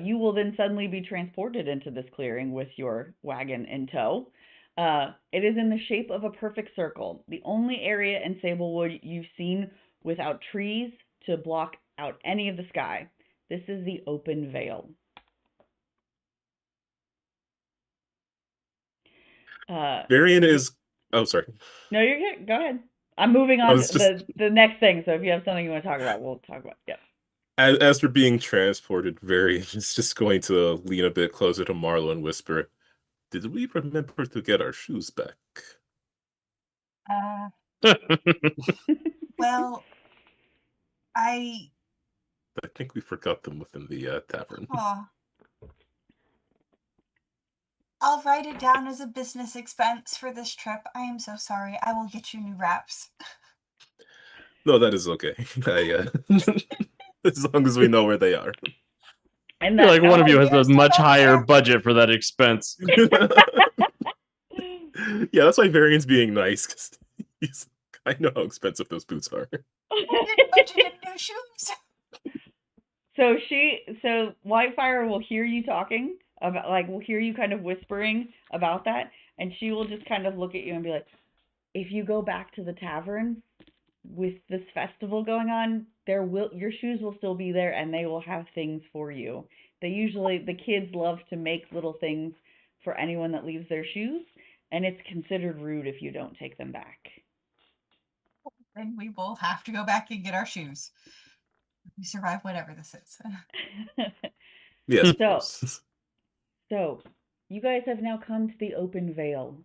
You will then suddenly be transported into this clearing with your wagon in tow. It is in the shape of a perfect circle, the only area in Sablewood you've seen without trees to block out any of the sky. This is the open vale. Varian is... Oh, sorry. No, you're good. Go ahead. I'm moving on to the next thing, so if you have something you want to talk about, we'll talk about it. Yeah. As for being transported, Varian is just going to lean a bit closer to Marlo and whisper, "Did we remember to get our shoes back?" Well, I think we forgot them within the tavern. I'll write it down as a business expense for this trip. I am so sorry. I will get you new wraps. No, that is okay. As long as we know where they are. I feel like one of you has a much higher budget for that expense. Yeah, that's why Varian's being nice, because I know how expensive those boots are. I didn't budget in new shoes. So Whitefire will hear you talking about, like, will hear you kind of whispering about that, and she will just kind of look at you and be like, if you go back to the tavern with this festival going on, your shoes will still be there and they will have things for you. The kids love to make little things for anyone that leaves their shoes, and it's considered rude if you don't take them back. Then we will have to go back and get our shoes. We survive whatever this is. Yes, of course. So, you guys have now come to the open vale.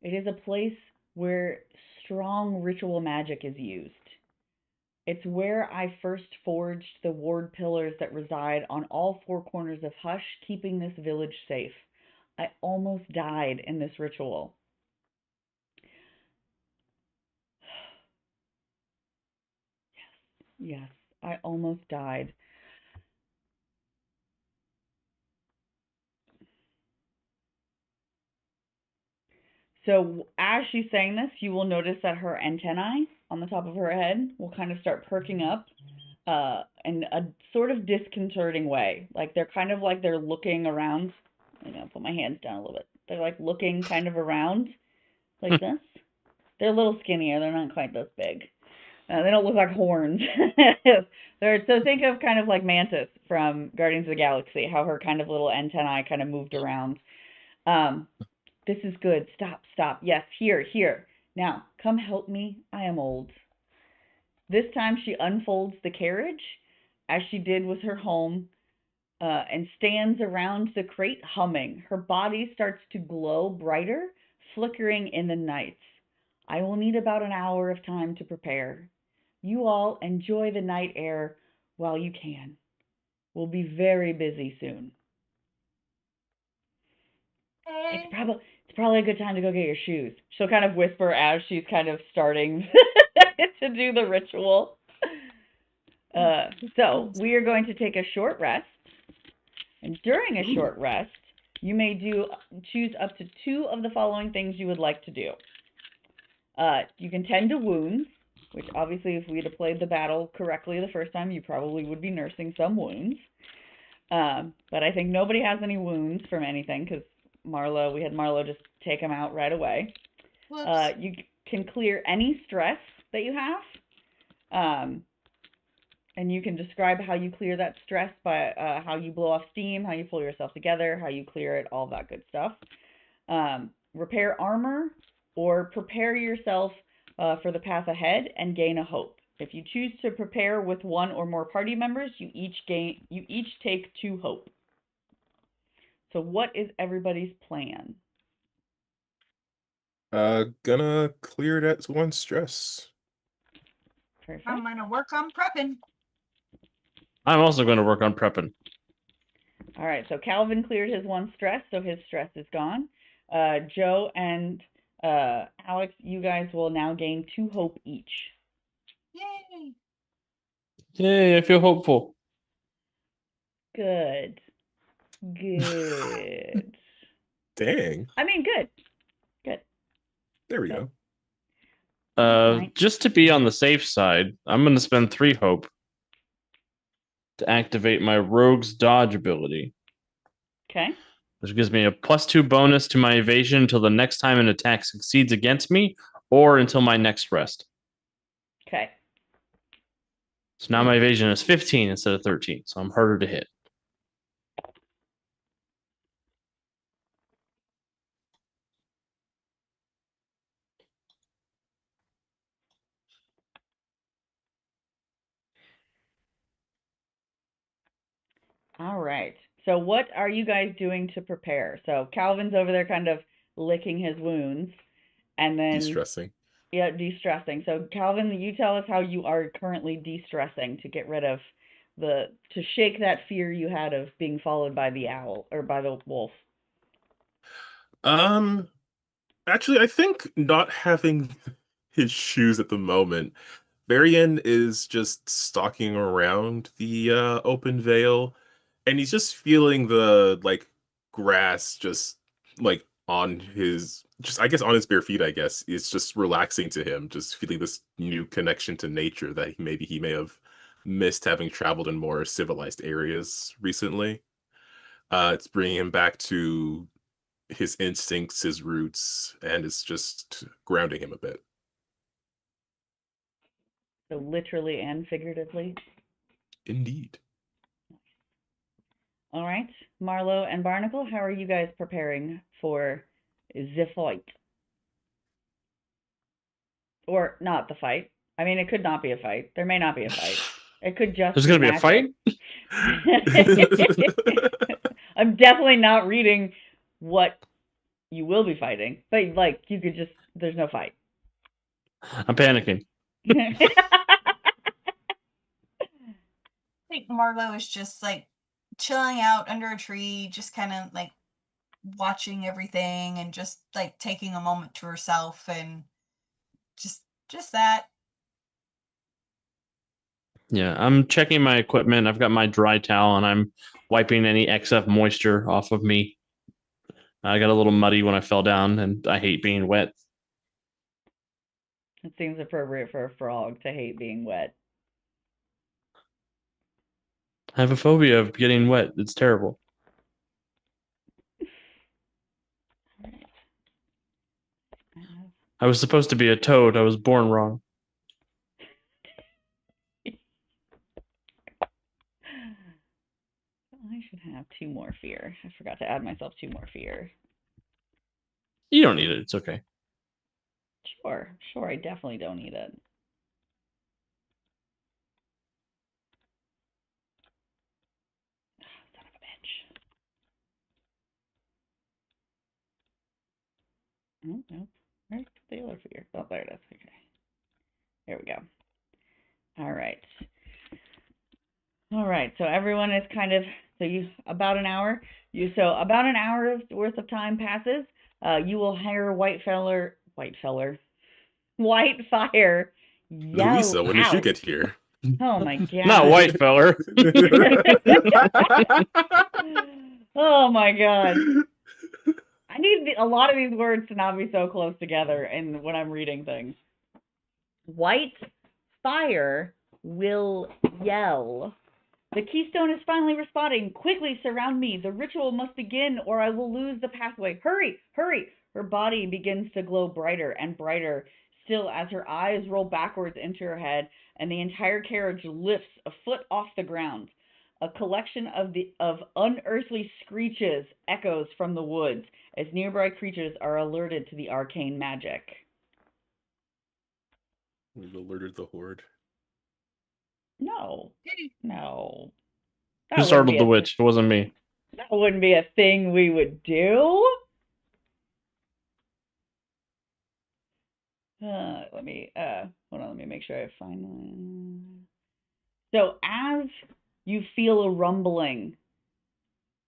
It is a place where strong ritual magic is used. It's where I first forged the ward pillars that reside on all four corners of Hush, keeping this village safe. I almost died in this ritual. Yes, I almost died. So as she's saying this, you will notice that her antennae on the top of her head will kind of start perking up in a sort of disconcerting way. Like they're kind of like they're looking around. I'm going to put my hands down a little bit. They're like looking kind of around like this. They're a little skinnier. They're not quite this big. They don't look like horns. So think of kind of like Mantis from Guardians of the Galaxy, how her kind of little antennae kind of moved around. This is good. Stop. Yes, here. Now, come help me. I am old. This time she unfolds the carriage, as she did with her home, and stands around the crate humming. Her body starts to glow brighter, flickering in the nights. I will need about an hour of time to prepare. You all enjoy the night air while you can. We'll be very busy soon. It's probably a good time to go get your shoes. She'll kind of whisper as she's kind of starting to do the ritual. So we are going to take a short rest. And during a short rest, you may choose up to 2 of the following things you would like to do. You can tend to wounds, which obviously if we had played the battle correctly the first time, you probably would be nursing some wounds. But I think nobody has any wounds from anything because we had Marlo just take them out right away. You can clear any stress that you have. And you can describe how you clear that stress by how you blow off steam, how you pull yourself together, how you clear it, all that good stuff. Repair armor, or prepare yourself for the path ahead and gain a hope. If you choose to prepare with one or more party members, you each take 2 hope. So what is everybody's plan? Gonna clear that 1 stress. Perfect. I'm gonna work on prepping. I'm also going to work on prepping. All right, so Calvin cleared his 1 stress, so his stress is gone. Joe and Alex, you guys will now gain 2 hope each. Yay! Yay, I feel hopeful. Good. Good. Dang. I mean, good. Good. There we So- go. Right. Just to be on the safe side, I'm going to spend 3 hope to activate my Rogue's Dodge ability, Okay. which gives me a +2 bonus to my evasion until the next time an attack succeeds against me or until my next rest. Okay. So now my evasion is 15 instead of 13, so I'm harder to hit. All right. So what are you guys doing to prepare? So Calvin's over there kind of licking his wounds and then De-stressing. yeah, de-stressing. So Calvin, you tell us how you are currently de-stressing to get rid of to shake that fear you had of being followed by the owl or by the wolf. Actually, I think not having his shoes at the moment, Varian is just stalking around the open vale, and he's just feeling the like grass just like on his just I guess on his bare feet, I guess. It's just relaxing to him, just feeling this new connection to nature that maybe he may have missed having traveled in more civilized areas recently. It's bringing him back to his instincts, his roots, and it's just grounding him a bit. So literally and figuratively. Indeed. All right. Marlo and Barnacle, how are you guys preparing for the fight? Or not the fight. I mean, it could not be a fight. There may not be a fight. It could just There's be going to be a fight? I'm definitely not reading what you will be fighting, but like you could just there's no fight. I'm panicking. I think Marlo is just like chilling out under a tree, just kind of like watching everything and just like taking a moment to herself and just that. Yeah, I'm checking my equipment. I've got my dry towel and I'm wiping any excess moisture off of me. I got a little muddy when I fell down and I hate being wet. It seems appropriate for a frog to hate being wet. I have a phobia of getting wet. It's terrible. I was supposed to be a toad. I was born wrong. I should have 2 more fear. I forgot to add myself 2 more fear. You don't need it. It's okay. Sure, I definitely don't need it. Son of a bitch. Oh, no. Where's the other fear? Oh, there it is. Okay. There we go. All right. All right. So everyone is kind of about an hour. About an hour worth of time passes. You will hear Whitefire yell Louisa, when did you out. get here? Oh my god. Not white feller. Oh my god. I need a lot of these words to not be so close together and when I'm reading things. White fire will yell. The keystone is finally responding. Quickly surround me. The ritual must begin or I will lose the pathway. Hurry, hurry. Her body begins to glow brighter and brighter still as her eyes roll backwards into her head and the entire carriage lifts a foot off the ground. A collection of unearthly screeches echoes from the woods as nearby creatures are alerted to the arcane magic. We've alerted the horde. No. No. Who That wouldn't startled be the a witch? It wasn't me. that wouldn't be a thing we would do. Let me hold on, let me make sure I find one. So as you feel a rumbling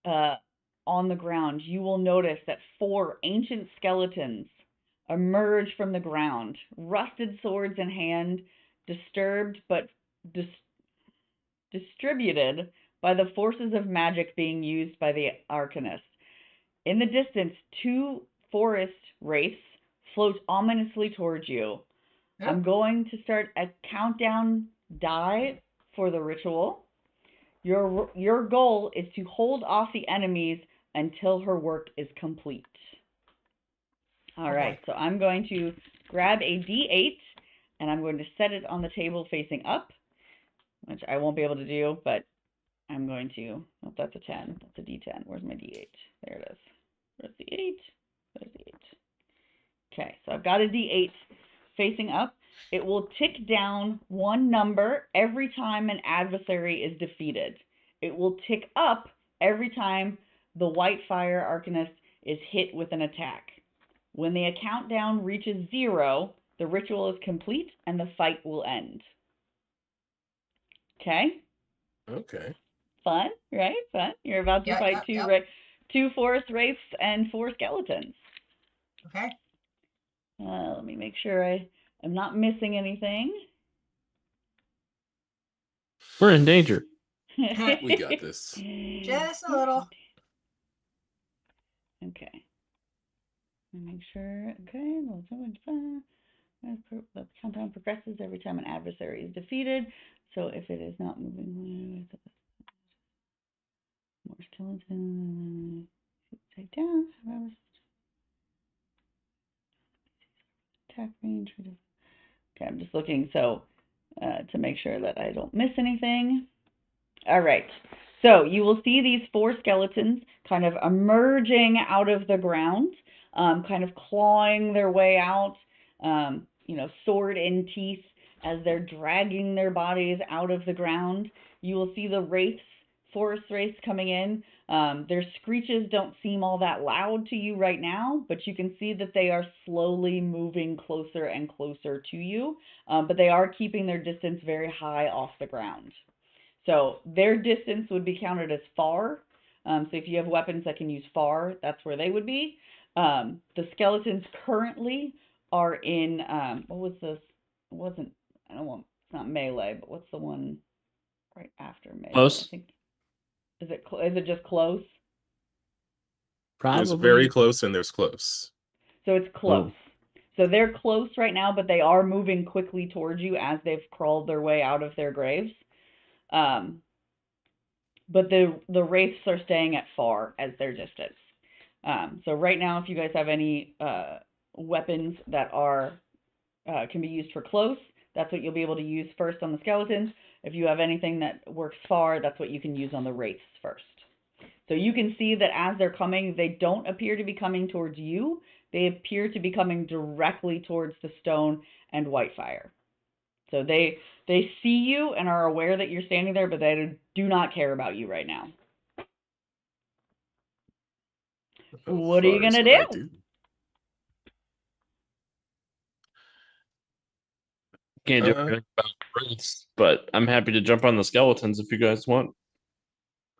on the ground, you will notice that 4 ancient skeletons emerge from the ground, rusted swords in hand, disturbed but distributed by the forces of magic being used by the arcanist. In the distance, 2 forest wraiths float ominously towards you. Yep. I'm going to start a countdown die for the ritual. Your goal is to hold off the enemies until her work is complete. All right, so I'm going to grab a D8 and I'm going to set it on the table facing up, which I won't be able to do, but I'm going to. Oh, that's a 10. That's a D10. Where's my D8? There it is. Where's the 8? Where's the 8? Okay, so I've got a D8 facing up. It will tick down 1 number every time an adversary is defeated. It will tick up every time the white fire arcanist is hit with an attack. When the countdown reaches 0, the ritual is complete and the fight will end. Okay? Okay. Fun, right? Fun. You're about to fight two forest wraiths and 4 skeletons. Okay. Let me make sure I'm not missing anything. We're in danger. We got this. Just a little. Okay. Make sure. Okay. The countdown progresses every time an adversary is defeated. So if it is not moving, more skeletons. Take down. Attack range. Okay, I'm just looking to make sure that I don't miss anything. All right. So you will see these 4 skeletons kind of emerging out of the ground, kind of clawing their way out, sword in teeth as they're dragging their bodies out of the ground. You will see the forest wraiths coming in. Their screeches don't seem all that loud to you right now, but you can see that they are slowly moving closer and closer to you, but they are keeping their distance very high off the ground. So their distance would be counted as far. So if you have weapons that can use far, that's where they would be. The skeletons currently are in, what was this? It wasn't, I don't want, it's not melee, but what's the one right after melee? Close. I think, is it just close? Probably. There's very close and there's close. So it's close. So they're close right now, but they are moving quickly towards you as they've crawled their way out of their graves. But the wraiths are staying at far as their distance. So right now, if you guys have any weapons that are can be used for close, that's what you'll be able to use first on the skeletons. If you have anything that works far, that's what you can use on the wraiths first. So you can see that as they're coming, they don't appear to be coming towards you. They appear to be coming directly towards the stone and Whitefire. So they see you and are aware that you're standing there, but they do not care about you right now. What are you going to do? Can't do anything about wraiths, but I'm happy to jump on the skeletons if you guys want.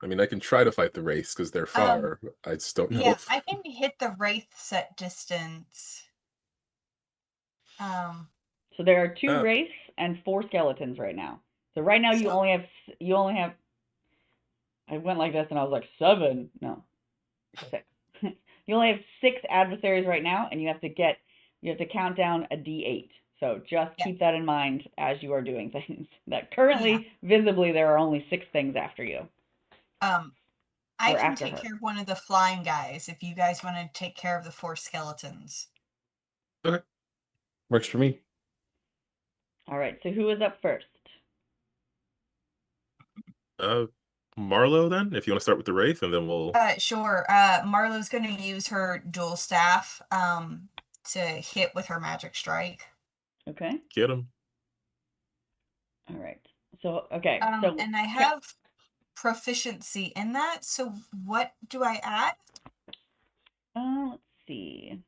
I mean, I can try to fight the wraiths because they're far. I just don't know. Yeah, I can hit the wraiths at distance. So there are 2 wraiths and 4 skeletons right now. So right now you only have. I went like this and I was like 7. No, 6. You only have 6 adversaries right now, and you have to count down a D8. So just keep that in mind as you are doing things. That currently, visibly, there are only 6 things after you. I can take care of one of the flying guys if you guys want to take care of the 4 skeletons. Okay. Works for me. All right, so who is up first? Marlowe then, if you want to start with the Wraith, and then we'll. Sure. Marlo's gonna use her dual staff to hit with her magic strike. Okay. Get him. All right. So okay. So And I have proficiency in that. So what do I add? let's see.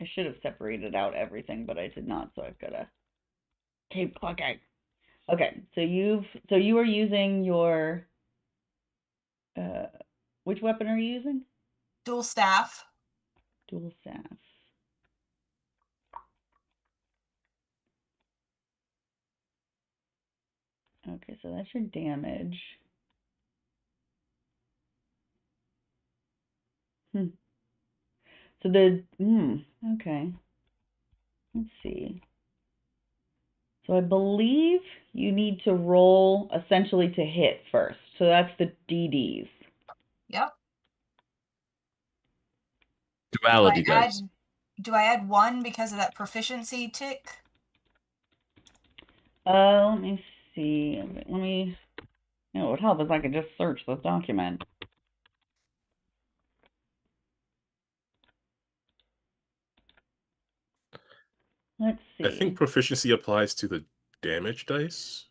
I should have separated out everything, but I did not, so I've got to keep clicking. Okay, so you are using your which weapon are you using? Dual staff. Dual staff. Okay, so that's your damage. So okay. Let's see. So I believe you need to roll essentially to hit first. So that's the DDs. Yep. Duality dice. Do I add 1 because of that proficiency tick? Let me see. Let me. You know, it would help if I could just search this document. Let's see. I think proficiency applies to the damage dice.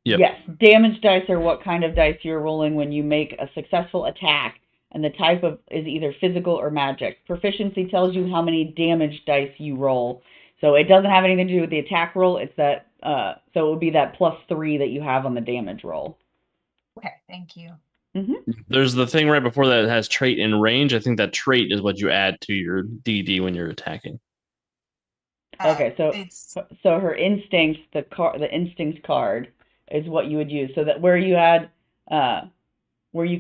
Yep. Yes, damage dice are what kind of dice you're rolling when you make a successful attack, and the type of is either physical or magic. Proficiency tells you how many damage dice you roll, so it doesn't have anything to do with the attack roll. It's that so it would be that +3 that you have on the damage roll. Okay, thank you. There's the thing right before that has trait in range. I think that trait is what you add to your DD when you're attacking. Okay, so It's so her instinct, the instinct card is what you would use. So that where you had where you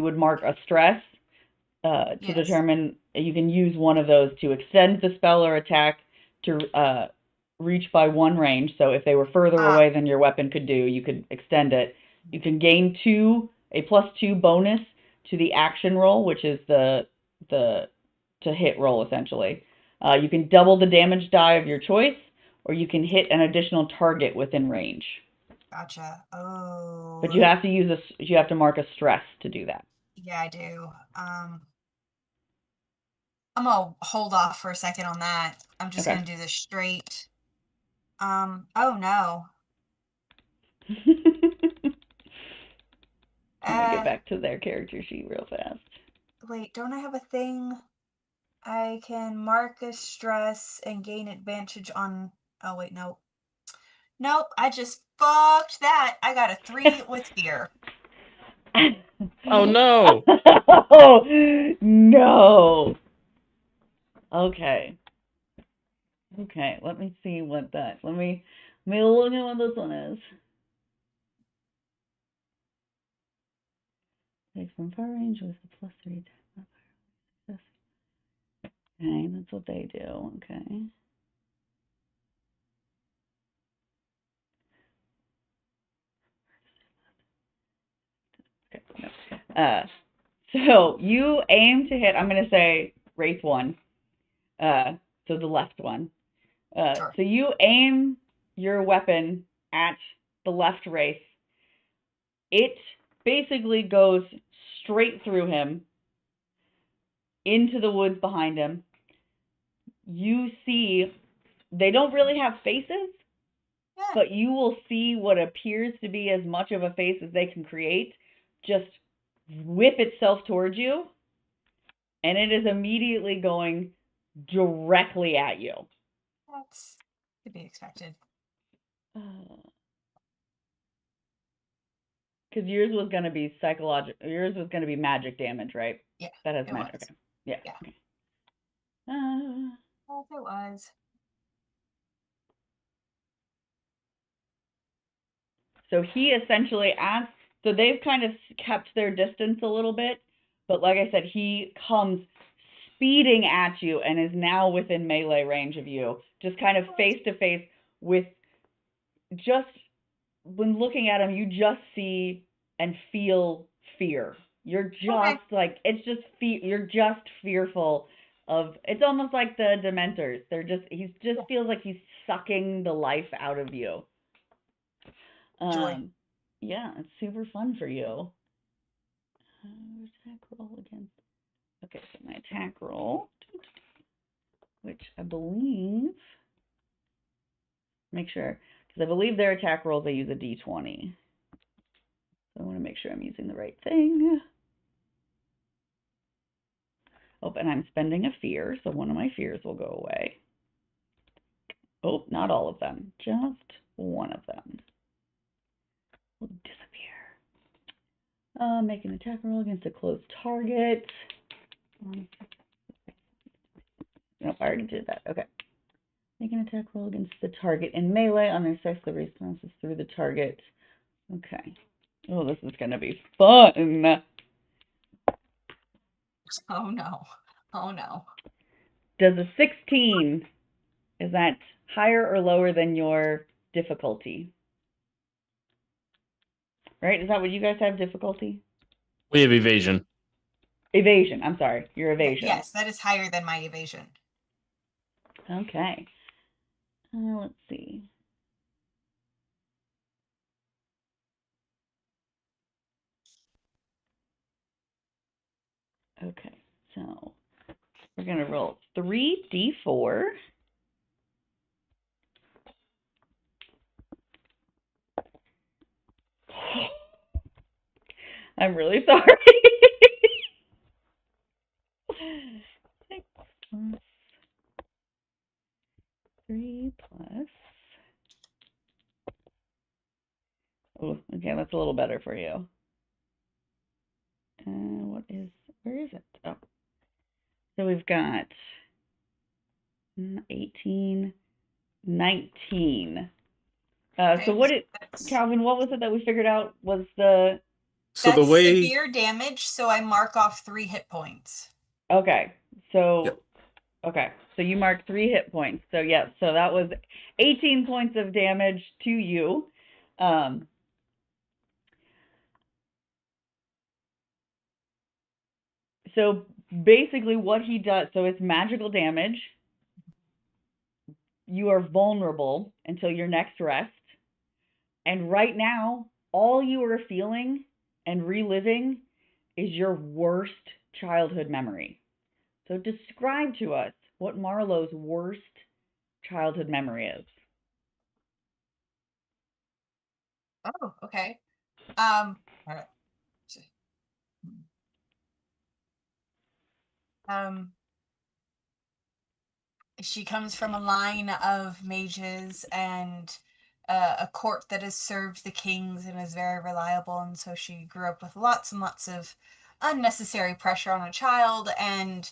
would mark a stress to Yes. determine, you can use one of those to extend the spell or attack to reach by 1 range. So if they were further away than your weapon could do, you could extend it. You can gain a +2 bonus to the action roll, which is the to hit roll essentially. You can double the damage die of your choice, or you can hit an additional target within range. Gotcha. Oh. But you have to mark a stress to do that. Yeah, I do. I'm gonna hold off for a second on that. I'm just gonna do this straight. Oh no. Let me get back to their character sheet real fast. Wait, don't I have a thing? I can mark a stress and gain advantage on. Oh wait, no. Nope, I just fucked that. I got a 3 with fear. Oh no! Oh no. Okay. Okay, let me see what that. Let me look at what this one is. Takes from far range with a +3 attack. Okay, that's what they do. Okay. Okay. No. So you aim to hit. I'm gonna say Wraith 1. So the left one. Sure. So you aim your weapon at the left Wraith. It basically goes straight through him into the woods behind him. You see, they don't really have faces, but you will see what appears to be as much of a face as they can create just whip itself towards you, and it is immediately going directly at you. That's to be expected. Because yours was going to be psychological. Yours was going to be magic damage, right? Yeah. That has it magic. was. Okay. Yeah. Yeah. Okay. Oh, it was. So he essentially asks. So they've kind of kept their distance a little bit, but like I said, he comes speeding at you and is now within melee range of you, just kind of face to face with. Just when looking at him, you just see and feel fear. You're just like, it's just you're just fearful of. It's almost like the Dementors. He just feels like he's sucking the life out of you. Joy. Yeah, it's super fun for you. Attack roll against. Okay, so my attack roll, which I believe. Make sure, because I believe their attack rolls they use a d20. So I want to make sure I'm using the right thing. Oh, and I'm spending a fear, so one of my fears will go away. Oh, not all of them, just one of them will disappear. Make an attack roll against a closed target. Nope, I already did that. Okay. Make an attack roll against the target in melee on their successful responses through the target. Okay. Oh, this is going to be fun. Oh no. Oh no. Does a 16, is that higher or lower than your difficulty? Right? Is that what you guys have, difficulty? We have evasion. Evasion. I'm sorry. Your evasion. Yes, that is higher than my evasion. Okay. Let's see. Okay, so we're going to roll 3d4. I'm really sorry. 6 plus 3 plus. Oh, okay, that's a little better for you. Where is it? Oh. So we've got 18, 19. Okay, So Calvin, what was it that we figured out was the... So that's the way... severe damage, so I mark off 3 hit points. Okay, so... Yep. Okay, so you marked 3 hit points. So yes, so that was 18 points of damage to you. So basically what he does, so it's magical damage. You are vulnerable until your next rest. And right now, all you are feeling and reliving is your worst childhood memory. So describe to us what Marlowe's worst childhood memory is. Oh, okay. All right. She comes from a line of mages and a court that has served the kings and is very reliable, and so she grew up with lots and lots of unnecessary pressure on a child, and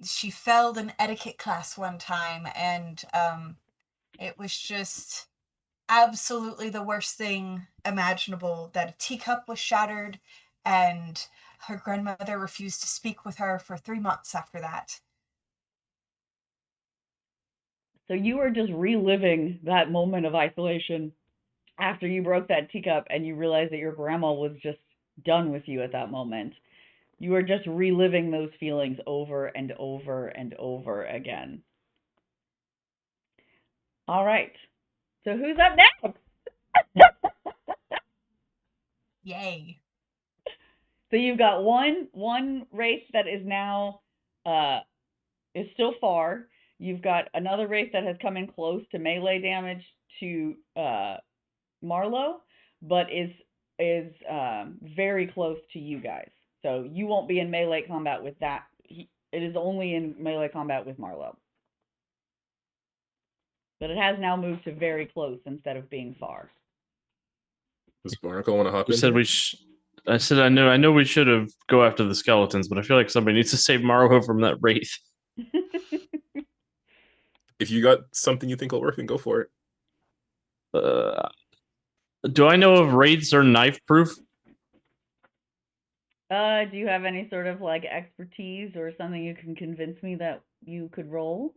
she failed an etiquette class one time, and it was just absolutely the worst thing imaginable, that a teacup was shattered and her grandmother refused to speak with her for 3 months after that. So you are just reliving that moment of isolation after you broke that teacup and you realized that your grandma was just done with you at that moment. You are just reliving those feelings over and over and over again. All right. So who's up next? Yay. So you've got one race that is now is still far. You've got another race that has come in close to melee damage to Marlowe, but is very close to you guys. So you won't be in melee combat with that. It is only in melee combat with Marlowe. But it has now moved to very close instead of being far. Does Barnacle want to hop You in said here? I said I know we should have go after the skeletons, but I feel like somebody needs to save Marlowe from that wraith. If you got something you think will work, then go for it. Do I know if wraiths are knife proof? Do you have any sort of like expertise or something you can convince me that you could roll?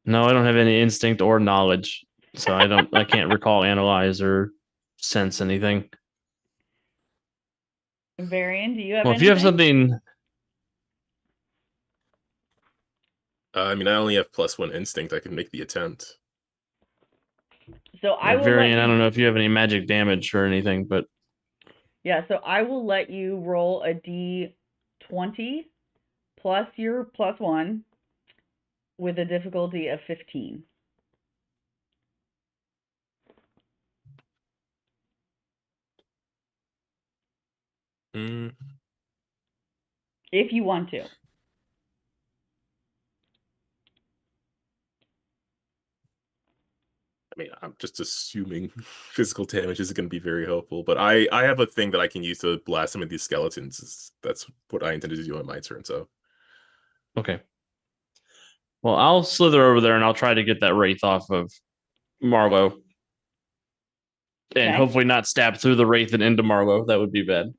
No, I don't have any instinct or knowledge, so I can't recall, analyze, or sense anything. Varian, do you have Well, if anything? you have something, I mean, I only have +1 instinct. I can make the attempt. So I will Varian, let I you. don't know if you have any magic damage or anything, but Yeah, so I will let you roll a d20 plus your +1 with a difficulty of 15. Mm, If you want to. I mean, I'm just assuming physical damage isn't going to be very helpful, but I have a thing that I can use to blast some of these skeletons. That's what I intended to do on my turn, so. okay. Well, I'll slither over there and I'll try to get that wraith off of Marlowe. And Okay. hopefully not stab through the wraith and into Marlowe. That would be bad.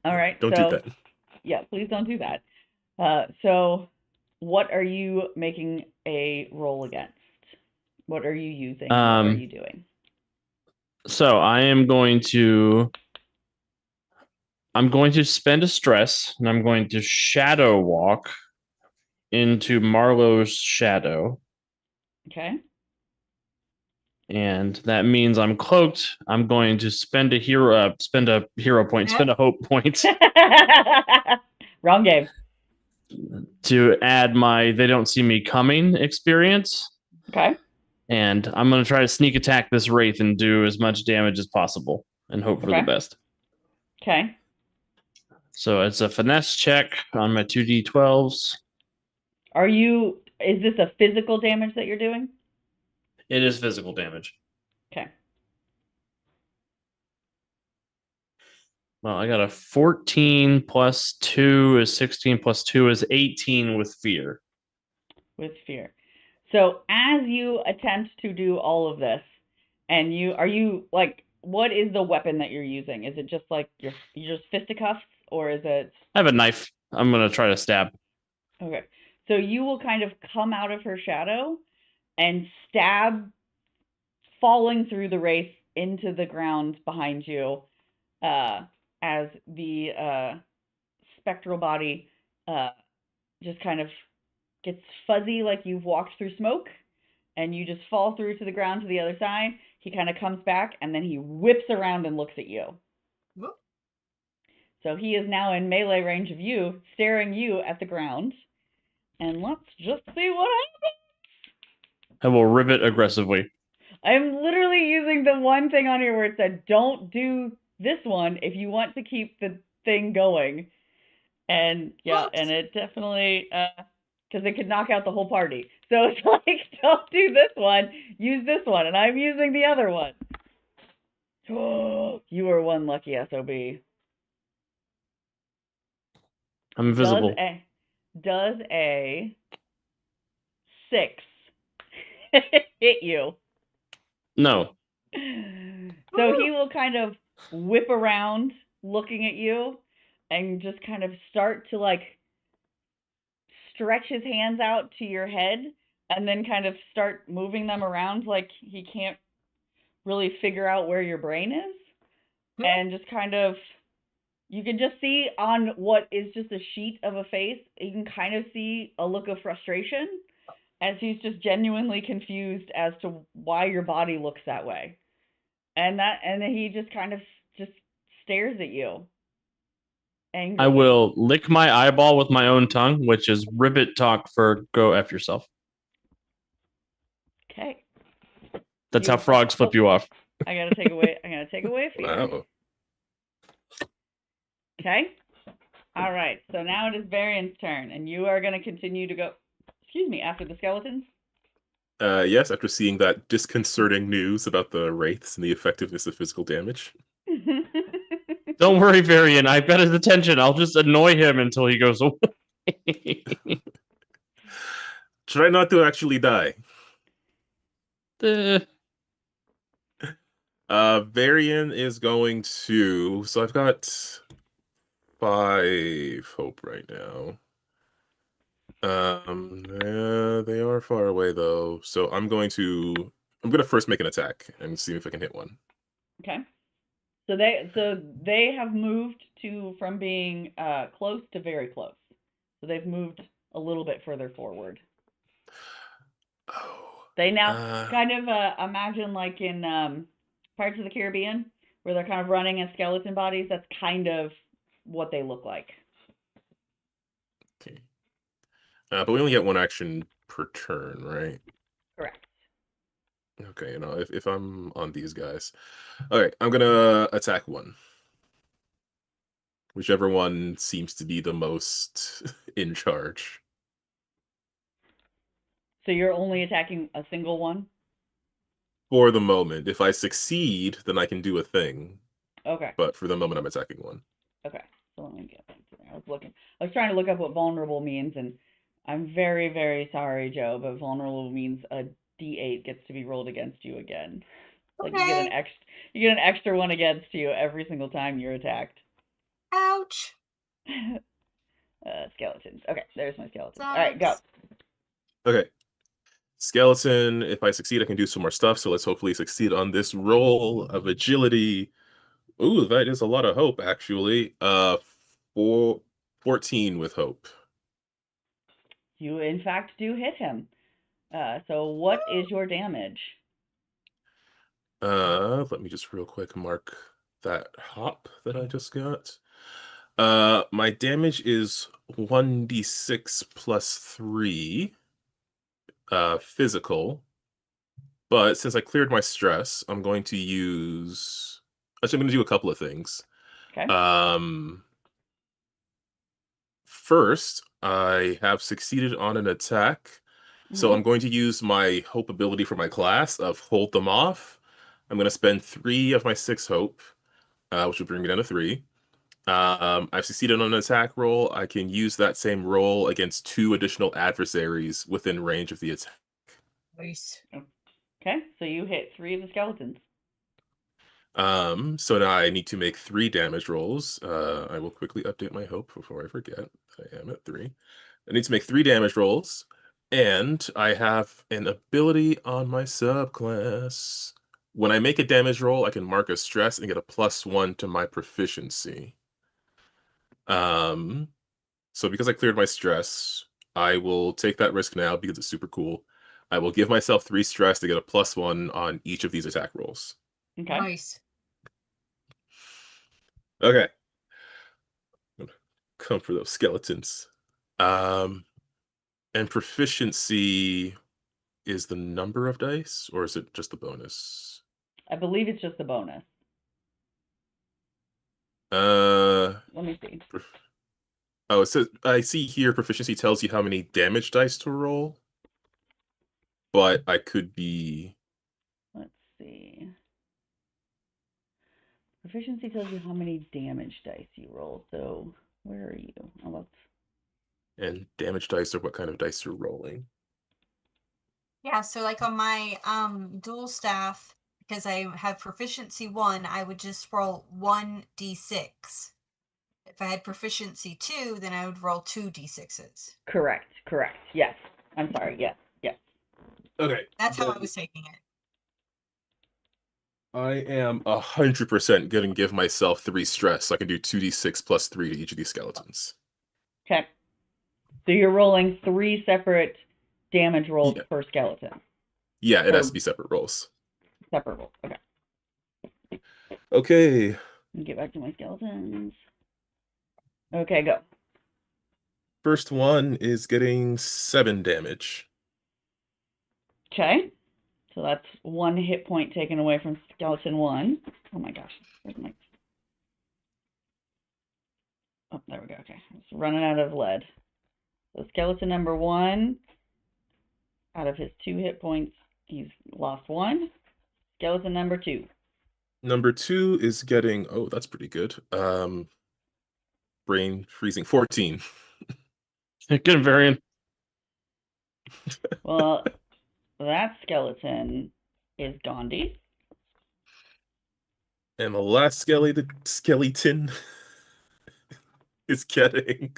All right. Don't do So, that. yeah, please don't do that. So, what are you making a roll against? What are you using? What are you doing? So I'm going to spend a stress and I'm going to shadow walk into Marlowe's shadow. Okay. And that means I'm cloaked. I'm going to spend a hero point, spend a hope point Wrong game. to add my they don't see me coming experience. Okay. And I'm going to try to sneak attack this wraith and do as much damage as possible and hope for the Okay. best. Okay. So it's a finesse check on my 2d12s. Is this a physical damage that you're doing? It is physical damage. Okay. Well, I got a 14 plus 2 is 16 plus 2 is 18 with fear. With fear. So as you attempt to do all of this, and what is the weapon that you're using? Is it just like your just fisticuffs, or is it? I have a knife. I'm going to try to stab. Okay. So you will kind of come out of her shadow and stab, falling through the wraith into the ground behind you, as the spectral body just kind of gets fuzzy, like you've walked through smoke, and you just fall through to the ground to the other side. He kind of comes back, and then he whips around and looks at you. So he is now in melee range of you, staring you at the ground. And let's just see what happens. I will rivet aggressively. I'm literally using the one thing on here where it said, don't do this one if you want to keep the thing going. And yeah, What? and it definitely, because it could knock out the whole party. So it's like, don't do this one, use this one, and I'm using the other one. Oh, you are one lucky SOB. I'm invisible. Does a 6 hit you? No. So he will kind of whip around looking at you and just kind of start to like stretch his hands out to your head and then kind of start moving them around like he can't really figure out where your brain is. And just kind of, you can just see on what is just a sheet of a face, you can kind of see a look of frustration as he's just genuinely confused as to why your body looks that way. And then he just kind of just stares at you angrily. I will lick my eyeball with my own tongue, which is ribbit talk for go F yourself. Okay. That's how frogs flip you off. I gotta take away fear. Wow. Okay. All right. So now it is Varian's turn, and you are gonna continue to go. Excuse me. After the skeletons. Yes, after seeing that disconcerting news about the wraiths and the effectiveness of physical damage. Don't worry, Varian. I've got his attention. I'll just annoy him until he goes away. Try not to actually die. Varian is going to. So I've got 5 hope right now. Yeah, they are far away though. So I'm gonna first make an attack and see if I can hit one. Okay. So they have moved from being close to very close. So they've moved a little bit further forward. Oh, They now Uh, kind of imagine like in Pirates of the Caribbean, where they're kind of running as skeleton bodies. That's kind of what they look like. okay. But we only get one action per turn, right? Correct. Okay, if I'm on these guys. Okay, I'm gonna attack one. Whichever one seems to be the most in charge. So you're only attacking a single one? For the moment. If I succeed, then I can do a thing. Okay. But for the moment, I'm attacking one. Okay. So let me get back to there. I was trying to look up what vulnerable means, and I'm very, very sorry, Joe, but vulnerable means a D8 gets to be rolled against you again. Like Okay. you get an extra one against you every single time you're attacked. Ouch. Skeletons. Okay, there's my skeletons. All right, go. Sucks. Okay. Skeleton, if I succeed, I can do some more stuff. So let's hopefully succeed on this roll of agility. Ooh, that is a lot of hope, actually. 14 with hope. You in fact do hit him. So what is your damage? Let me just real quick mark that hop that I just got. My damage is 1d6 plus 3, physical. But since I cleared my stress, I'm going to use. Actually, I'm going to do a couple of things. Okay. First, I have succeeded on an attack. So I'm going to use my hope ability for my class of hold them off. I'm going to spend 3 of my 6 hope, which will bring me down to 3. I've succeeded on an attack roll. I can use that same roll against 2 additional adversaries within range of the attack. Nice. Okay, so you hit 3 of the skeletons. So now I need to make 3 damage rolls. I will quickly update my hope before I forget. I am at 3. I need to make 3 damage rolls, and I have an ability on my subclass. When I make a damage roll, I can mark a stress and get a +1 to my proficiency. So because I cleared my stress, I will take that risk now because it's super cool. I will give myself 3 stress to get a +1 on each of these attack rolls. Okay. Nice. Okay. Come for those skeletons. And proficiency is the number of dice, or is it just the bonus? I believe it's just a bonus. Let me see. Oh, it says I see here proficiency tells you how many damage dice to roll, but I could be. Let's see. Proficiency tells you how many damage dice you roll. So where are you? Oh, And damage dice are what kind of dice you're rolling. Yeah, so like on my dual staff, because I have proficiency 1, I would just roll 1d6. If I had proficiency 2, then I would roll 2d6s. correct. Yes. I'm sorry. Yes. Okay. That's how I was taking it. I am 100% gonna give myself 3 stress, so I can do 2d6 plus 3 to each of these skeletons. Okay. So you're rolling 3 separate damage rolls Yeah. per skeleton. Yeah, it has to be separate rolls. Separate rolls. Okay. Okay. Let me get back to my skeletons. Okay, go. First one is getting 7 damage. Okay. So that's 1 hit point taken away from skeleton 1. Oh my gosh. Where's my... Oh, there we go. Okay. I was running out of lead. So skeleton number 1, out of his 2 hit points, he's lost 1. Skeleton number 2. Number 2 is getting, oh, that's pretty good. Brain freezing 14. Good variant. Well, that skeleton is Gandhi. And the last skeleton is getting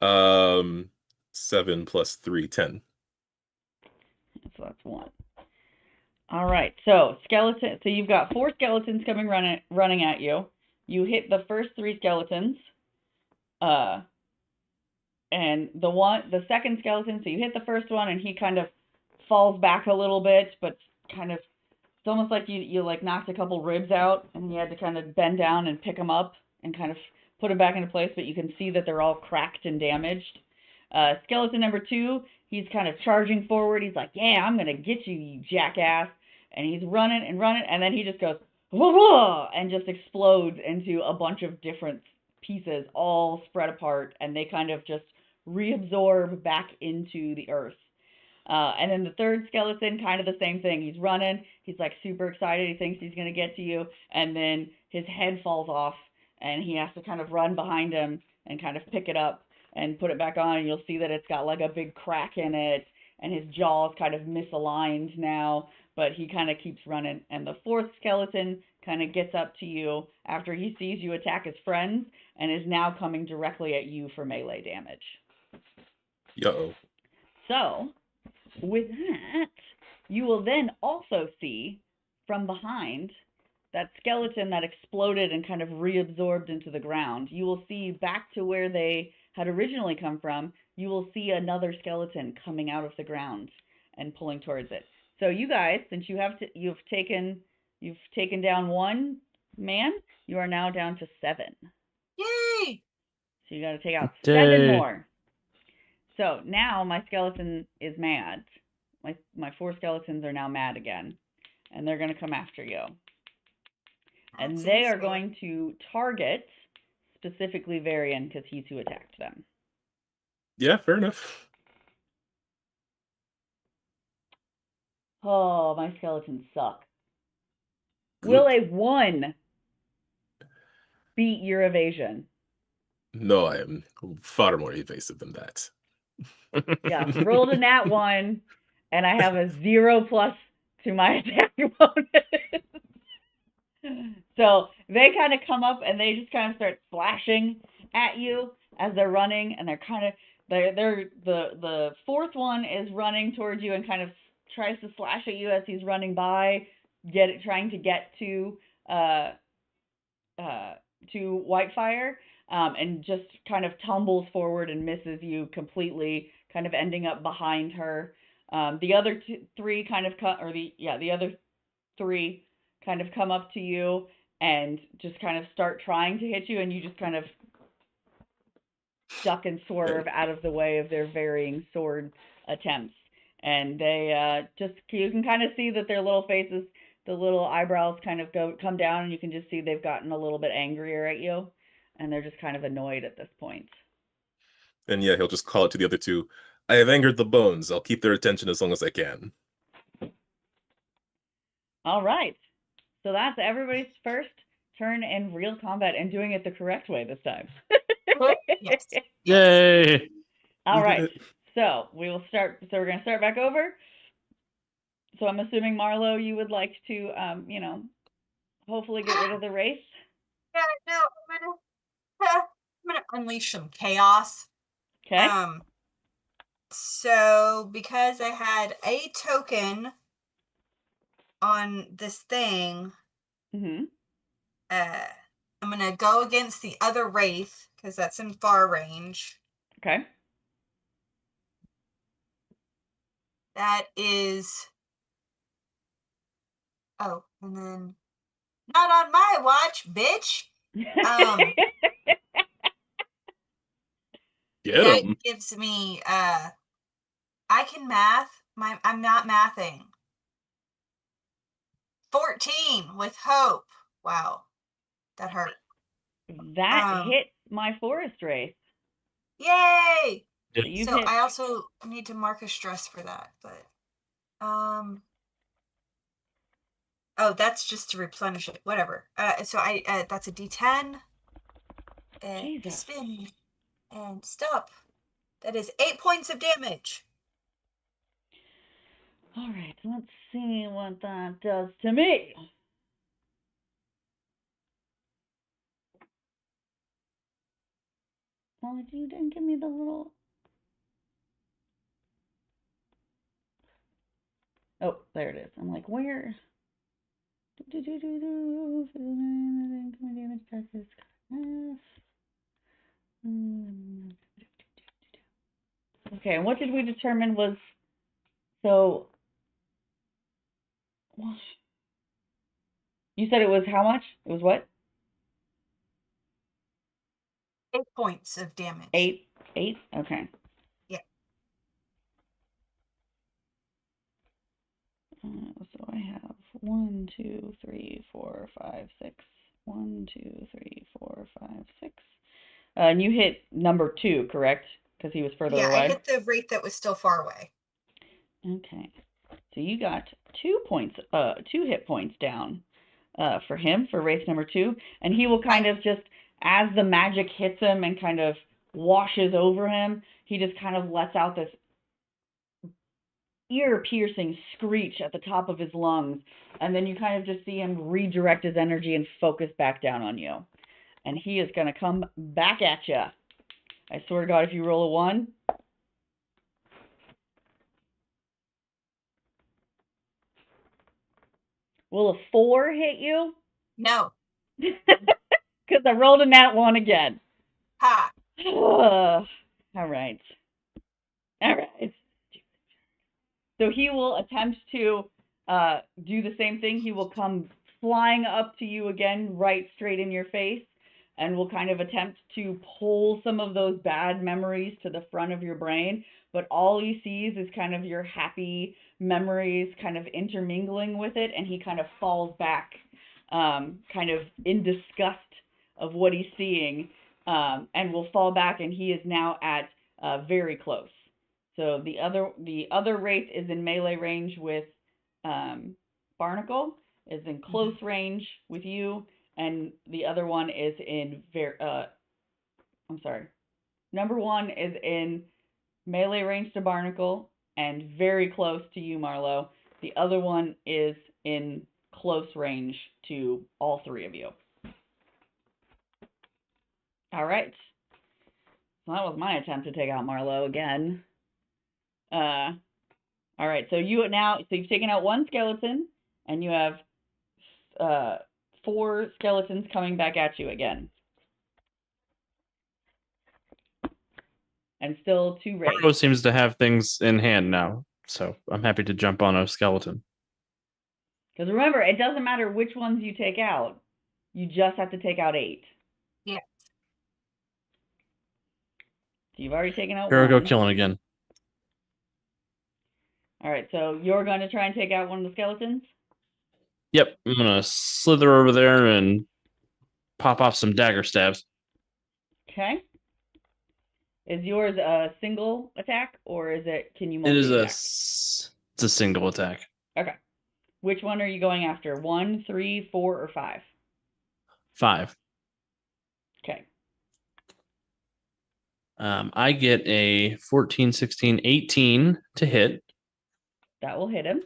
7 plus 3, 10. So that's 1. All right. So skeleton. So you've got 4 skeletons coming running at you. You hit the first 3 skeletons. And the second skeleton. So you hit the first one, and he kind of falls back a little bit, but kind of, it's almost like you like knocked a couple ribs out and you had to kind of bend down and pick them up and kind of put them back into place, but you can see that they're all cracked and damaged. Skeleton number 2, he's kind of charging forward. He's like, yeah, I'm going to get you, you jackass. And he's running and running, and then he just goes, whoa, and just explodes into a bunch of different pieces, all spread apart, and they kind of just reabsorb back into the earth. And then the third skeleton, kind of the same thing. He's running. He's like super excited. He thinks he's going to get to you. And then his head falls off and he has to kind of run behind him and kind of pick it up and put it back on. And you'll see that it's got like a big crack in it and his jaw is kind of misaligned now, but he kind of keeps running. And the fourth skeleton kind of gets up to you after he sees you attack his friends and is now coming directly at you for melee damage. Yo. So, with that, you will then also see from behind that skeleton that exploded and kind of reabsorbed into the ground. You will see back to where they had originally come from. You will see another skeleton coming out of the ground and pulling towards it. So you guys, since you've taken down 1 man, you are now down to 7. Yay! So you got to take out Yay. 7 more. So now my skeleton is mad. My 4 skeletons are now mad again, and they're going to come after you. And they are going to target specifically Varian because he's who attacked them. Yeah, fair enough. Oh, my skeletons suck. Will a 1 beat your evasion? No, I am far more evasive than that. Yeah, rolled a nat 1, and I have a 0+ to my attack bonus. So they kind of come up and they just kind of start slashing at you as they're running, and they're kind of the fourth one is running towards you and kind of tries to slash at you as he's running by, trying to get to Whitefire, and just kind of tumbles forward and misses you completely, kind of ending up behind her. The other 3 kind of the other 3 kind of come up to you and just kind of start trying to hit you, and you just kind of duck and swerve out of the way of their varying sword attempts. And they you can kind of see that their little faces, the little eyebrows kind of come down, and you can just see they've gotten a little bit angrier at you, and they're just kind of annoyed at this point. And yeah, he'll just call it to the other 2. I have angered the bones. I'll keep their attention as long as I can. All right. So that's everybody's first turn in real combat and doing it the correct way this time. Yes. Yay! All We did right. it. So we will start. So we're going to start back over. So I'm assuming, Marlo, you would like to, hopefully get rid of the race. Yeah, no, I'm gonna unleash some chaos. Okay. So because I had a token on this thing, Mhm. I'm gonna go against the other wraith because that's in far range. Okay. That is. Oh, and then not on my watch, bitch. Get That him. gives me I can math. I'm not mathing. 14 with hope. Wow. That hurt. That hit my forest race. Yay! Yeah. So you So hit. I also need to mark a stress for that, but oh, that's just to replenish it. Whatever. So I that's a D10. Jesus. Spin and stop. That is 8 points of damage. All right. Let's see what that does to me. Well, you didn't give me the little. Oh, there it is. I'm like, where? Okay, and what did we determine was, so You said it was how much? It was what? 8 points of damage. 8? 8? Okay. Yeah. So I have 1, 2, 3, 4, 5, 6. 1, 2, 3, 4, 5, 6. And you hit number 2, correct? Because he was further Yeah, away? I hit the wraith that was still far away. Okay. So you got 2 points, 2 hit points down for him, for Wraith number 2. And he will kind of just, as the magic hits him and kind of washes over him, he just kind of lets out this ear-piercing screech at the top of his lungs. And then you kind of just see him redirect his energy and focus back down on you. And he is going to come back at you. I swear to God, if you roll a 1... Will a 4 hit you? No. Because I rolled a nat 1 again. Ha. All right. All right. So he will attempt to do the same thing. He will come flying up to you again, right straight in your face, and will kind of attempt to pull some of those bad memories to the front of your brain. But all he sees is kind of your happy memories kind of intermingling with it, and he kind of falls back, kind of in disgust of what he's seeing, and will fall back, and he is now at very close. So the other wraith is in melee range with Barnacle, is in close range with you, and the other one is in I'm sorry. Number 1 is in melee range to Barnacle and very close to you, Marlo. The other one is in close range to all 3 of you. All right. So that was my attempt to take out Marlo again. All right, so you've taken out 1 skeleton, and you have 4 skeletons coming back at you again. And still 2 wraiths. Marlo seems to have things in hand now, so I'm happy to jump on a skeleton. Because remember, it doesn't matter which ones you take out. You just have to take out 8. Yeah. So you've already taken out Here I 1. go killing again. All right, so you're going to try and take out one of the skeletons? Yep, I'm going to slither over there and pop off some dagger stabs. Okay. Is yours a single attack, or can you It is multi-attack? it's a single attack. Okay. Which one are you going after? 1, 3, 4, or 5? 5. Okay. I get a 14, 16, 18 to hit. That will hit him.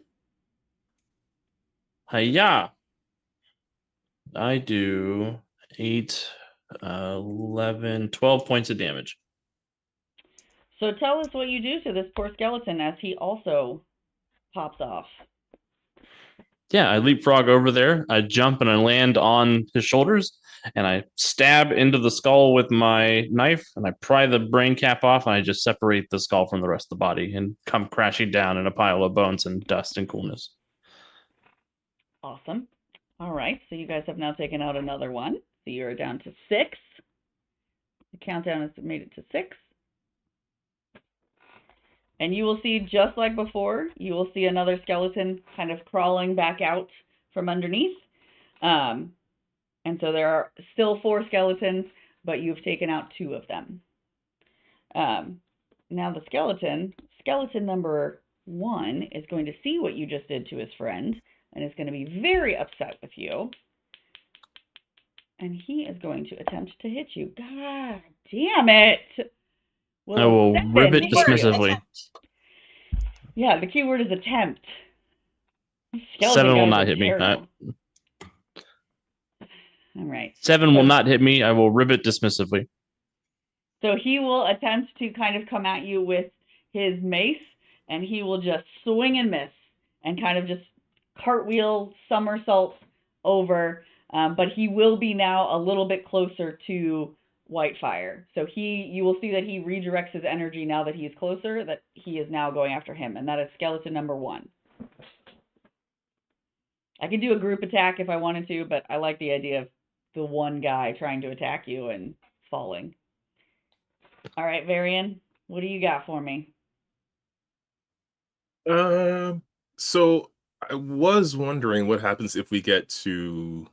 Hiya! I do 8, 11, 12 points of damage. So tell us what you do to this poor skeleton as he also pops off. Yeah, I leapfrog over there. I jump and I land on his shoulders, and I stab into the skull with my knife, and I pry the brain cap off, and I just separate the skull from the rest of the body and come crashing down in a pile of bones and dust and coolness. Awesome. All right, so you guys have now taken out another one. So you're down to 6. The countdown has made it to 6. And you will see, just like before, you will see another skeleton kind of crawling back out from underneath. And so there are still 4 skeletons, but you've taken out 2 of them. Now the skeleton number 1, is going to see what you just did to his friend, and is going to be very upset with you. And he is going to attempt to hit you. God damn it! I will rivet dismissively. Yeah, the key word is attempt. 7 will not hit me. All right. 7 will not hit me. I will rivet dismissively. So he will attempt to kind of come at you with his mace, and he will just swing and miss, and kind of just cartwheel, somersault over. But he will be now a little bit closer to Whitefire. So you will see that he redirects his energy now that he is closer, that he is now going after him, and that is skeleton number 1. I could do a group attack if I wanted to, but I like the idea of the one guy trying to attack you and falling. All right, Varian, what do you got for me? So I was wondering what happens if we get to,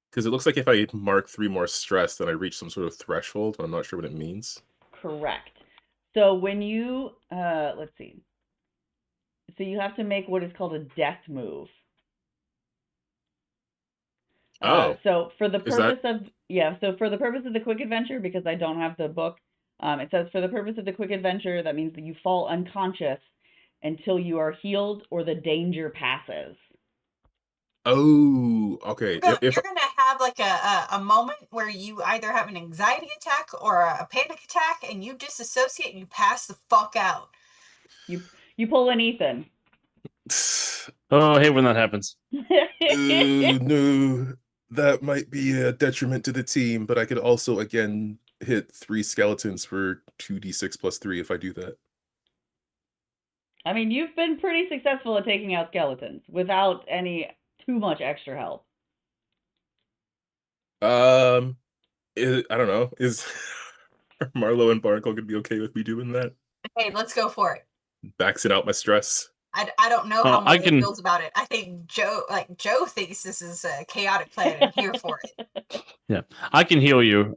because it looks like if I mark 3 more stress, then I reach some sort of threshold. I'm not sure what it means. Correct. So when you, let's see. So you have to make what is called a death move. Oh, So for the is that? purpose of for the purpose of the quick adventure, because I don't have the book, it says for the purpose of the quick adventure, that means that you fall unconscious until you are healed or the danger passes. Oh, okay. If You're gonna have like a moment where you either have an anxiety attack or a panic attack, and you disassociate and you pass the fuck out. You pull an Ethan. Oh, I hate when that happens. no, that might be a detriment to the team, but I could also again hit 3 skeletons for 2d6 plus 3 if I do that. I mean, you've been pretty successful at taking out skeletons without any too much extra help. I don't know. Is Marlo and Barnacle gonna be okay with me doing that? Hey, let's go for it. Maxing out my stress. I don't know how I Marlo can- feels about it. I think Joe thinks this is a chaotic plan. I'm here for it. Yeah, I can heal you,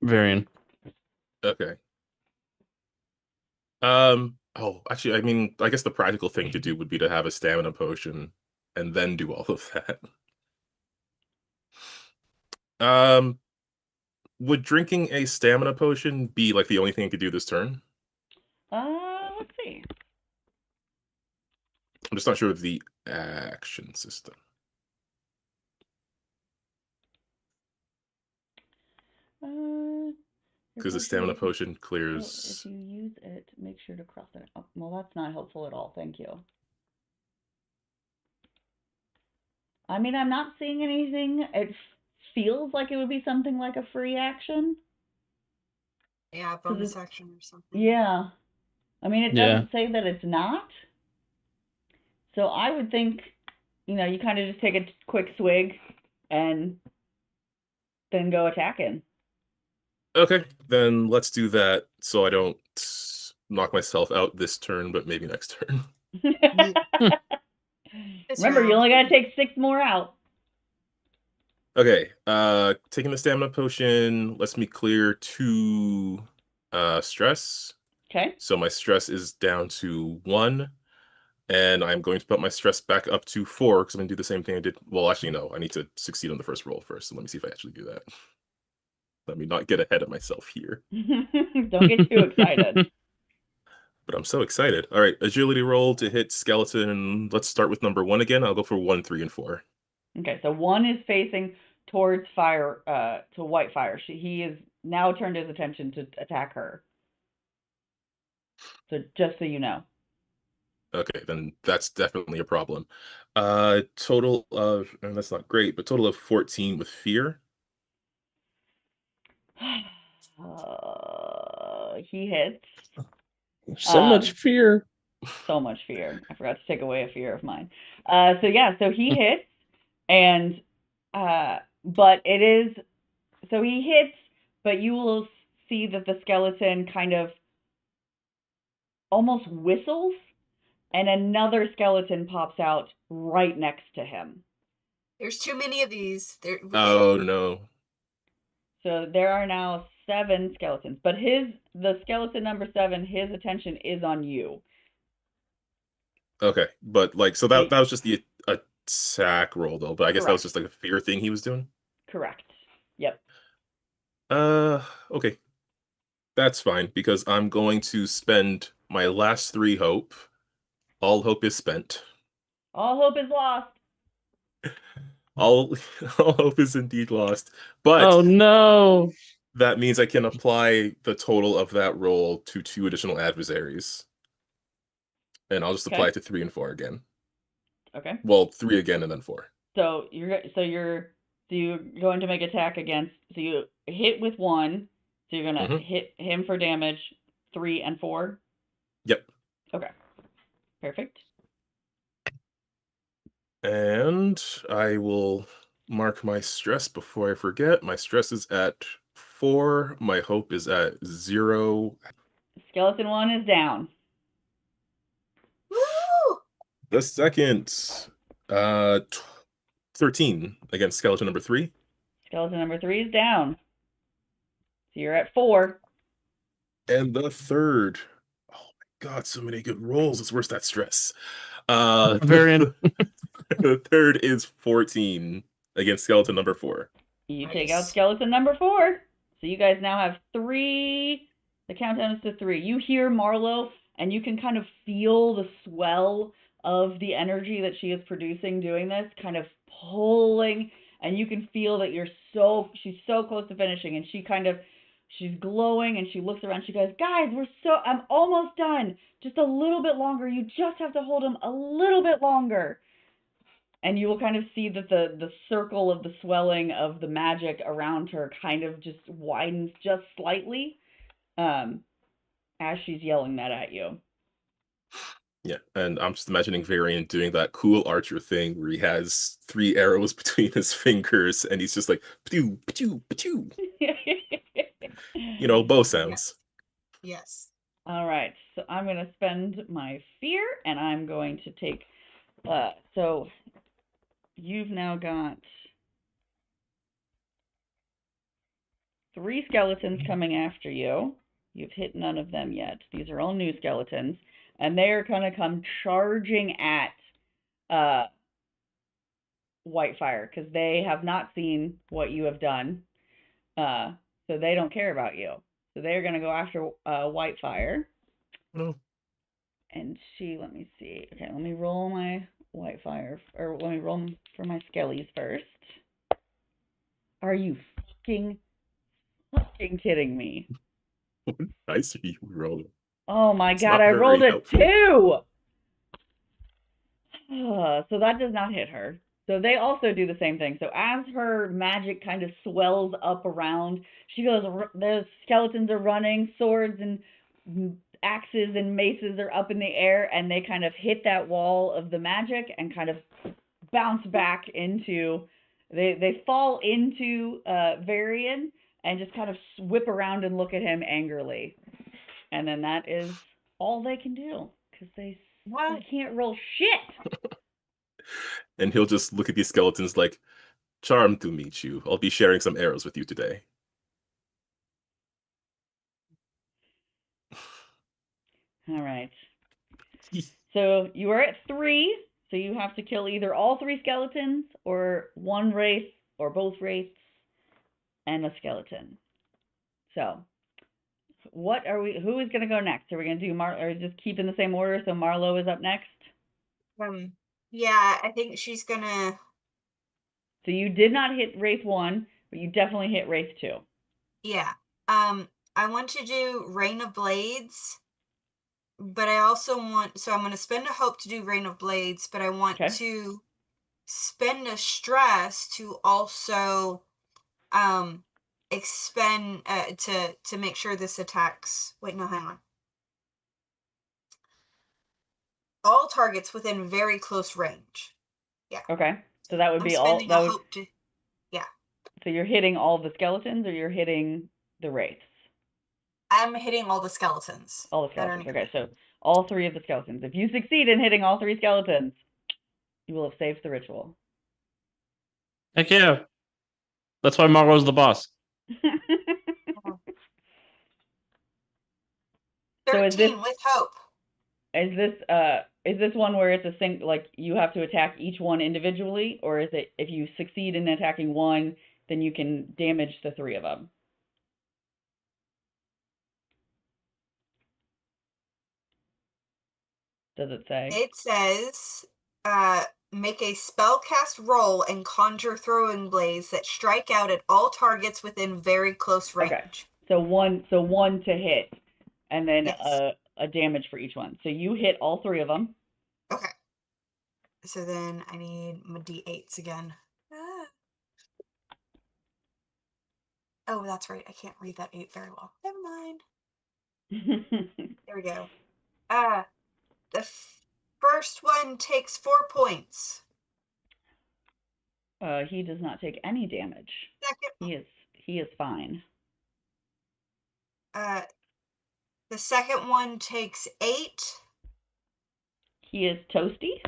Varian. Okay. Oh, actually, I mean, I guess the practical thing to do would be to have a stamina potion and then do all of that. Would drinking a stamina potion be like the only thing I could do this turn? Let's see. I'm just not sure of the action system. Because the stamina potion If clears. you use it, make sure to cross it up. Well, that's not helpful at all. Thank you. I mean, I'm not seeing anything. It feels like it would be something like a free action. Yeah, bonus action or something. Yeah. I mean, it Yeah. doesn't say that it's not. So I would think, you kind of just take a quick swig and then go attacking. Okay, then let's do that so I don't knock myself out this turn, but maybe next turn. Remember, you only got to take 6 more out. Okay, taking the stamina potion lets me clear 2 stress. Okay. So my stress is down to 1, and I'm going to put my stress back up to 4 because I'm gonna do the same thing I did. Well, actually, no, I need to succeed on the first roll first. So let me see if I actually do that. Let me not get ahead of myself here. Don't get too excited. But I'm so excited. All right, agility roll to hit skeleton, and let's start with number 1 again. I'll go for 1, 3, and 4. Okay, so 1 is facing towards fire, to Whitefire. He is now turned his attention to attack her. So just so you know. Okay, then that's definitely a problem. Total of, and that's not great, but total of 14 with fear. He hits. So much fear. So much fear. I forgot to take away a fear of mine. So he hits, and but it is, so he hits, but you will see that the skeleton kind of almost whistles, and another skeleton pops out right next to him. There's too many of these. Oh no. So there are now 7 skeletons, but the skeleton number 7, his attention is on you. Okay, but like, so that was just the attack roll though, but I guess that was just like a fear thing he was doing. Correct. Yep. Okay. That's fine because I'm going to spend my last 3 hope. All hope is spent. All hope is lost. All hope is indeed lost. But oh no. that means I can apply the total of that roll to 2 additional adversaries. And I'll just apply it to 3 and 4 again. Okay. Well, 3 again and then 4. So you're going to make attack against. So you hit with 1. So you're gonna hit him for damage 3 and 4. Yep. Okay. Perfect. And I will mark my stress before I forget. My stress is at 4. My hope is at 0. Skeleton 1 is down. Woo! The second, uh, 13 against skeleton number 3. Skeleton number 3 is down. So you're at 4. And the third, oh my God, so many good rolls. It's worse that stress. Variant. The third is 14 against skeleton number 4. You Nice. take out skeleton number 4. So you guys now have 3. The countdown is to 3. You hear Marlo, and you can kind of feel the swell of the energy that she is producing doing this, kind of pulling, and you can feel that she's so close to finishing, and she's glowing, and she looks around, she goes, guys, I'm almost done. Just a little bit longer. You just have to hold him a little bit longer. And you will kind of see that the circle of the swelling of the magic around her kind of just widens just slightly as she's yelling that at you. Yeah, and I'm just imagining Varian doing that cool archer thing where he has 3 arrows between his fingers and he's just like, pew, pew, pew. You know, bow sounds. Yes. All right, so I'm going to spend my fear, and I'm going to take, so you've now got 3 skeletons coming after you. You've hit none of them yet. These are all new skeletons, and they are going to come charging at Whitefire because they have not seen what you have done, so they don't care about you. So they're going to go after Whitefire. No. And let me see. Okay, let me roll my Whitefire, or let me roll for my skellies first. Are you fucking kidding me? Nice you rolled. Oh my It's God, not I rolled very a helpful. 2! So that does not hit her. So they also do the same thing. So as her magic kind of swells up around, she goes, the skeletons are running, swords and axes and maces are up in the air, and they kind of hit that wall of the magic and kind of bounce back into, they fall into Varian and just kind of whip around and look at him angrily. And then that is all they can do, because they can't roll shit. And he'll just look at these skeletons like, charmed to meet you. I'll be sharing some arrows with you today. All right. So you are at 3, so you have to kill either all 3 skeletons or 1 wraith or both wraiths and a skeleton. So who is going to go next? Are we going to do or just keep in the same order so Marlo is up next? Yeah, I think she's gonna. So you did not hit wraith 1, but you definitely hit wraith 2. Yeah. I want to do Rain of Blades, but I also want. So I'm gonna spend a hope to do Rain of Blades, but I want Okay. to spend a stress to also expend to make sure this attacks. Wait, no, hang on. All targets within very close range. Yeah. Okay. So that would I'm be all. spending a hope to. Yeah. So you're hitting all the skeletons, or you're hitting the wraiths? I'm hitting all the skeletons. All the skeletons. Okay, so all 3 of the skeletons. If you succeed in hitting all 3 skeletons, you will have saved the ritual. Heck yeah. That's why Marlo's the boss. 13 with hope. Is this one where it's a thing, like you have to attack each one individually, or is it if you succeed in attacking one, then you can damage the 3 of them? Does it say? It says, make a spellcast roll and conjure throwing blades that strike out at all targets within very close range. Okay. So one to hit, and then Yes. a damage for each one. So you hit all 3 of them. Okay. So then I need my d8s again. Ah. Oh, that's right. I can't read that 8 very well. Never mind. There we go. The first one takes 4 points. He does not take any damage. He is fine. The second one takes 8. He is toasty.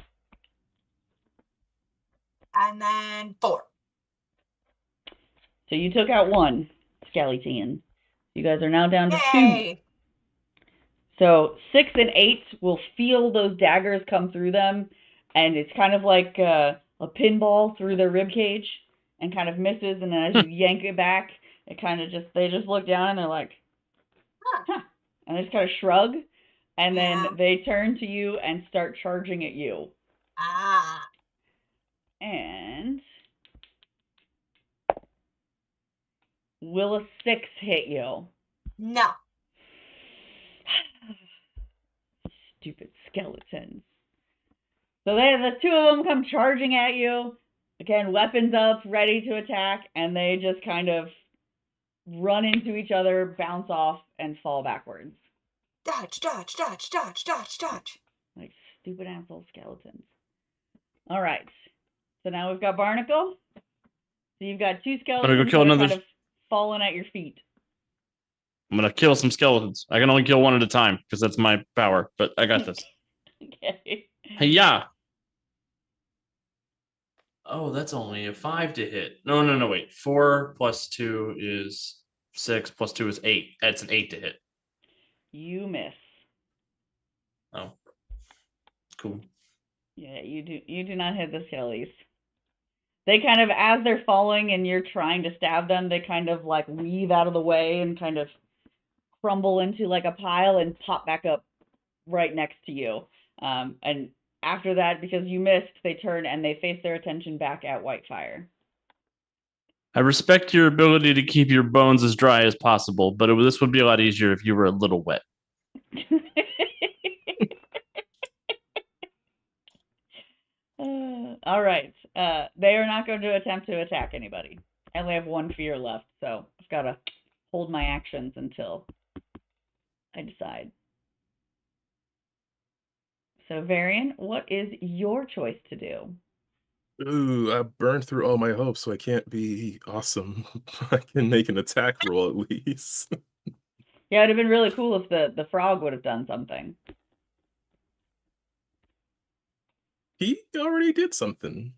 And then 4. So you took out 1 skeleton. You guys are now down to 2. Yay! So 6 and 8 will feel those daggers come through them, and it's kind of like a pinball through their rib cage, and kind of misses. And then as you yank it back, it kind of they just look down and they're like, huh, and they just kind of shrug, and then they turn to you and start charging at you. And will a 6 hit you? No. Stupid skeletons. So the 2 of them come charging at you. Again, weapons up, ready to attack, and they just kind of run into each other, bounce off, and fall backwards. Dodge, dodge, dodge, dodge, dodge, dodge. Like stupid asshole skeletons. All right. So now we've got Barnacle. So you've got 2 skeletons go kill that are another... kind of falling at your feet. I'm going to kill some skeletons. I can only kill 1 at a time because that's my power, but I got this. Okay. Hey-ya! Oh, that's only a 5 to hit. No, wait. 4 plus 2 is 6, plus 2 is 8. That's an 8 to hit. You miss. Oh. Cool. Yeah, you do not hit the skellies. They kind of, as they're falling and you're trying to stab them, they kind of like weave out of the way and kind of crumble into like a pile and pop back up right next to you. And after that, because you missed, they turn and they face their attention back at Whitefire. I respect your ability to keep your bones as dry as possible, but this would be a lot easier if you were a little wet. All right. They are not going to attempt to attack anybody. I only have 1 fear left, so I've got to hold my actions until I decide. So, Varian, what is your choice to do? Ooh, I burned through all my hopes, so I can't be awesome. I can make an attack roll at least. Yeah, it would have been really cool if the frog would have done something. He already did something.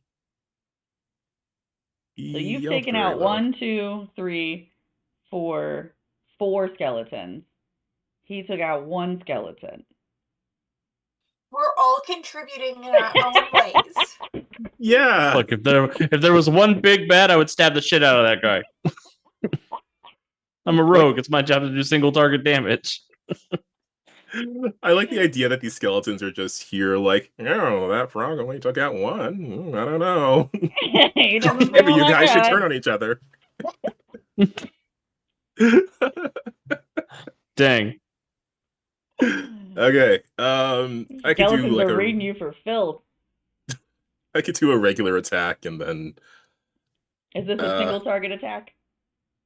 So you've taken out 1, 2, 3, 4 skeletons. He took out 1 skeleton. We're all contributing in our own ways. Yeah. Look, if there was one big bad, I would stab the shit out of that guy. I'm a rogue. It's my job to do single target damage. I like the idea that these skeletons are just here like, oh, that frog only took out 1. I don't know. Maybe you guys should turn on each other. Dang. Okay. I could do like reading you for filth. I could do a regular attack and then. Is this a single target attack?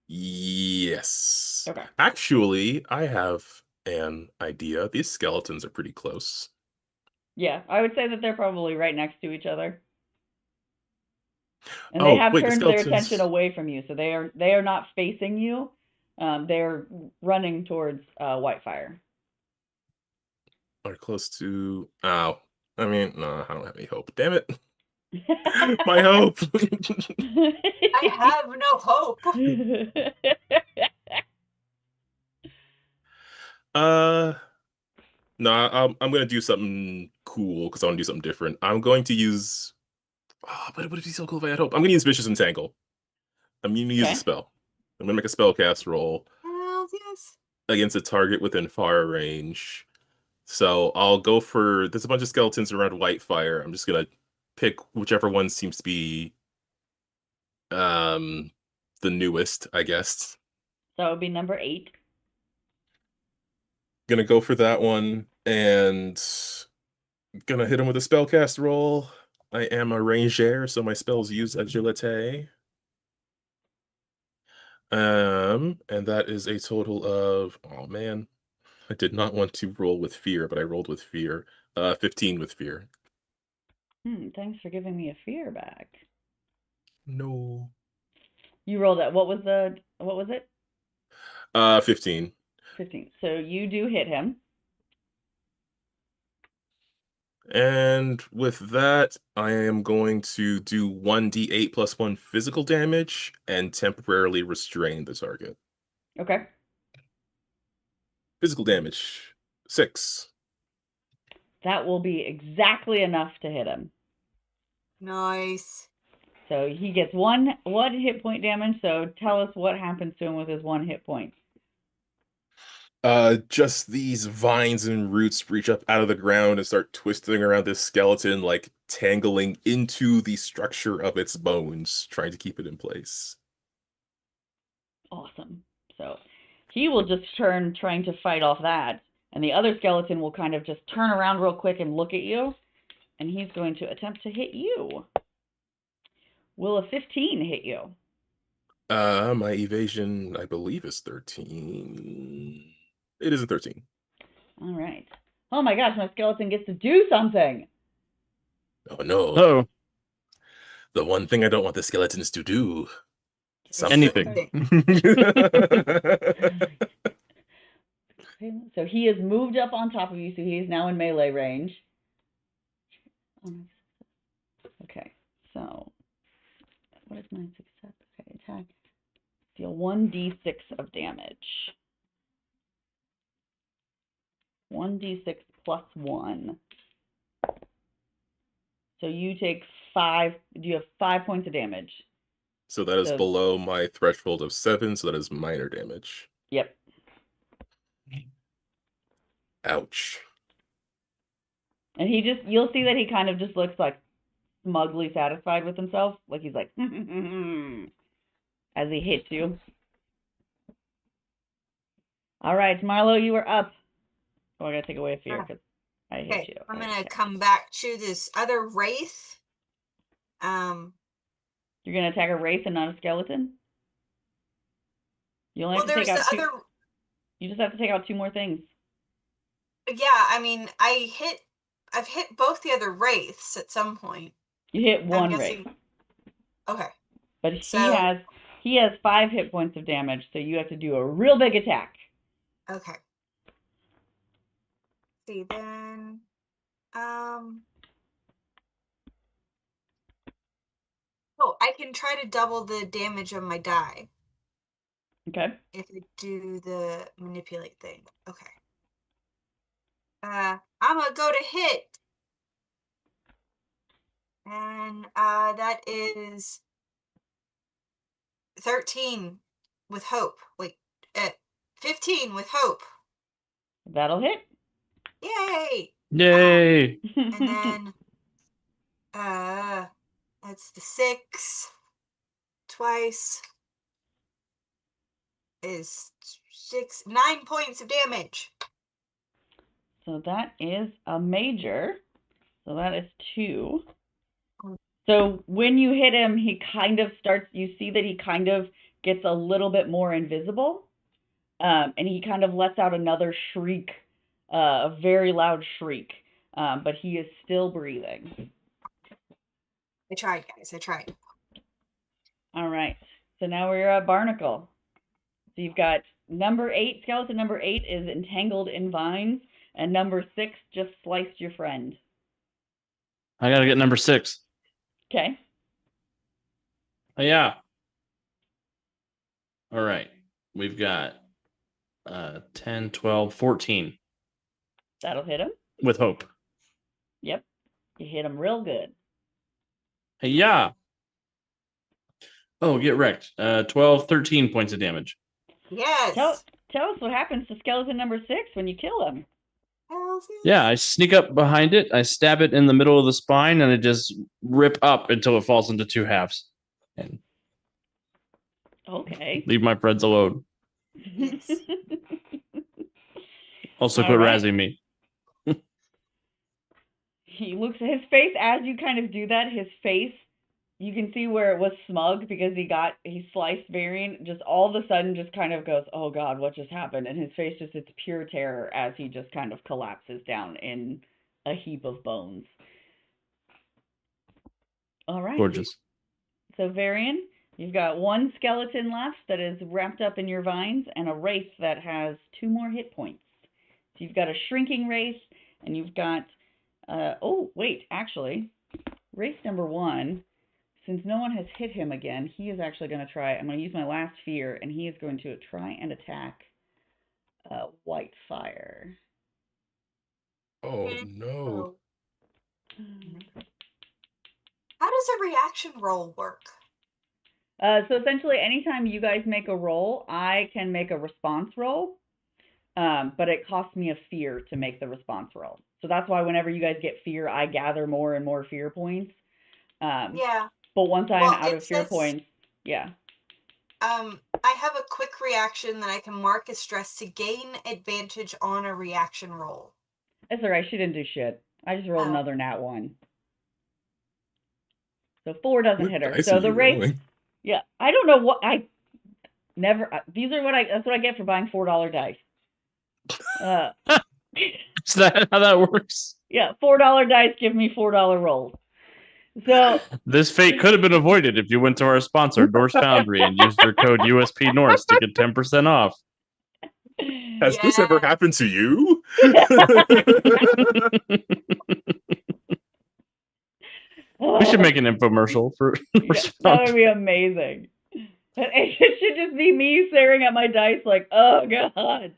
Yes. Okay. Actually, I have an idea. These skeletons are pretty close. Yeah, I would say that they're probably right next to each other. And they have turned their attention away from you, so they are not facing you. They're running towards Whitefire. Are close to. Oh, I mean, no, I don't have any hope. Damn it. My hope. I have no hope. No, I'm gonna do something cool because I want to do something different. I'm going to use. Oh, but it would be so cool if I had hope. I'm gonna use Vicious Entangle. I'm gonna use a spell. I'm gonna make a spell cast roll. Yes. Against a target within fire range. So I'll go for. There's a bunch of skeletons around Whitefire. I'm just gonna pick whichever one seems to be the newest, I guess. That would be number 8. Gonna go for that one and gonna hit him with a spellcast roll. I am a ranger, so my spells use agility. And that is a total of, oh man, I did not want to roll with fear, but I rolled with fear. 15 with fear. Thanks for giving me a fear back. No. You rolled it. What was it? 15. 15. So you do hit him. And with that, I am going to do 1d8 plus 1 physical damage and temporarily restrain the target. Okay. Physical damage, 6. That will be exactly enough to hit him. Nice. So he gets one hit point damage. So tell us what happens to him with his 1 hit point. Just these vines and roots reach up out of the ground and start twisting around this skeleton, like tangling into the structure of its bones, trying to keep it in place. Awesome. So he will just turn trying to fight off that. And the other skeleton will kind of just turn around real quick and look at you. And he's going to attempt to hit you. Will a 15 hit you? My evasion, I believe, is 13. It is a 13. All right. Oh my gosh, my skeleton gets to do something. Oh no. Oh, The one thing I don't want the skeletons to do. anything. So he has moved up on top of you, so he is now in melee range. Okay, so what is my success? Okay, attack. Deal 1d6 of damage. 1d6 plus 1. So you take 5. You have 5 points of damage. So that is So- below my threshold of 7, so that is minor damage. Yep. Ouch. And you'll see that he kind of just looks like smugly satisfied with himself. Like he's like, as he hits you. All right, Marlo, you are up. Oh, I gotta take away a fear because I hit Okay, you. I'm gonna Okay. come back to this other wraith. You're gonna attack a wraith and not a skeleton? You only Well, have to take there's out the 2. other. You just have to take out 2 more things. Yeah, I mean, I've hit both the other wraiths at some point. You hit I'm one guessing. wraith, Okay. but he So- has 5 hit points of damage, so you have to do a real big attack. Okay. See then. Oh, I can try to double the damage of my die Okay. if I do the manipulate thing. Okay. I'm gonna go to hit. And that is 13 with hope. Wait, 15 with hope. That'll hit. Yay! yay! And then that's the 6 twice is 9 points of damage. So that is a major. So that is 2. So when you hit him, he kind of you see that he kind of gets a little bit more invisible. And he kind of lets out another shriek, a very loud shriek. But he is still breathing. I tried, guys. I tried. All right. So now we're at Barnacle. So you've got skeleton number 8 is entangled in vines, and number 6 just sliced your friend. I gotta get number 6. Okay. Oh, yeah. All right. We've got 10, 12, 14 That'll hit him. with hope. Yep. You hit him real good. Hey, yeah. Oh, get wrecked. 12, 13 points of damage. Yes. Tell us what happens to skeleton number 6 when you kill him. Hells yes. Yeah, I sneak up behind it, I stab it in the middle of the spine, and I just rip up until it falls into 2 halves. And Okay. leave my friends alone. Yes. Also, All quit right. razzing me. He looks at his face as you kind of do that. His face, you can see where it was smug because he sliced Varian. Just all of a sudden, just kind of goes, "Oh God, what just happened?" And his face just it's pure terror as he just kind of collapses down in a heap of bones. All right. Gorgeous. So Varian, you've got one skeleton left that is wrapped up in your vines, and a wraith that has 2 more hit points. So you've got a shrinking wraith, and you've got. Oh wait, actually, wraith number 1. Since no one has hit him again, he is actually going to try. I'm going to use my last fear, and he is going to try and attack Whitefire. Oh no. How does a reaction roll work? So essentially, anytime you guys make a roll, I can make a response roll, but it costs me a fear to make the response roll. So that's why whenever you guys get fear, I gather more and more fear points. Yeah. But once I'm Well, out it of fear says- points, yeah. I have a quick reaction that I can mark as stress to gain advantage on a reaction roll. That's all right. She didn't do shit. I just rolled Oh. another nat 1. So 4 doesn't What hit her. dice So are the you wraith, rolling? yeah, I don't know what I never. These are that's what I get for buying $4 dice. Is that how that works? Yeah, $4 dice give me $4 rolls. So This fate could have been avoided if you went to our sponsor, Norse Foundry, and used your code USP Norse to get 10% off. Has this ever happened to you? We should make an infomercial for Norse Yeah, that would Foundry. be amazing. It should just be me staring at my dice like, oh god.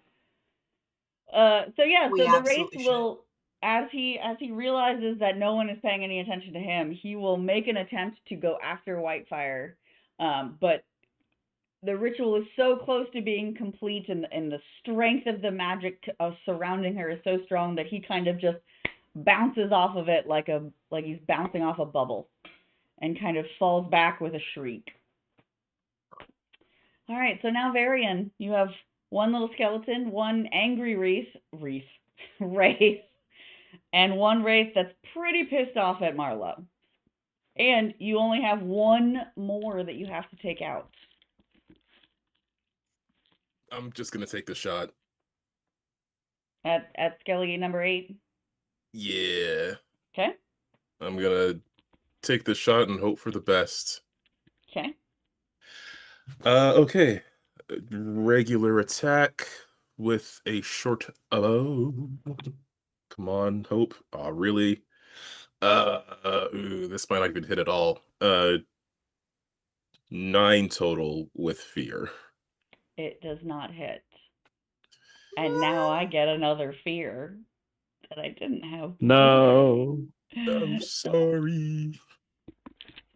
So yeah, We so the wraith absolutely will, as he realizes that no one is paying any attention to him, he will make an attempt to go after Whitefire. But the ritual is so close to being complete, and the strength of the magic surrounding her is so strong that he kind of just bounces off of it like he's bouncing off a bubble, and kind of falls back with a shriek. All right, so now Varian, you have one little skeleton, one angry wraith, and one wraith that's pretty pissed off at Marlowe. And you only have one more that you have to take out. I'm just gonna take the shot. At Skelly number 8? Yeah. Okay. I'm gonna take the shot and hope for the best. Okay. Okay. Regular attack with a short bow. Come on, hope. Oh, really? This might not even hit at all. 9 total with fear. It does not hit. And now I get another fear that I didn't have. No. I'm sorry.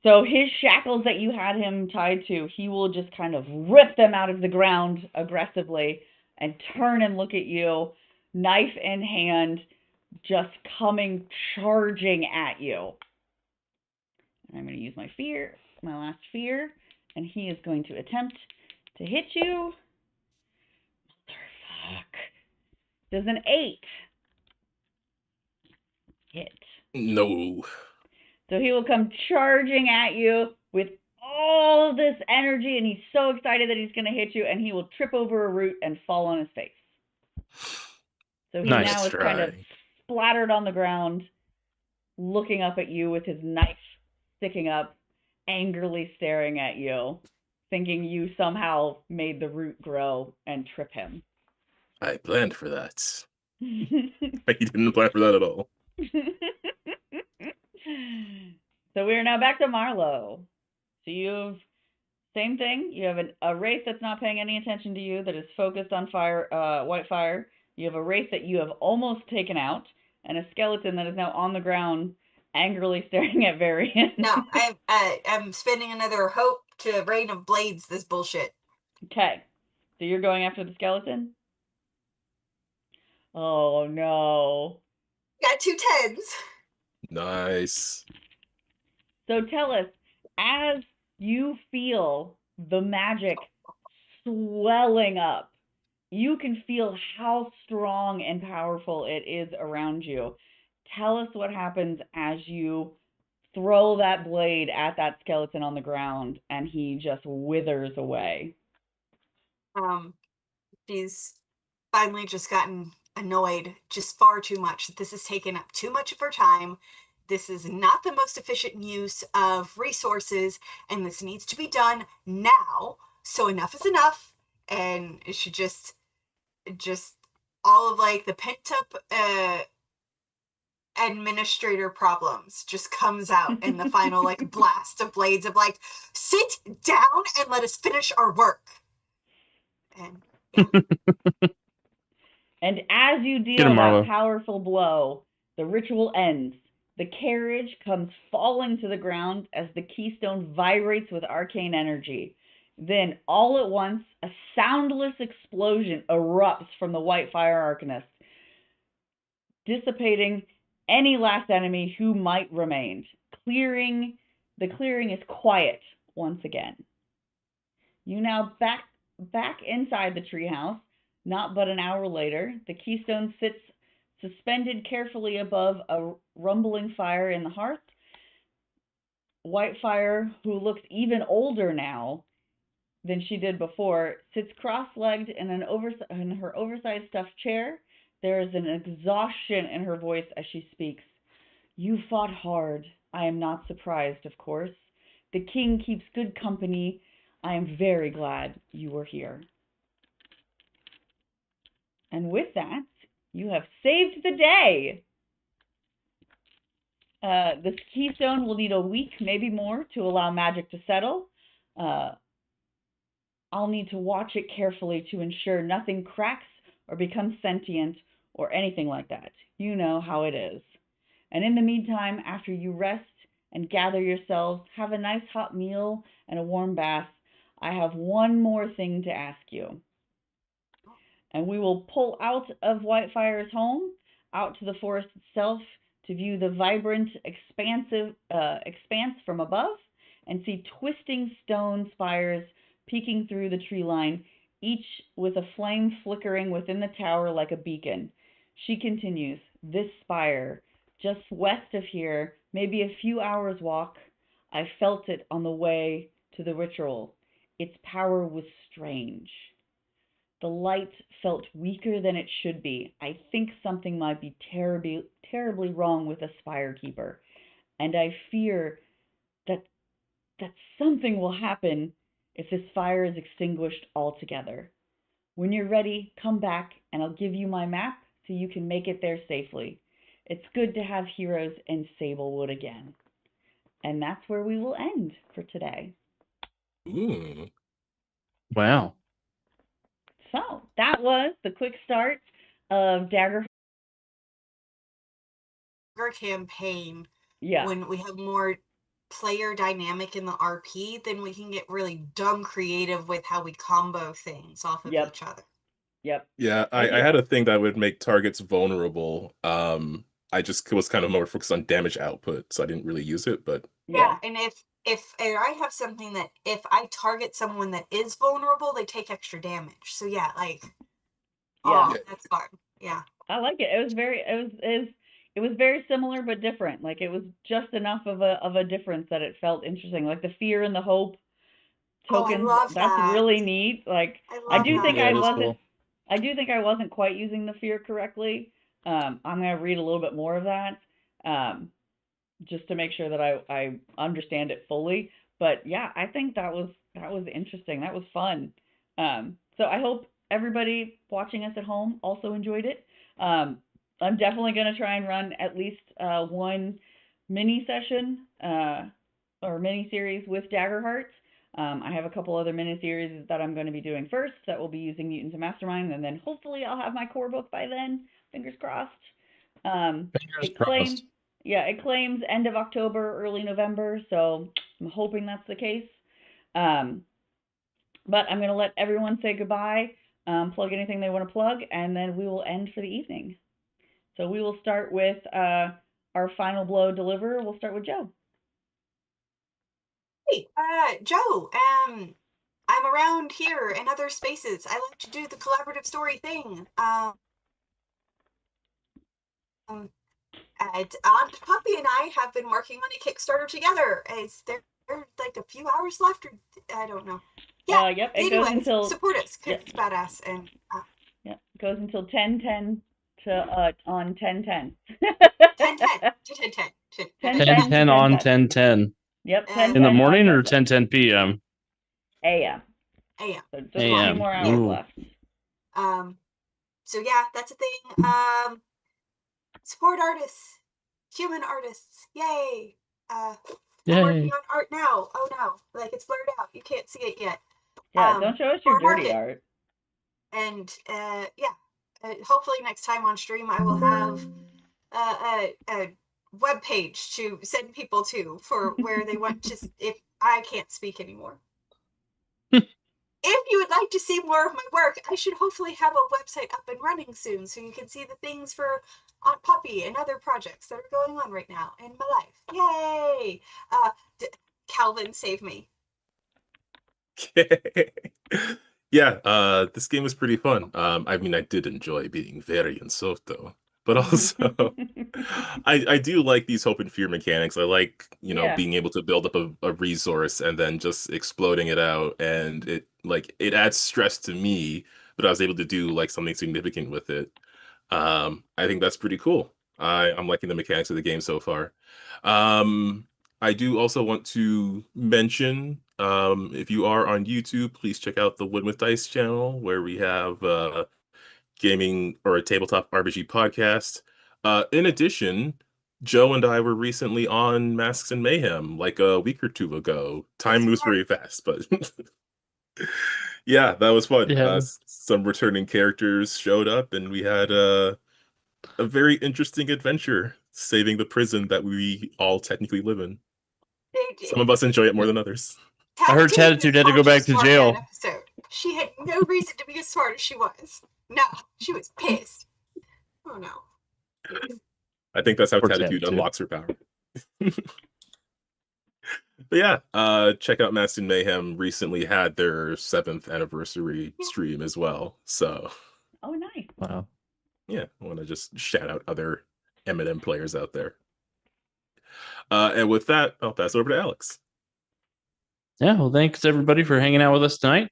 So his shackles that you had him tied to, he will just kind of rip them out of the ground aggressively and turn and look at you, knife in hand, just coming charging at you. And I'm going to use my last fear, and he is going to attempt to hit you. Motherfuck. Does an 8 hit? No. So he will come charging at you with all this energy, and he's so excited that he's going to hit you, and he will trip over a root and fall on his face. So he Nice now is kind of splattered on the ground, looking up at you with his knife sticking up, angrily staring at you, thinking you somehow made the root grow and trip him. I planned for that. I didn't plan for that at all. So we are now back to Marlowe. So you've same thing. You have a wraith that's not paying any attention to you, that is focused on Whitefire. You have a wraith that you have almost taken out, and a skeleton that is now on the ground, angrily staring at Varian. No, I'm spending another hope to Rain of Blades this bullshit. Okay. So you're going after the skeleton? Oh no. Got 2 10s. Nice. So tell us, as you feel the magic swelling up, you can feel how strong and powerful it is around you. Tell us what happens as you throw that blade at that skeleton on the ground and he just withers away. She's finally just gotten annoyed just far too much. This has taken up too much of her time. this is not the most efficient use of resources, and this needs to be done now. So enough is enough, and it should just all of like the pent up administrator problems just comes out in the final like blast of blades of like, sit down and let us finish our work. And yeah. And as you Get deal him, that Marlo. powerful blow, the ritual ends. The carriage comes falling to the ground as the keystone vibrates with arcane energy. Then, all at once, a soundless explosion erupts from the White Fire Arcanist, dissipating any last enemy who might remain. The clearing is quiet once again. You now back inside the treehouse. Not but an hour later, the keystone sits suspended carefully above a rumbling fire in the hearth. Whitefire, who looks even older now than she did before, sits cross-legged in her oversized stuffed chair. There is an exhaustion in her voice as she speaks. You fought hard. I am not surprised, of course. The king keeps good company. I am very glad you were here. And with that, you have saved the day. This keystone will need a week, maybe more, to allow magic to settle. I'll need to watch it carefully to ensure nothing cracks or becomes sentient or anything like that. You know how it is. And in the meantime, after you rest and gather yourselves, have a nice hot meal and a warm bath, I have one more thing to ask you. And we will pull out of Whitefire's home, out to the forest itself, to view the vibrant, expanse from above, and see twisting stone spires peeking through the tree line, each with a flame flickering within the tower like a beacon. She continues, this spire, just west of here, maybe a few hours' walk. I felt it on the way to the ritual. Its power was strange. The light felt weaker than it should be. I think something might be terribly wrong with the spire keeper, and I fear that something will happen if this fire is extinguished altogether. When you're ready, come back and I'll give you my map so you can make it there safely. It's good to have heroes in Sablewood again. And that's where we will end for today. Ooh. Wow. So that was the quick start of Daggerheart campaign. Yeah. When we have more player dynamic in the RP, then we can get really dumb creative with how we combo things off of each other. Yep. Yeah, I had a thing that would make targets vulnerable. I just was kind of more focused on damage output, so I didn't really use it, but yeah, and if I have something that if I target someone that is vulnerable, they take extra damage. So yeah, like that's fun. Yeah. I like it. It was very similar but different. Like it was just enough of a difference that it felt interesting. Like the fear and the hope tokens. I love that's that. really neat. Like I do think Yeah, I it is wasn't cool. I do think I wasn't quite using the fear correctly. I'm gonna read a little bit more of that. Just to make sure that I understand it fully. But yeah, I think that was interesting. That was fun. So I hope everybody watching us at home also enjoyed it. I'm definitely going to try and run at least one mini session or mini series with Daggerheart. I have a couple other mini series that I'm going to be doing first that will be using Mutants and Mastermind, and then hopefully I'll have my core book by then. Fingers crossed. Fingers crossed. It claims end of October, early November, so I'm hoping that's the case. But I'm going to let everyone say goodbye, plug anything they want to plug, and then we will end for the evening. So we will start with our final blow deliverer. We'll start with Joe. Hey, Joe, I'm around here and other spaces. I like to do the collaborative story thing. Aunt Puppy and I have been working on a Kickstarter together. Is there like a few hours left, or I don't know. Yeah. Yep. It goes until support us. It's badass, and it goes until 10/10 on 10/10. 10/10. 10:10 on 10:10. Yep, In 10/10 In the on morning or 10/10. 10:10 p.m.? AM. AM. So just a few AM. more hours Ooh. left. So yeah, that's a thing. Support artists, human artists, yay! I'm working Yay. on art now. Oh no, like it's blurred out. You can't see it yet. Yeah, don't show us your or dirty market. art. And hopefully next time on stream I will have a web page to send people to for where they want to. If I can't speak anymore. If you would like to see more of my work, I should hopefully have a website up and running soon so you can see the things for Aunt Puppy and other projects that are going on right now in my life. Yay! Calvin, save me. Yeah, this game was pretty fun. I mean, I did enjoy being very insulto, but also I do like these hope and fear mechanics. I like, Yeah. being able to build up a resource and then just exploding it out, and it adds stress to me, but I was able to do like something significant with it. I think that's pretty cool. I'm liking the mechanics of the game so far. I do also want to mention, if you are on YouTube, please check out the Wood with Dice channel where we have gaming or a tabletop RPG podcast. In addition, Joe and I were recently on Masks and Mayhem like a week or two ago. Time moves very fast, but yeah, that was fun. Yeah. Some returning characters showed up, and we had a very interesting adventure saving the prison that we all technically live in. Some of us enjoy it more than others. I heard Tattitude had to go back to jail. Episode. She had no reason to be as smart as she was. No, she was pissed. Oh no. I think that's how Poor Tattitude Tattitude. unlocks her power. But yeah, check out Masks and Mayhem. Recently had their 7th anniversary stream as well. So, Oh, nice. Wow. yeah, I want to just shout out other M&M players out there. And with that, I'll pass it over to Alex. Yeah, well, thanks everybody for hanging out with us tonight.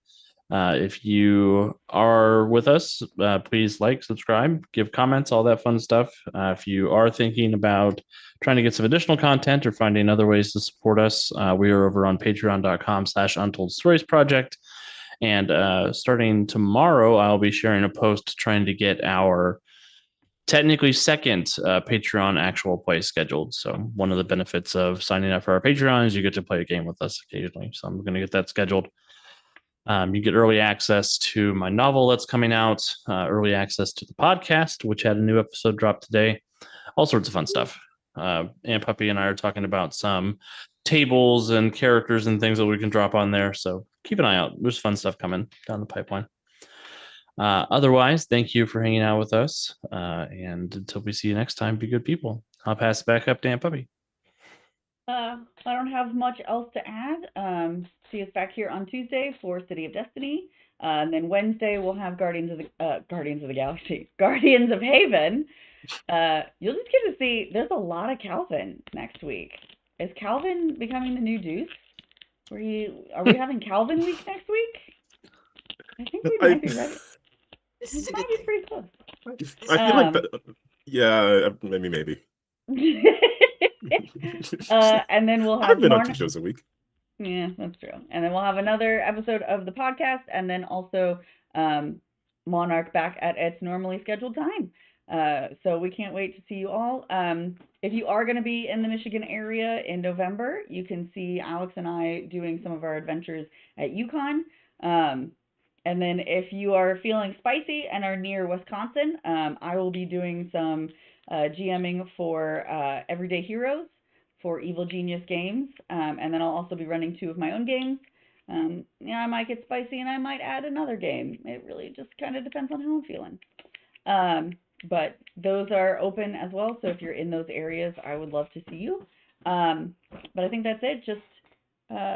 If you are with us, please like, subscribe, give comments, all that fun stuff. If you are thinking about trying to get some additional content or finding other ways to support us, we are over on patreon.com/Untold Stories Project. And starting tomorrow, I'll be sharing a post trying to get our technically second Patreon actual play scheduled. So one of the benefits of signing up for our Patreon is you get to play a game with us occasionally. So I'm going to get that scheduled. You get early access to my novel that's coming out, early access to the podcast, which had a new episode drop today, all sorts of fun stuff. Aunt Puppy and I are talking about some tables and characters and things that we can drop on there. So keep an eye out. There's fun stuff coming down the pipeline. Otherwise, thank you for hanging out with us. And until we see you next time, be good people. I'll pass it back up to Aunt Puppy. I don't have much else to add. See us back here on Tuesday for City of Destiny. And then Wednesday we'll have Guardians of the Galaxy, Guardians of Haven. You'll just get to see. There's a lot of Calvin next week. Is Calvin becoming the new Deuce? Are we having Calvin week next week? I think we might be ready. This is a might good be pretty close. I feel like that. Yeah, maybe. And then we'll have I've been on 2 shows a week. Yeah, that's true. And then we'll have another episode of the podcast, and then also Monarch back at its normally scheduled time. So we can't wait to see you all. If you are going to be in the Michigan area in November, you can see Alex and I doing some of our adventures at UConn. And then if you are feeling spicy and are near Wisconsin, I will be doing some GMing for Everyday Heroes for Evil Genius Games. And then I'll also be running 2 of my own games. I might get spicy and I might add another game. It really just kind of depends on how I'm feeling. But those are open as well. So if you're in those areas, I would love to see you. But I think that's it. Just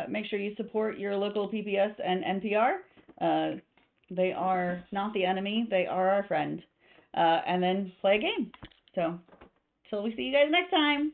make sure you support your local PPS and NPR. They are not the enemy. They are our friend. And then play a game. So, till we see you guys next time.